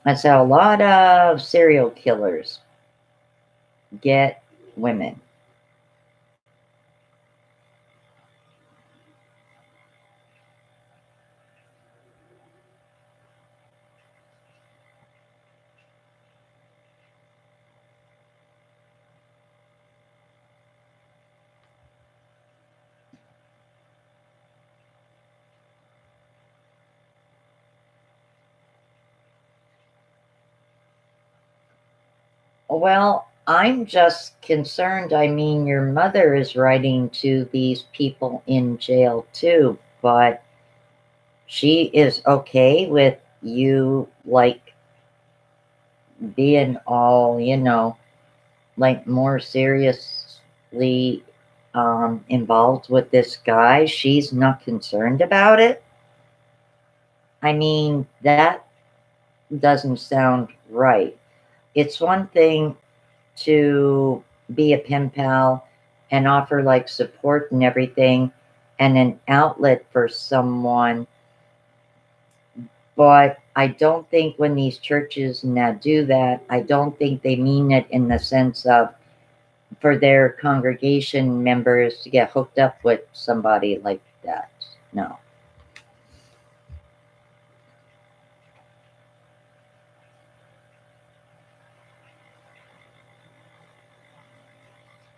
That's how a lot of serial killers get women. Well, I'm just concerned. I mean, your mother is writing to these people in jail too, but she is okay with you, like, being all, like more seriously involved with this guy. She's not concerned about it. I mean, that doesn't sound right. It's one thing to be a pen pal and offer like support and everything and an outlet for someone. But I don't think when these churches now do that, I don't think they mean it in the sense of for their congregation members to get hooked up with somebody like that. No.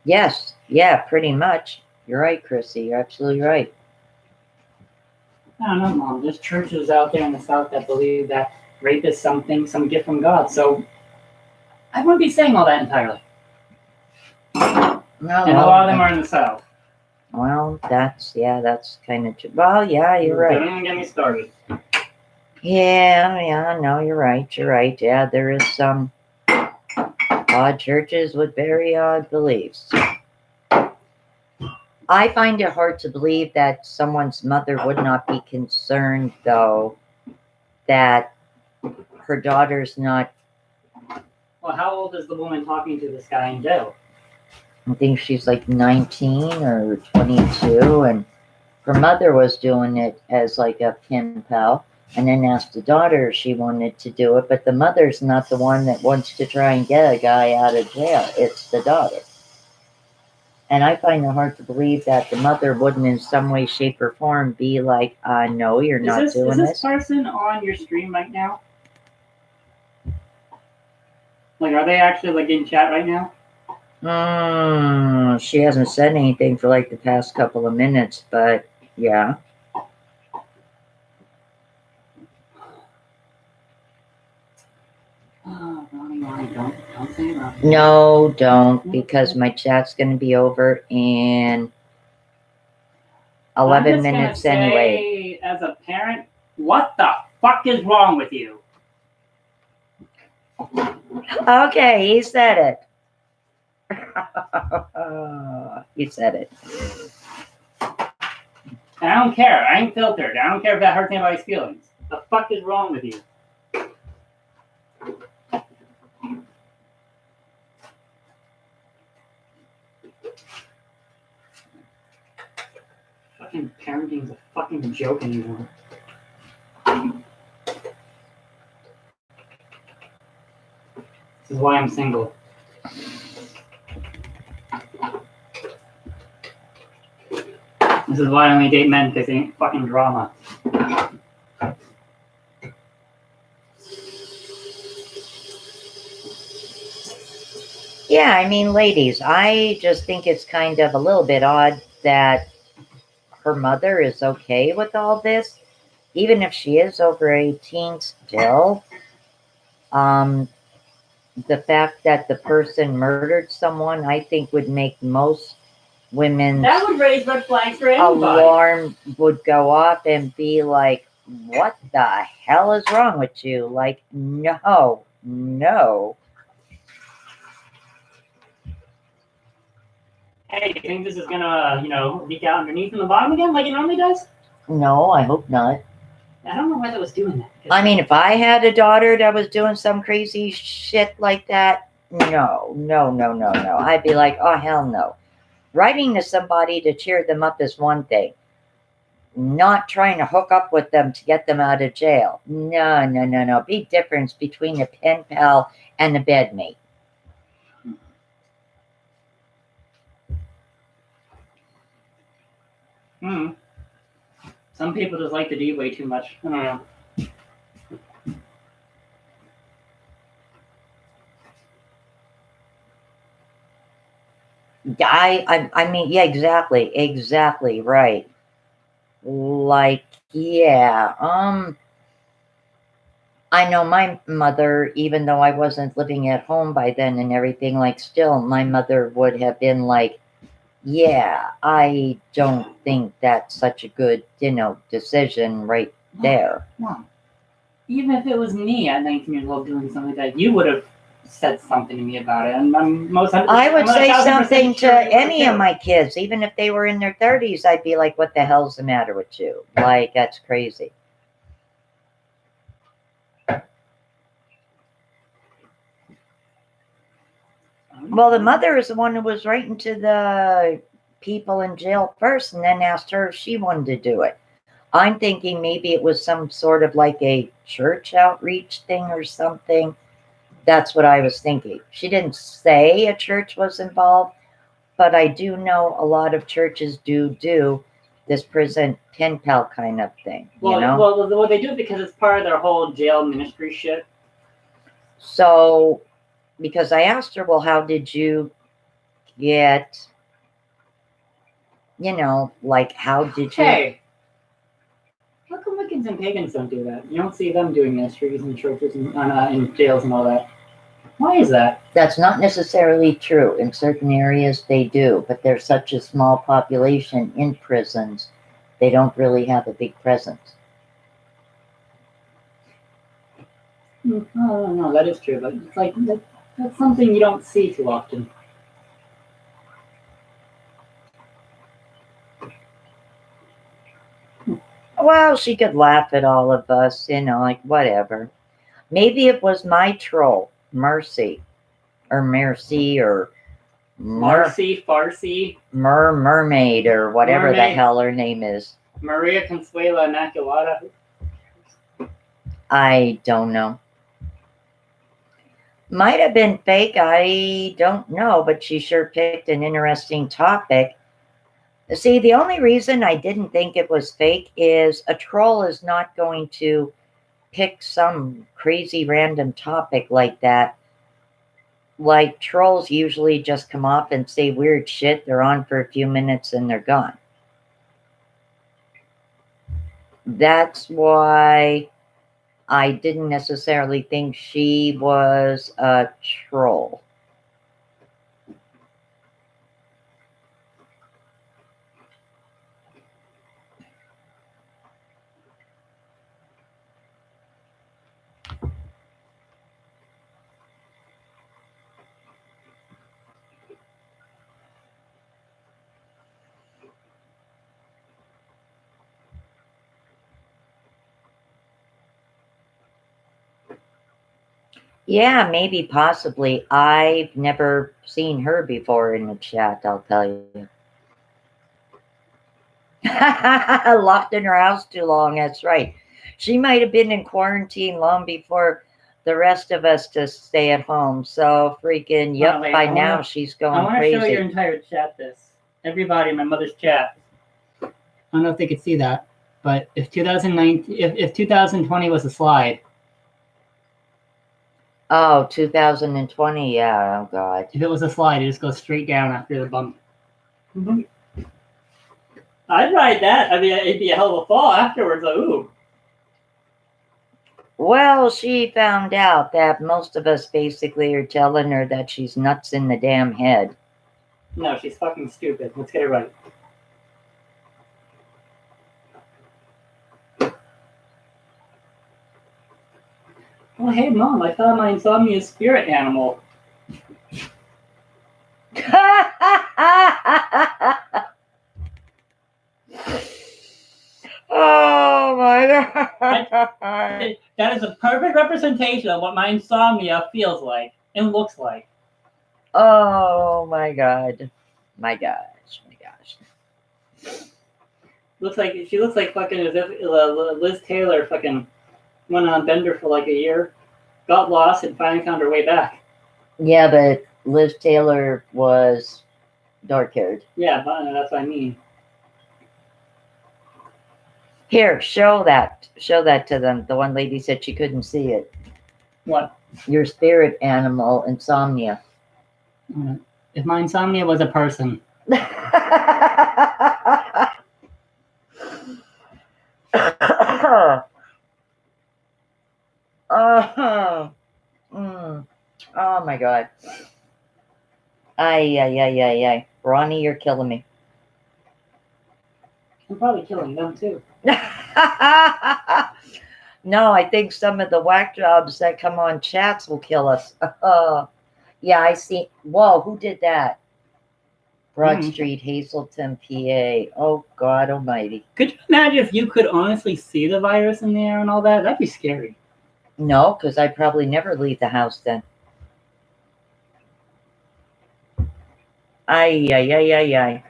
Yes. Yeah, pretty much. You're right, Chrissy. You're absolutely right. I don't know, Mom. There's churches out there in the South that believe that rape is something, some gift from God. So I wouldn't be saying all that entirely. No, and a lot of them are in the South. Well, that's kind of true. Well, yeah, you're right. Don't even get me started. Yeah, no, you're right. Yeah, there is some odd churches with very odd beliefs. I find it hard to believe that someone's mother would not be concerned, though, that her daughter's not. Well, how old is the woman talking to this guy in jail? I think she's like 19 or 22, and her mother was doing it as like a pen pal, and then asked the daughter if she wanted to do it, but the mother's not the one that wants to try and get a guy out of jail. It's the daughter. And I find it hard to believe that the mother wouldn't in some way, shape, or form be like, no, you're not doing this. Is this person on your stream right now? Like, are they actually like in chat right now? She hasn't said anything for like the past couple of minutes, but yeah. Ronnie, don't say that. No, don't, because my chat's going to be over in 11 minutes anyway. As a parent, what the fuck is wrong with you? Okay, he said it. He said it. And I don't care. I ain't filtered. I don't care if that hurts anybody's feelings. The fuck is wrong with you? Fucking parenting's a fucking joke anymore. This is why I'm single. This is why I only date men, because they ain't fucking drama. Yeah, I mean, ladies, I just think it's kind of a little bit odd that her mother is okay with all this, even if she is over 18 still. The fact that the person murdered someone, I think, would make most women's that would raise red flags for anybody. Alarm would go off and be like, what the hell is wrong with you? Like, no. Hey, do you think this is gonna, leak out underneath in the bottom again like it normally does? No, I hope not. I don't know why that was doing that. I mean, if I had a daughter that was doing some crazy shit like that, no. I'd be like, oh, hell no. Writing to somebody to cheer them up is one thing. Not trying to hook up with them to get them out of jail. No, no, no, no. Big difference between a pen pal and a bedmate. Some people just like to do way too much. I don't know. I mean, yeah, exactly right. Like, yeah, I know my mother, even though I wasn't living at home by then and everything, like, still, my mother would have been like, yeah, I don't think that's such a good, decision right there. Mom, even if it was me at 19 years old doing something like that, you would have said something to me about it. And I would say something sure to any of my kids, even if they were in their 30s. I'd be like, what the hell's the matter with you? Like, that's crazy. Well, the mother is the one who was writing to the people in jail first and then asked her if she wanted to do it. I'm thinking maybe it was some sort of like a church outreach thing or something. That's what I was thinking. She didn't say a church was involved, but I do know a lot of churches do this prison pen pal kind of thing. Well, they do it because it's part of their whole jail ministry shit. So, because I asked her, well, how did you get, like, how did you? Hey, how come Wiccans and pagans don't do that? You don't see them doing ministries in churches and in jails and all that. Why is that? That's not necessarily true. In certain areas, they do, but there's such a small population in prisons, they don't really have a big presence. No, that is true, but it's like that's something you don't see too often. Well, she could laugh at all of us, like whatever. Maybe it was my troll, Mercy, or Mercy, or Marcy, Farsi, Mermaid, or whatever the hell her name is. Maria Consuela Immaculata. I don't know. Might have been fake, I don't know, but she sure picked an interesting topic. See, the only reason I didn't think it was fake is a troll is not going to pick some crazy random topic like that. Like, trolls usually just come off and say weird shit, they're on for a few minutes and they're gone. That's why I didn't necessarily think she was a troll. Yeah, maybe, possibly. I've never seen her before in the chat, I'll tell you. Locked in her house too long, that's right. She might have been in quarantine long before the rest of us to stay at home. So freaking, yep, by now she's going crazy. I want to show your entire chat this. Everybody in my mother's chat. I don't know if they could see that, but if 2020 was a slide. Oh, 2020, yeah, oh God. If it was a slide, it just goes straight down after the bump. Mm-hmm. I'd ride that. I mean, it'd be a hell of a fall afterwards. Like, ooh. Well, she found out that most of us basically are telling her that she's nuts in the damn head. No, she's fucking stupid. Let's get it right. Oh, hey, Mom, I found my insomnia spirit animal. Oh my God. That is a perfect representation of what my insomnia feels like and looks like. Oh my God. My gosh. She looks like fucking as if Liz Taylor fucking went on bender for like a year, got lost, and finally found her way back. Yeah, but Liz Taylor was dark-haired. Yeah, but that's what I mean. Here, show that to them. The one lady said she couldn't see it. What? Your spirit animal, insomnia. If my insomnia was a person. Oh my god. Ay. Ronnie, you're killing me. I'm probably killing them too. No, I think some of the whack jobs that come on chats will kill us. Yeah, I see. Whoa, who did that? Broad Street, Hazleton, PA. Oh, God almighty. Could you imagine if you could honestly see the virus in the air and all that? That'd be scary. No, because I'd probably never leave the house then. Ay.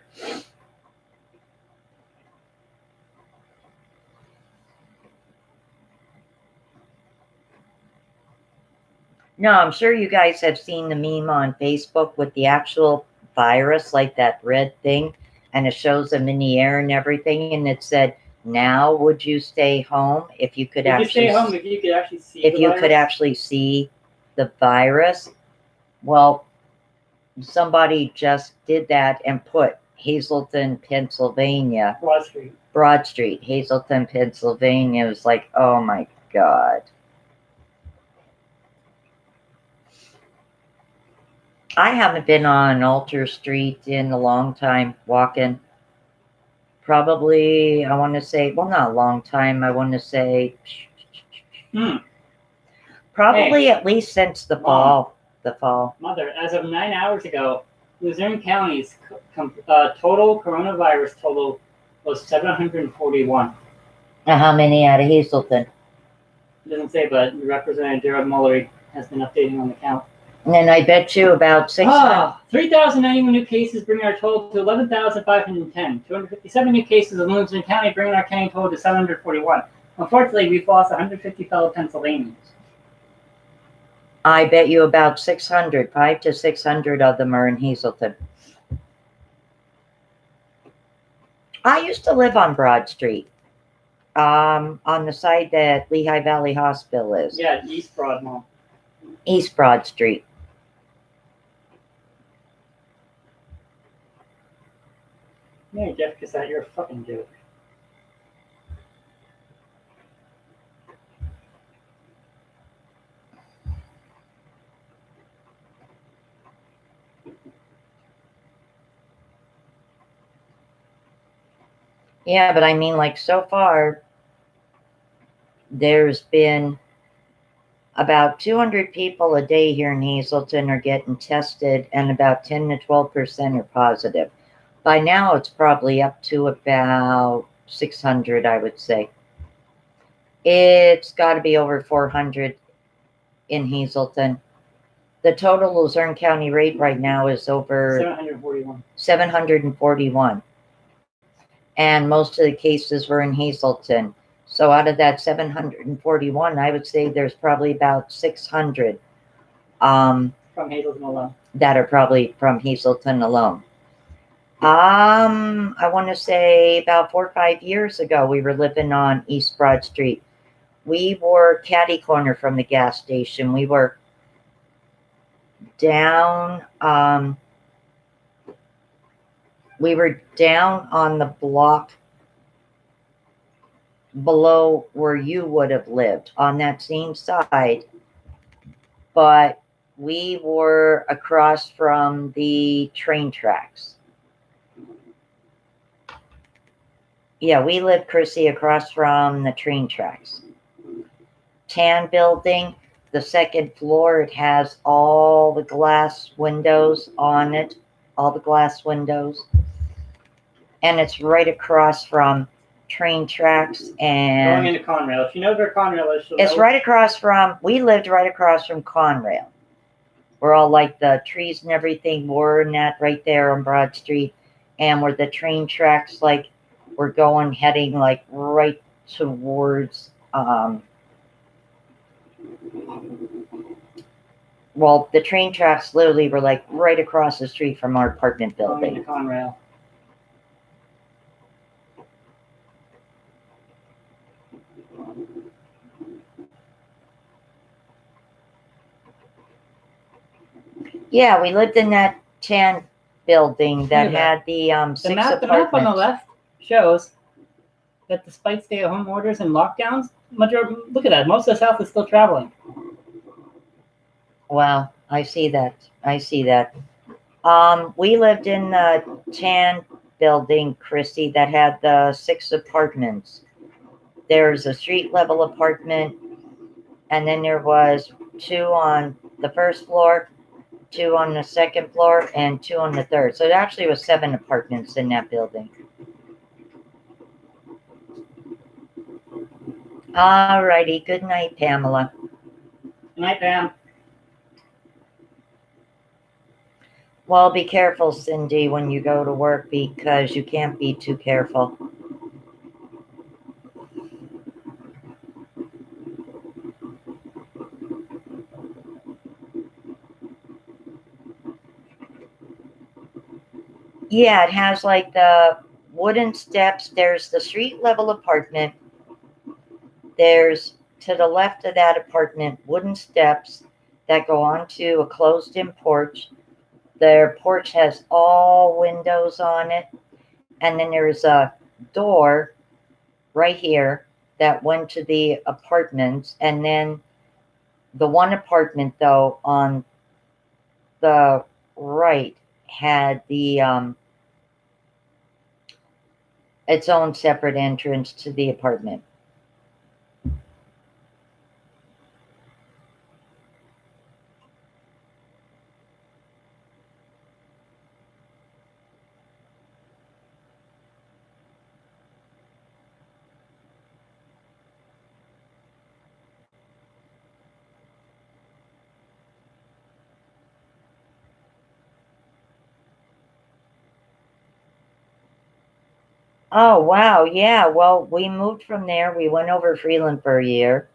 No, I'm sure you guys have seen the meme on Facebook with the actual virus, like that red thing, and it shows them in the air and everything, and it said, "Now, would you stay home if you could actually stay home if you could actually see if you could actually see the virus?" Well, somebody just did that and put Hazleton, Pennsylvania. Broad Street, Hazleton, Pennsylvania. It was like, oh my God. I haven't been on Alter Street in a long time walking. Probably, I want to say, well, not a long time. I want to say, probably at least since the fall. Mother, as of 9 hours ago, Luzerne County's total coronavirus total was 741. How many out of Hazleton? It doesn't say, but Representative Gerald Mullery has been updating on the count. And then I bet you about 600. 3,091 new cases, bringing our total to 11,510. 257 new cases in Luzerne County, bringing our county total to 741. Unfortunately, we've lost 150 fellow Pennsylvanians. I bet you about 600, 500 to 600 of them are in Hazleton. I used to live on Broad Street, on the side that Lehigh Valley Hospital is. Yeah, East Broad, Mom. East Broad Street. Yeah, Jeff Cassette, you're a fucking joke. Yeah, but I mean, like, so far, there's been about 200 people a day here in Hazleton are getting tested, and about 10 to 12% are positive. By now, it's probably up to about 600, I would say. It's got to be over 400 in Hazleton. The total Luzerne County rate right now is over 741. And most of the cases were in Hazleton. So out of that 741, I would say there's probably about 600 from Hazleton alone. That are probably from Hazleton alone. I want to say about 4 or 5 years ago, we were living on East Broad Street. We were catty corner from the gas station. We were down on the block below where you would have lived on that same side, but we were across from the train tracks. Yeah, we lived, Chrissy, across from the train tracks. Tan building, the second floor, it has all the glass windows on it, all the glass windows. And it's right across from train tracks and going into Conrail. If you know where Conrail is, it's right across from, we lived right across from Conrail. Where all like the trees and everything were, and that right there on Broad Street. and where the train tracks like were going, heading like right towards, well, the train tracks literally were like right across the street from our apartment Going building. to Conrail. Yeah, we lived in that tan building that had the The 6 map on the apartments. left shows that despite stay-at-home orders and lockdowns, look at that. Most of the South is still traveling. Wow, I see that. I see that. We lived in the tan building, Chrissy, that had the 6 apartments. There's a street level apartment, and then there was 2 on the first floor, 2 on the second floor, and 2 on the third. So it actually was 7 apartments in that building. All righty. Good night, Pamela. Good night, Pam. Well, be careful, Cindy, when you go to work, because you can't be too careful. Yeah, it has like the wooden steps. There's the street level apartment. There's, to the left of that apartment, wooden steps that go onto a closed-in porch. Their porch has all windows on it. And then there's a door right here that went to the apartments. And then the one apartment, though, on the right had the its own separate entrance to the apartment. Oh, wow. Yeah. Well, we moved from there. We went over Freeland for a year.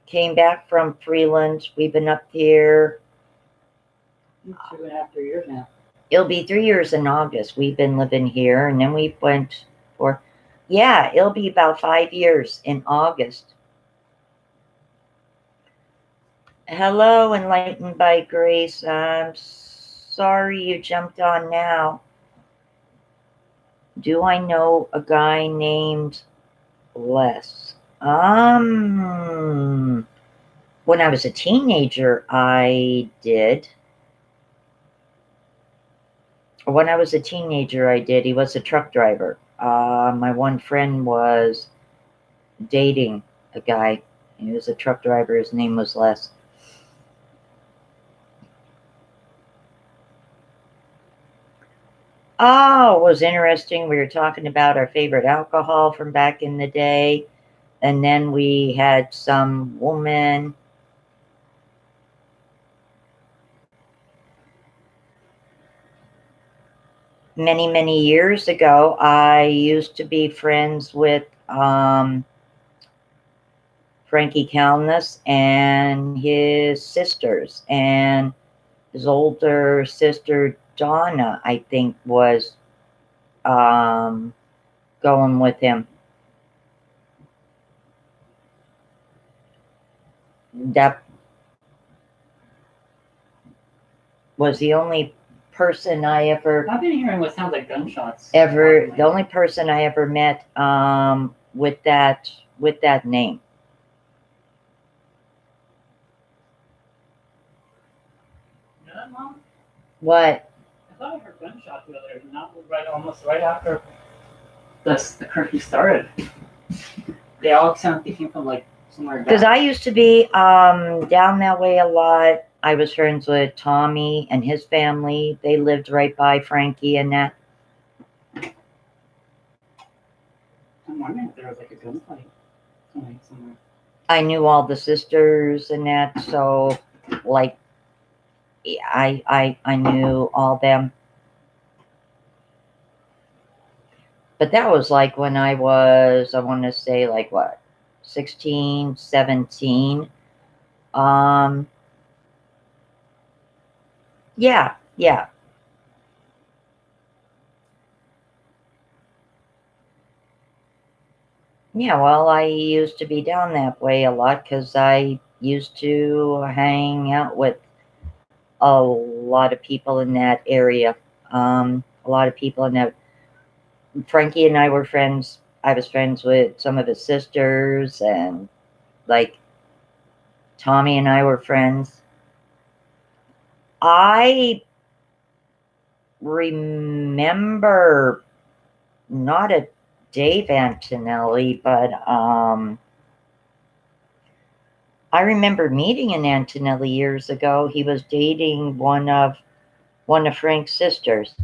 Came back from Freeland. We've been up here. 2.5, 3 years now. It'll be 3 years in August. We've been living here. And then we went for, yeah, it'll be about 5 years in August. Hello, Enlightened by Grace. I'm sorry you jumped on now. Do I know a guy named Les? When I was a teenager, I did. When I was a teenager, I did. He was a truck driver. My one friend was dating a guy. He was a truck driver. His name was Les. Oh, it was interesting. We were talking about our favorite alcohol from back in the day. And then we had some woman. Many, many years ago, I used to be friends with Frankie Calnus and his sisters. And his older sister, Donna, I think, was going with him. That was the only person I ever... I've been hearing what sounds like gunshots. The only person I ever met with that name. You know that, Mom? What? I thought I heard gunshots the other day, almost right after the curfew started. They all sound like they came from like somewhere. Because I used to be down that way a lot. I was friends with Tommy and his family. They lived right by Frankie and that. I'm wondering if there was like a gunfight somewhere. I knew all the sisters and that, so like I knew all them. But that was like when I was, I want to say like what, 16, 17. Um, yeah, yeah. Yeah, well, I used to be down that way a lot because I used to hang out with a lot of people in that area. A lot of people in that. Frankie and I were friends. I was friends with some of his sisters, and like Tommy and I were friends. I remember not a Dave Antonelli, but I remember meeting an Antonelli years ago. He was dating one of Frank's sisters.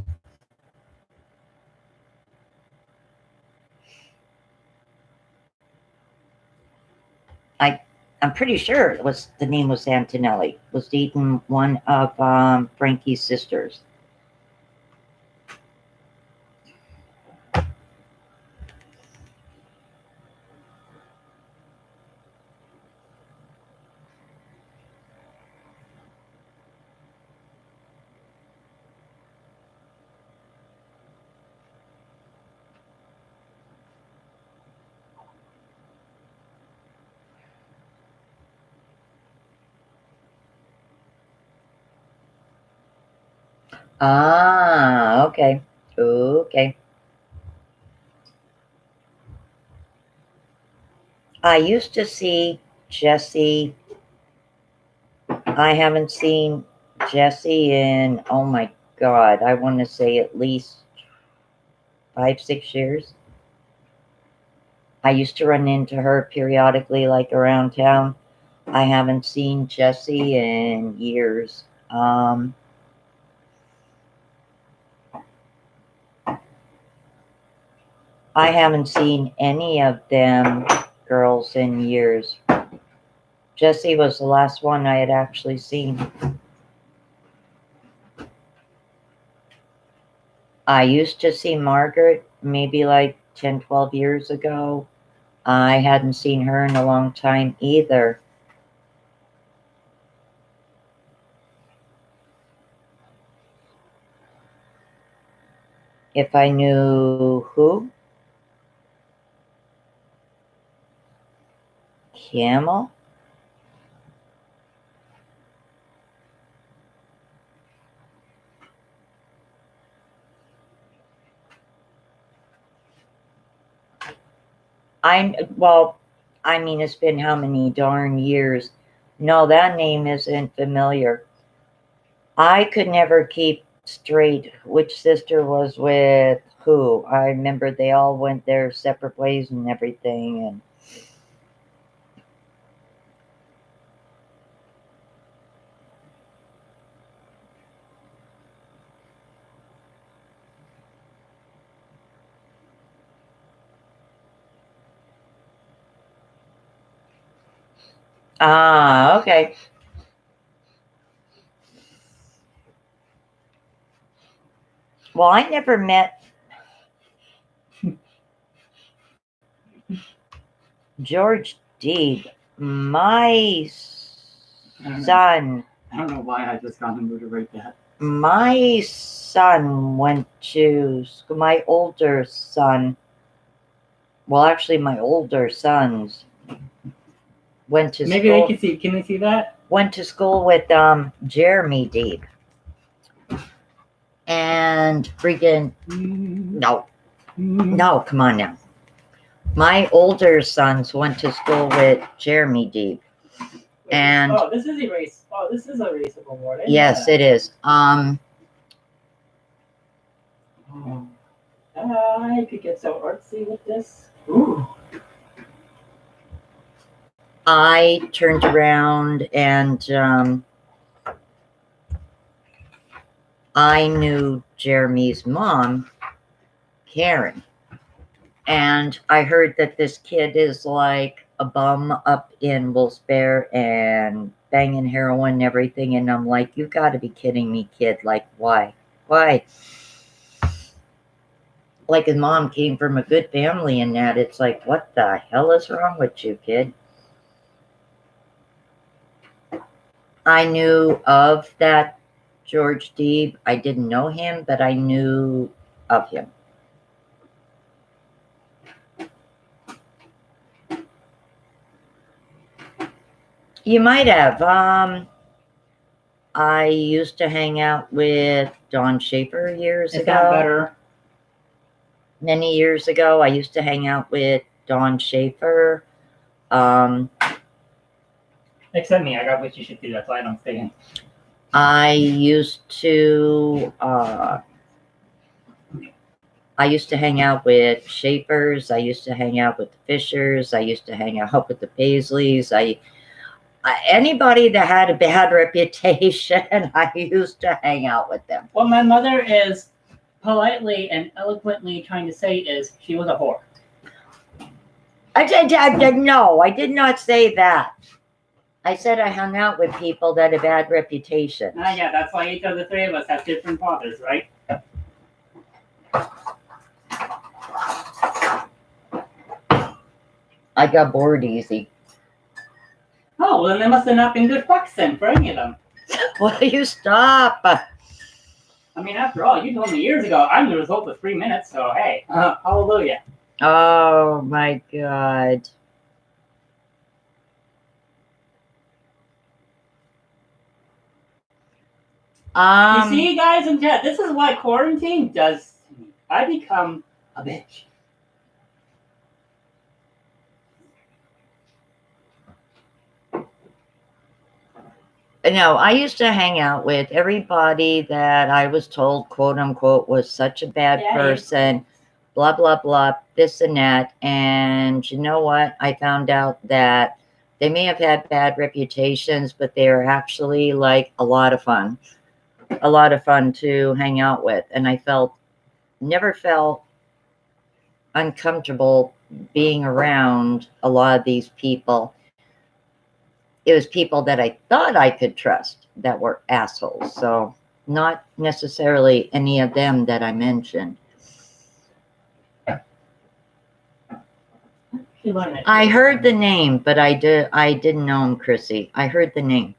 I I'm pretty sure it was the name was Antonelli. Was dating one of Frankie's sisters. Ah, okay. Okay. I used to see Jesse. I haven't seen Jesse in, oh my God, I want to say at least 5, 6 years. I used to run into her periodically, like around town. I haven't seen Jesse in years. I haven't seen any of them girls in years. Jessie was the last one I had actually seen. I used to see Margaret maybe like 10, 12 years ago. I hadn't seen her in a long time either. If I knew who? Camel? Well, I mean, it's been how many darn years? No, that name isn't familiar. I could never keep straight which sister was with who. I remember they all went their separate ways and everything. And ah, okay. Well, I never met George Deeb. My son. I don't know why I just got in the mood to write that. My son went to school. My older son. Well, actually, my older sons went to Maybe school. they can see. Can they see that? Went to school with Jeremy Deeb. And freaking no, come on now. My older sons went to school with Jeremy Deeb. And this is erase. Oh, this is a erasable board. Yes, it is. I could get so artsy with this. Ooh. I turned around and I knew Jeremy's mom, Karen. And I heard that this kid is like a bum up in Wolfsburg and banging heroin and everything. And I'm like, you got to be kidding me, kid. Like, why? Why? like his mom came from a good family and that. It's like, what the hell is wrong with you, kid? I knew of that George Deeb. I didn't know him, but I knew of him. You might have. I used to hang out with Don Schaefer years It's ago. not better. Many years ago, I used to hang out with Don Schaefer. Except me, I got what you should do. That's why I don't stay in. I used to hang out with Schaefers. I used to hang out with the Fishers. I used to hang out with the Paisleys. Anybody that had a bad reputation, I used to hang out with them. What my mother is politely and eloquently trying to say is she was a whore. No, I did not say that. I said I hung out with people that have bad reputations. Yeah, that's why each of the three of us have different fathers, right? I got bored easy. Oh, well, then they must have not been good fucks then for any of them. Will you stop? I mean, after all, you told me years ago I'm the result of 3 minutes, so hey, hallelujah. Oh my God. You see, guys in chat, this is what quarantine does to me. I become a bitch. No, I used to hang out with everybody that I was told, quote unquote, was such a bad person, blah, blah, blah, this and that. And you know what? I found out that they may have had bad reputations, but they are actually like a lot of fun to hang out with. And I never felt uncomfortable being around a lot of these people. It was people that I thought I could trust that were assholes. So not necessarily any of them that I mentioned. I heard the name, but I didn't know him, Chrissy. I heard the name.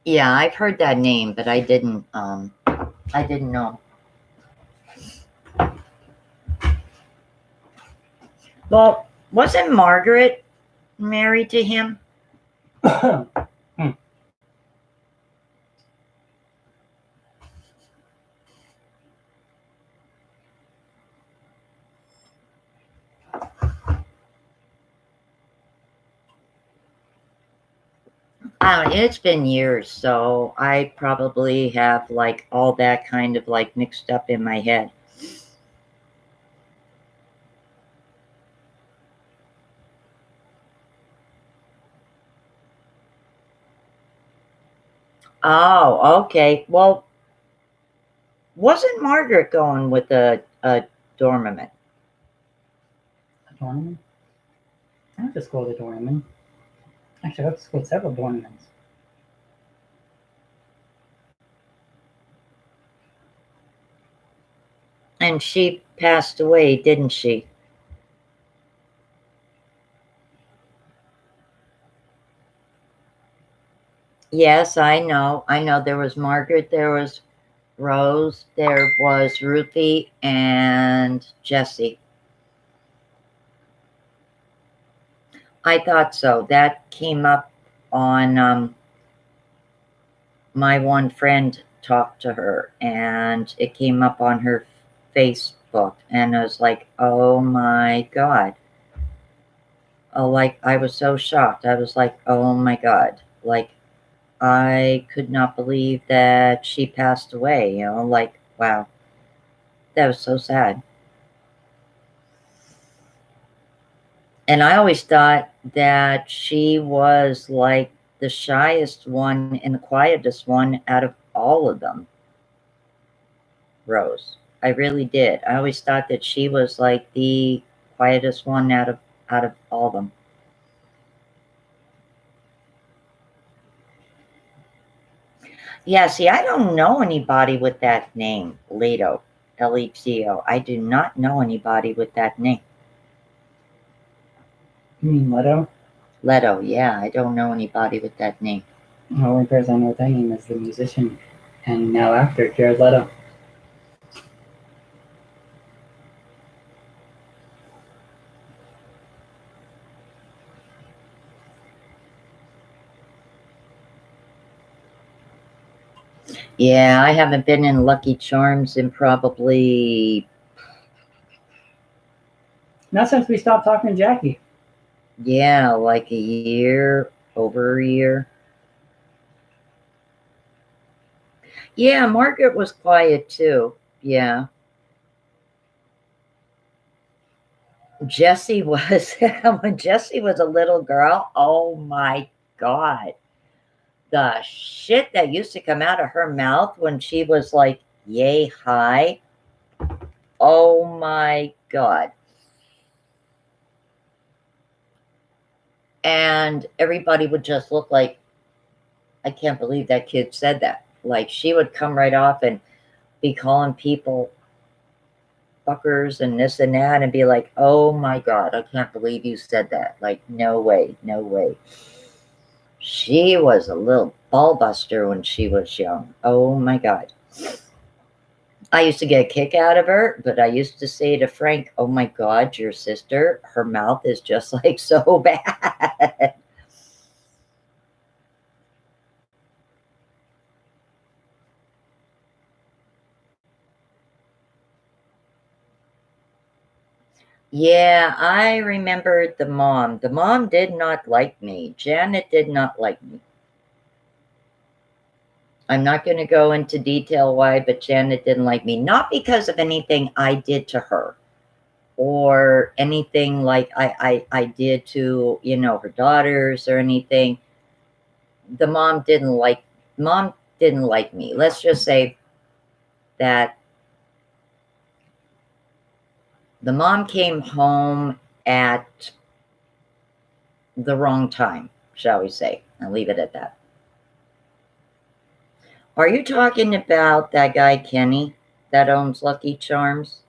Yeah, I've heard that name, but I didn't know. Well, wasn't Margaret married to him? It's been years, so I probably have like all that kind of like mixed up in my head. Oh, okay. Well, wasn't Margaret going with a doorman? A doorman? I went to school with a doorman. Actually, I went to school with several doormans. And she passed away, didn't she? Yes, I know. There was Margaret, there was Rose, there was Ruthie, and Jessie. I thought so. That came up on my one friend talked to her, and it came up on her Facebook, and I was like, oh my God. Oh, like, I was so shocked. I was like, oh my God. Like, I could not believe that she passed away, like, wow. That was so sad. And I always thought that she was like the shyest one and the quietest one out of all of them. Rose. I really did. I always thought that she was like the quietest one out of all of them. Yeah, see, I don't know anybody with that name, Leto, Leto. I do not know anybody with that name. You mean Leto? Leto, yeah, I don't know anybody with that name. The only person I know with that name is the musician and now actor Jared Leto. Yeah, I haven't been in Lucky Charms in probably, Not since we stopped talking to Jackie. yeah, like a year, over a year. Yeah, Margaret was quiet too. Yeah. Jessie was, when Jessie was a little girl, oh my God. The shit that used to come out of her mouth when she was like, yay high. Oh my God. And everybody would just look like, I can't believe that kid said that. Like she would come right off and be calling people fuckers and this and that and be like, oh my God, I can't believe you said that. Like, no way, no way. She was a little ball buster when she was young. Oh my God. I used to get a kick out of her, but I used to say to Frank, oh my God, your sister, her mouth is just like so bad. Yeah, I remembered the mom. The mom did not like me. Janet did not like me. I'm not going to go into detail why, but Janet didn't like me. Not because of anything I did to her or anything like I did to, you know, her daughters or anything. The mom didn't like me. Let's just say that the mom came home at the wrong time, shall we say. I'll leave it at that. Are you talking about that guy, Kenny, that owns Lucky Charms?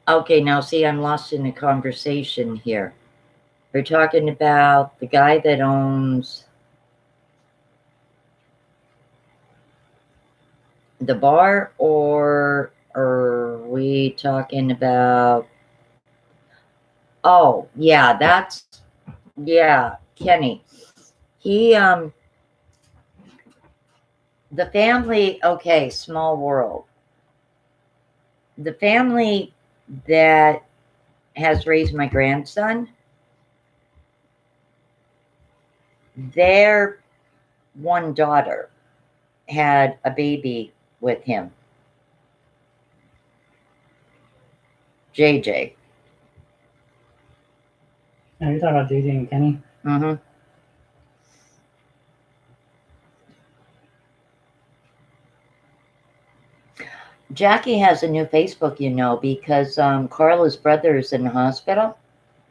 Okay, now see, I'm lost in the conversation here. We're talking about the guy that owns the bar, or are we talking about? Oh, yeah, yeah, Kenny. He, the family, okay, small world. The family that has raised my grandson, their one daughter had a baby with him, JJ. Now you're talking about JJ and Kenny? Mm-hmm. Jackie has a new Facebook, you know, because Carla's brother is in the hospital.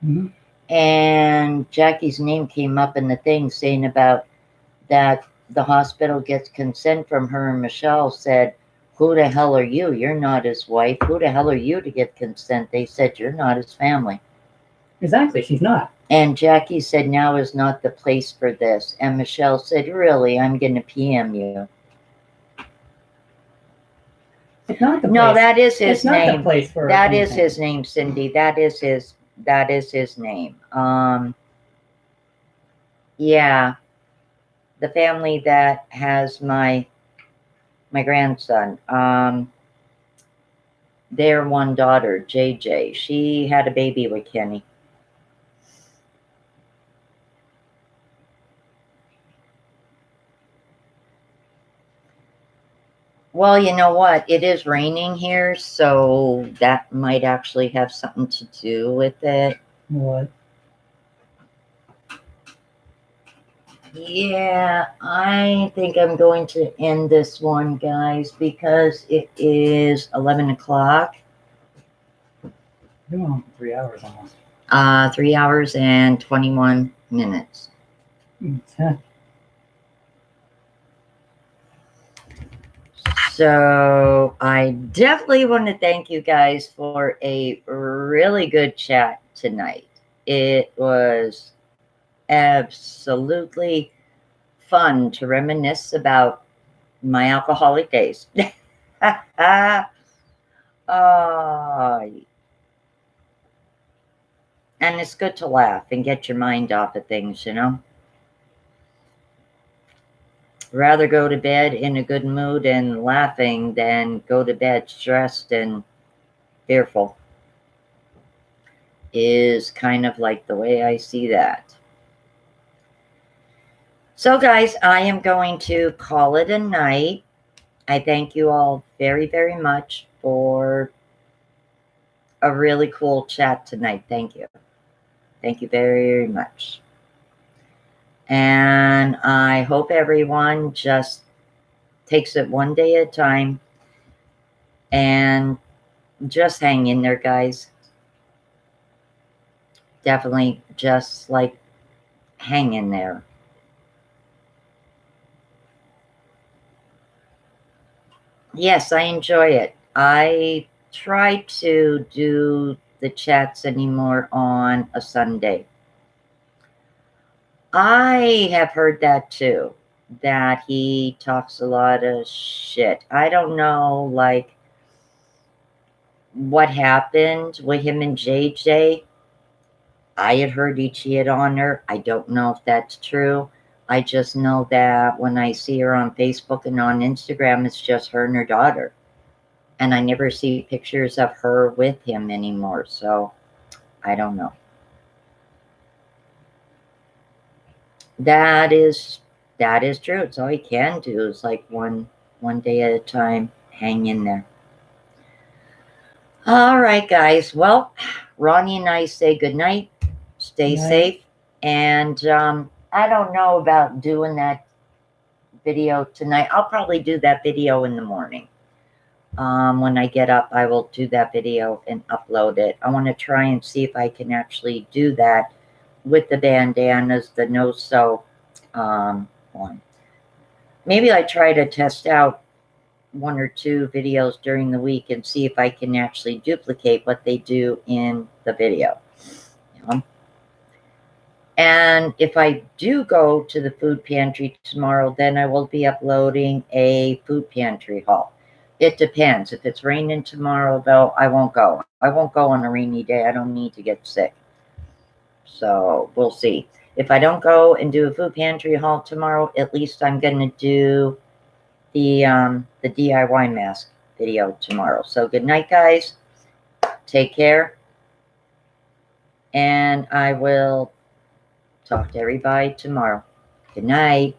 Mm-hmm. And Jackie's name came up in the thing saying about that the hospital gets consent from her, and Michelle said, who the hell are you? You're not his wife. Who the hell are you to get consent? They said, you're not his family. Exactly, she's not. And Jackie said, now is not the place for this. And Michelle said, really, I'm going to PM you. It's not the place. No, that is his It's not name. the place for That is anything. his name, Cindy. That is his That is his name. Yeah, the family that has my grandson. Their one daughter, JJ, she had a baby with Kenny. Well, you know what? It is raining here, so that might actually have something to do with it. What? Yeah, I think I'm going to end this one, guys, because it is 11 o'clock. Been on for 3 hours almost. 3 hours and 21 minutes. So I definitely want to thank you guys for a really good chat tonight. It was absolutely fun to reminisce about my alcoholic days. Oh, and it's good to laugh and get your mind off of things, you know? Rather go to bed in a good mood and laughing than go to bed stressed and fearful, is kind of like the way I see that. So, guys, I am going to call it a night. I thank you all very, very much for a really cool chat tonight. Thank you. Thank you very much. And I hope everyone just takes it one day at a time and just hang in there, guys. Definitely just like hang in there. Yes, I enjoy it. I try to do the chats anymore on a Sunday. I have heard that too, that he talks a lot of shit. I don't know, like, what happened with him and JJ. I had heard he cheated on her. I don't know if that's true. I just know that when I see her on Facebook and on Instagram, it's just her and her daughter. And I never see pictures of her with him anymore. So I don't know. That is true. It's all you can do is like one day at a time. Hang in there. All right, guys. Well, Ronnie and I say good night. Stay safe. And I don't know about doing that video tonight. I'll probably do that video in the morning. When I get up, I will do that video and upload it. I want to try and see if I can actually do that with the bandanas, the no-sew one. Maybe I try to test out 1 or 2 videos during the week and see if I can actually duplicate what they do in the video. You know? And if I do go to the food pantry tomorrow, then I will be uploading a food pantry haul. It depends. If it's raining tomorrow, though, I won't go. I won't go on a rainy day. I don't need to get sick. So we'll see. If I don't go and do a food pantry haul tomorrow, at least I'm going to do the DIY mask video tomorrow. So good night, guys. Take care. And I will talk to everybody tomorrow. Good night.